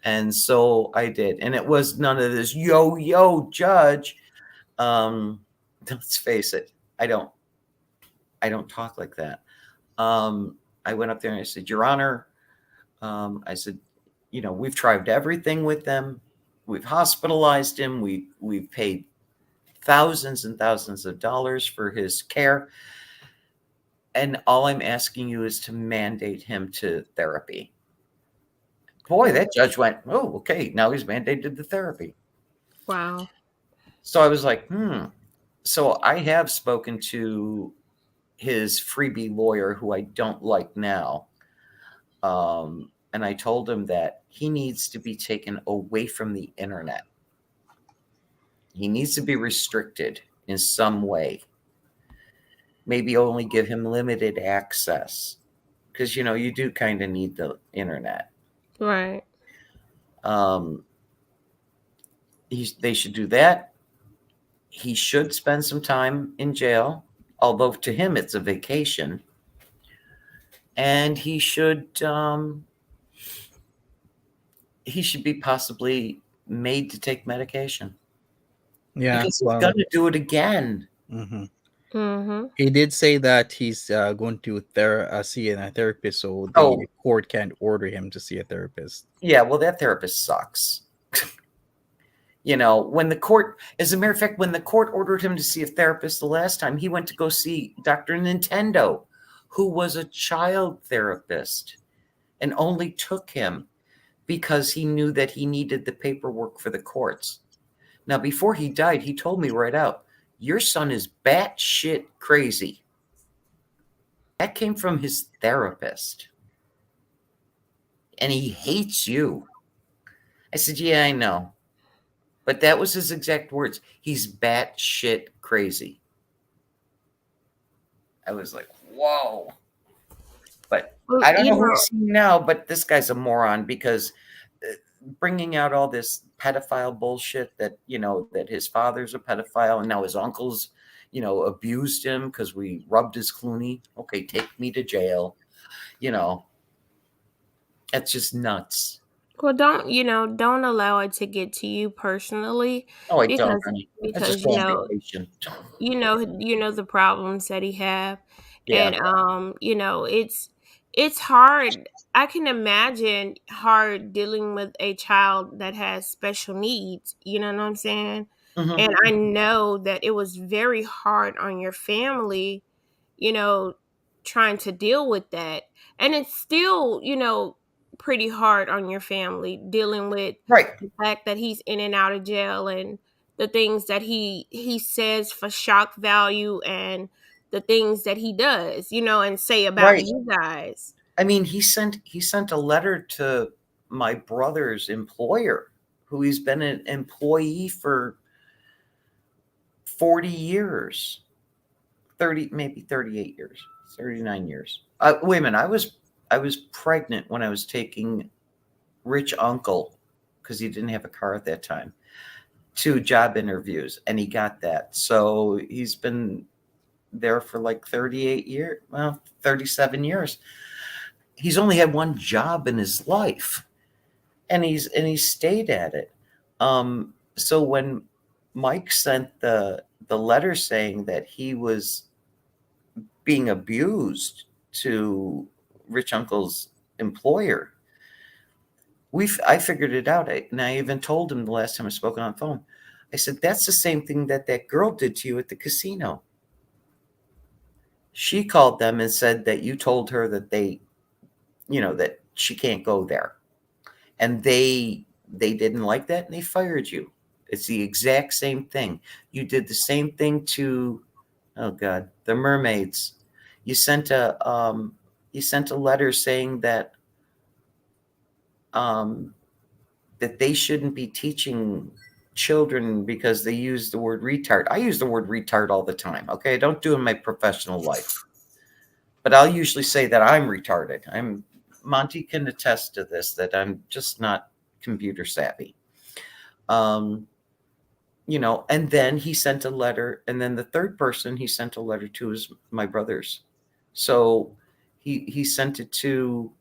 And so I did. And it was none of this, yo, judge. Let's face it, I don't talk like that. I went up there and I said, Your Honor, I said, we've tried everything with them. We've hospitalized him. We've paid thousands and thousands of dollars for his care. And all I'm asking you is to mandate him to therapy. Boy, that judge went, oh, okay, now he's mandated to therapy. Wow. So I was like, So I have spoken to his freebie lawyer, who I don't like now. And I told him that he needs to be taken away from the internet. He needs to be restricted in some way. Maybe only give him limited access, because, you do kind of need the internet. Right. They should do that. He should spend some time in jail, although to him it's a vacation. And he should be possibly made to take medication. Yeah, because he's going to do it again. Mm-hmm. Mm-hmm. He did say that he's going to see a therapist, so the court can't order him to see a therapist. Yeah, well, that therapist sucks. When the court, as a matter of fact, when the court ordered him to see a therapist the last time, he went to go see Dr. Nintendo, who was a child therapist, and only took him because he knew that he needed the paperwork for the courts. Now, before he died, he told me right out, your son is batshit crazy. That came from his therapist. And he hates you. I said, yeah, I know. But that was his exact words. He's batshit crazy. I was like, whoa. But I don't know who he's seeing now, but this guy's a moron, because bringing out all this pedophile bullshit that, that his father's a pedophile and now his uncles, abused him because we rubbed his Clooney. Okay, take me to jail. That's just nuts. Well, don't allow it to get to you personally, Oh, I don't, because honey. I because just go on vacation. the problems that he have, Yeah. and it's hard. I can imagine hard dealing with a child that has special needs. You know what I'm saying? Mhm. And I know that it was very hard on your family, you know, trying to deal with that. And it's still, pretty hard on your family dealing with Right. the fact that he's in and out of jail, and the things that he says for shock value, and the things that he does, and say about Right. you guys. I mean, he sent a letter to my brother's employer, who he's been an employee for 40 years, 30, maybe 38 years, 39 years. Wait a minute. I was pregnant when I was taking Rich Uncle, because he didn't have a car at that time, to job interviews, and he got that. So he's been there for like 38 years, well, 37 years. He's only had one job in his life, and he's stayed at it. So when Mike sent the letter saying that he was being abused to Rich Uncle's employer, I figured it out. And I even told him the last time I spoke on the phone. I said, that's the same thing that girl did to you at the casino. She called them and said that you told her that that she can't go there. And they didn't like that, and they fired you. It's the exact same thing. You did the same thing to, oh God, the mermaids. You sent a letter saying that that they shouldn't be teaching children because they use the word retard. I use the word retard all the time. Okay, I don't do it in my professional life, but I'll usually say that I'm retarded. Monty can attest to this, that I'm just not computer savvy. And then he sent a letter, and then the third person he sent a letter to is my brothers. So he sent it to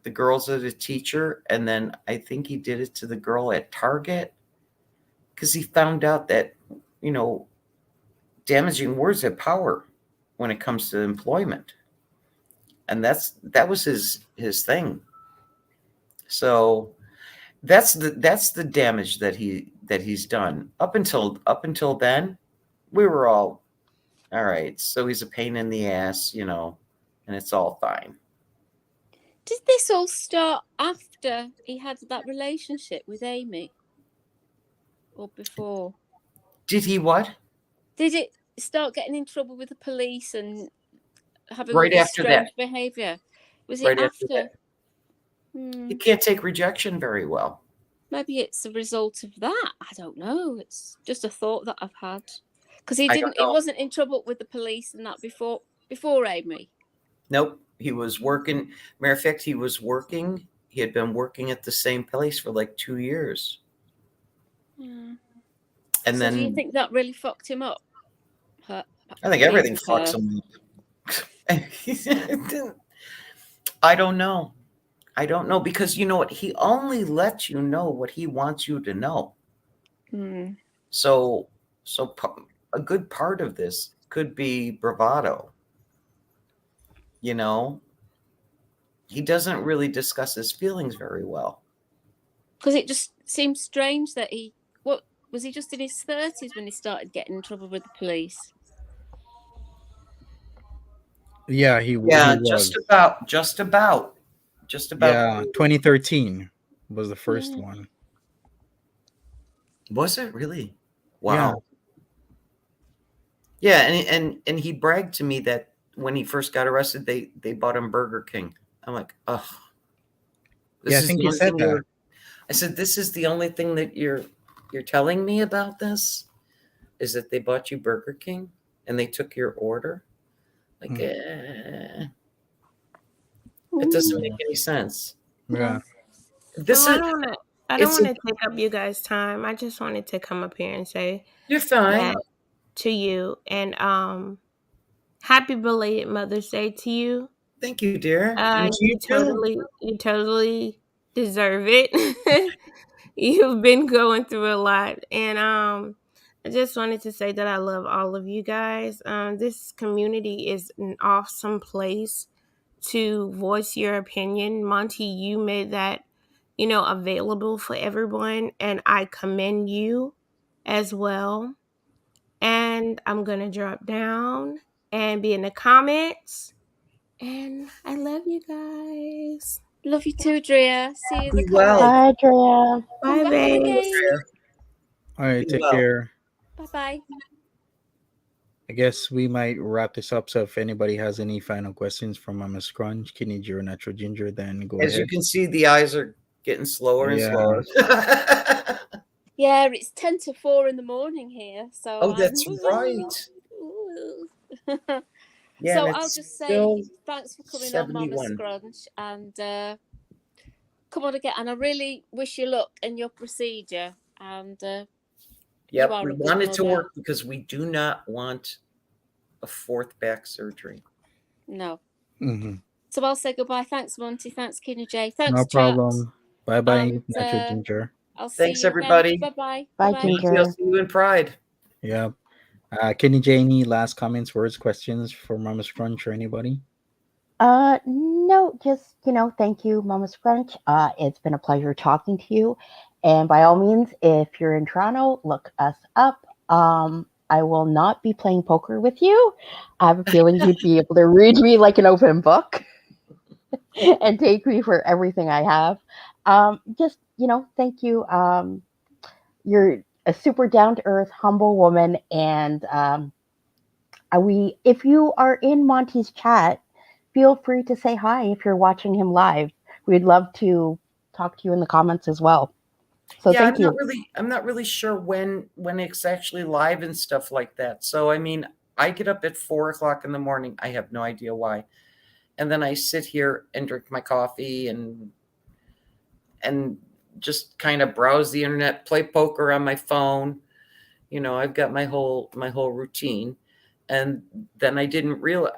the girls at a teacher, and then I think he did it to the girl at Target, because he found out that damaging words have power when it comes to employment, and that was his thing. So that's the damage that he's done. Up until then, we were all right. So he's a pain in the ass, and it's all fine. Did this all start after he had that relationship with Amy? Or before? Did he what? Did it start getting in trouble with the police and having Right all this after that. strange behaviour? Was it Right after after? that. He can't take rejection very well. Maybe it's a result of that. I don't know. It's just a thought that I've had. Because he wasn't in trouble with the police and that before Amy. Nope. He was working. Matter of fact, he had been working at the same place for like 2 years. Yeah. And so then do you think that really fucked him up? I think everything fucks him up. I don't know. Because you know what? He only lets you know what he wants you to know. So a good part of this could be bravado. He doesn't really discuss his feelings very well. Because it just seems strange that what was he just in his 30s when he started getting in trouble with the police? Yeah, he Yeah, was. just about. Yeah, 2013 was the first one. Was it really? Wow. Yeah, and he bragged to me that when he first got arrested, they bought him Burger King. I'm like, ugh. I think he said that. I said, this is the only thing that you're telling me about this, is that they bought you Burger King and they took your order. Like, it doesn't make any sense. Yeah. I don't want to take up you guys' time. I just wanted to come up here and say you're fine that to you, and happy belated Mother's Day to you. Thank you, dear. You totally deserve it. You've been going through a lot, and I just wanted to say that I love all of you guys. This community is an awesome place to voice your opinion. Monty, you made that, available for everyone, and I commend you as well. And I'm gonna drop down and be in the comments. And I love you guys. Love you too, Drea. See you in the Be well. comments. Bye, Drea. Bye, Come back babe. again. All right, Be take well. care. Bye-bye. I guess we might wrap this up. So if anybody has any final questions from Momma Scrunch, Kidney Ginger, Natural Ginger, then go As ahead. you can see, the eyes are getting slower and Yeah. slower. Yeah, it's 10 to 4 in the morning here. So Oh, that's right. Yeah, So and I'll it's just say still thanks for coming on, Momma 71. Scrunch, and come on again. And I really wish you luck in your procedure. And Yep, you are we a good want it to mother. work because we do not want a fourth back surgery. No. Mm-hmm. So I'll say goodbye. Thanks, Monty. Thanks, Kidney J. Thanks, No chat. problem. Bye bye, And, Natural Ginger. I'll see Thanks, you everybody. Again. Bye-bye. Bye, Bye-bye. Ginger. I'll see you in Pride. Yeah. Kidney J, any last comments, words, questions for Momma Scrunch or anybody? No, just, thank you, Momma Scrunch. It's been a pleasure talking to you. And by all means, if you're in Toronto, look us up. I will not be playing poker with you. I have a feeling you'd be able to read me like an open book and take me for everything I have. Just, thank you. You're a super down-to-earth, humble woman. And if you are in Monty's chat, feel free to say hi if you're watching him live. We'd love to talk to you in the comments as well. So Yeah, thank you. I'm not really sure when it's actually live and stuff like that. So I mean, I get up at 4:00 in the morning. I have no idea why, and then I sit here and drink my coffee and just kind of browse the internet, play poker on my phone. I've got my whole routine, and then I didn't realize.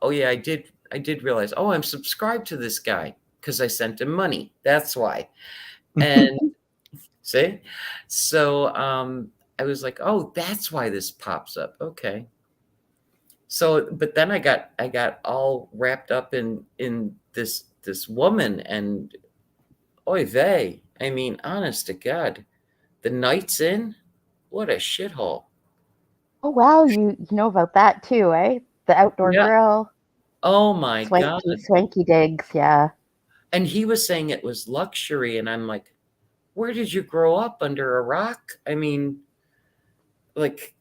Oh yeah, I did realize. Oh, I'm subscribed to this guy because I sent him money. That's why. And see, so I was like, oh, that's why this pops up. Okay. So, but then I got all wrapped up in this woman, and oy vey. I mean, honest to God, the Night's Inn, what a shithole. Oh wow, you know about that too, eh? The outdoor Yeah. grill. Oh my God. Swanky digs, yeah. And he was saying it was luxury, and I'm like, where did you grow up, under a rock? I mean, like,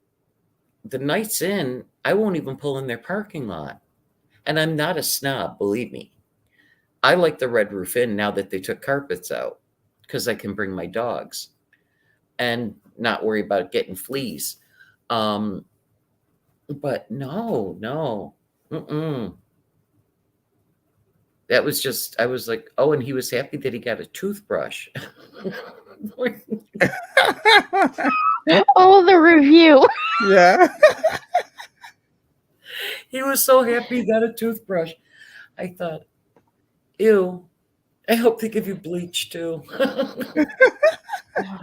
the Night's Inn, I won't even pull in their parking lot. And I'm not a snob, believe me. I like the Red Roof Inn now that they took carpets out, because I can bring my dogs and not worry about getting fleas. But no. Mm-mm. That was just, I was like, oh, and he was happy that he got a toothbrush. Oh, the review. Yeah. He was so happy he got a toothbrush. I thought, ew, I hope they give you bleach too.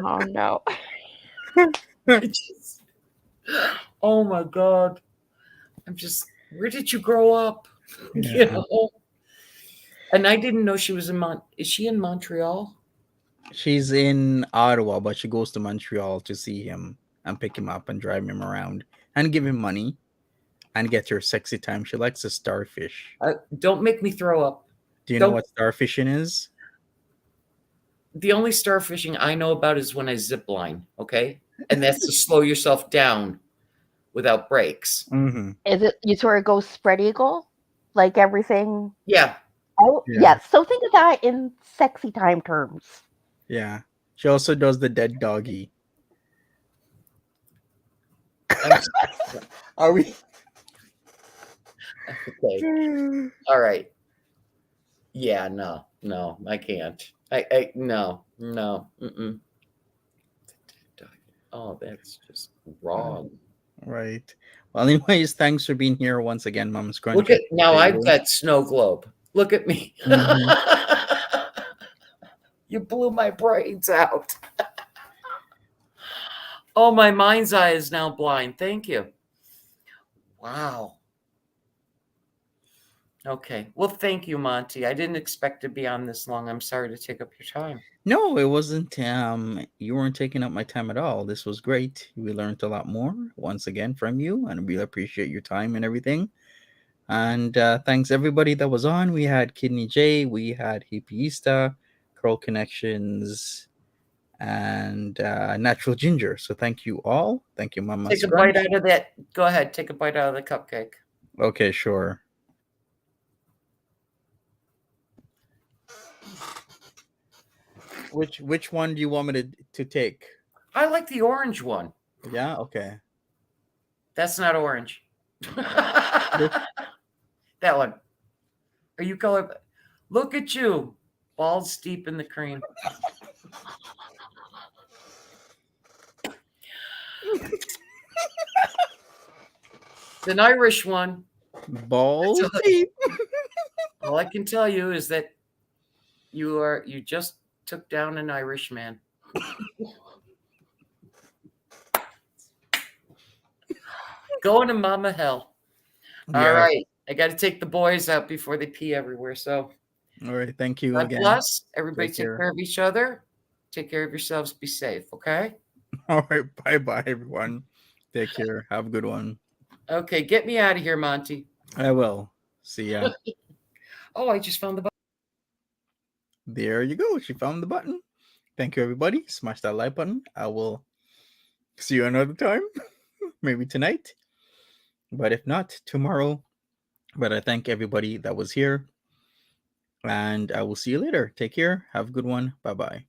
Oh no. Oh my God. Where did you grow up? Yeah. And I didn't know she was is she in Montreal? She's in Ottawa, but she goes to Montreal to see him and pick him up and drive him around and give him money and get her sexy time. She likes the starfish. Don't make me throw up. Do you know what starfishing is? The only starfishing I know about is when I zip line, okay? And that's to slow yourself down without brakes. Mm-hmm. Is it you sort of go spread eagle? Like everything? Yeah. Oh, Yeah. yes. So think of that in sexy time terms. Yeah. She also does the dead doggy. Are we? Okay. All right. Yeah, no, I can't. No. Mm-mm. Oh, that's just wrong. Right. Well, anyways, thanks for being here once again, Momma Scrunch. Look at now. I've got snow globe. Look at me. You blew my brains out. Oh, my mind's eye is now blind. Thank you. Wow. Okay. Well, thank you, Monty. I didn't expect to be on this long. I'm sorry to take up your time. No, it wasn't. You weren't taking up my time at all. This was great. We learned a lot more once again from you, and we appreciate your time and everything. And thanks everybody that was on. We had Kidney J, we had Hippieista, Curl Connections, and Natural Ginger. So thank you all. Thank you, Momma Take a Scrunch. bite out of that. Go ahead. Take a bite out of the cupcake. Okay, sure. Which one do you want me to take? I like the orange one. Yeah, okay. That's not orange. That one. Are you color? Look at you. Balls deep in the cream. It's an Irish one. Balls deep. All I can tell you is that you just took down an Irish man. Going to mama hell. Yeah. All right. I got to take the boys out before they pee everywhere. So, all right. Thank you God again. bless. Everybody Take take care. care of each other. Take care of yourselves. Be safe. Okay. All right. Bye-bye, everyone. Take care. Have a good one. Okay. Get me out of here, Monty. I will. See ya. Oh, I just found the button. There you go. She found the button. Thank you, everybody. Smash that like button. I will see you another time. Maybe tonight. But if not, tomorrow. But I thank everybody that was here. And I will see you later. Take care. Have a good one. Bye-bye.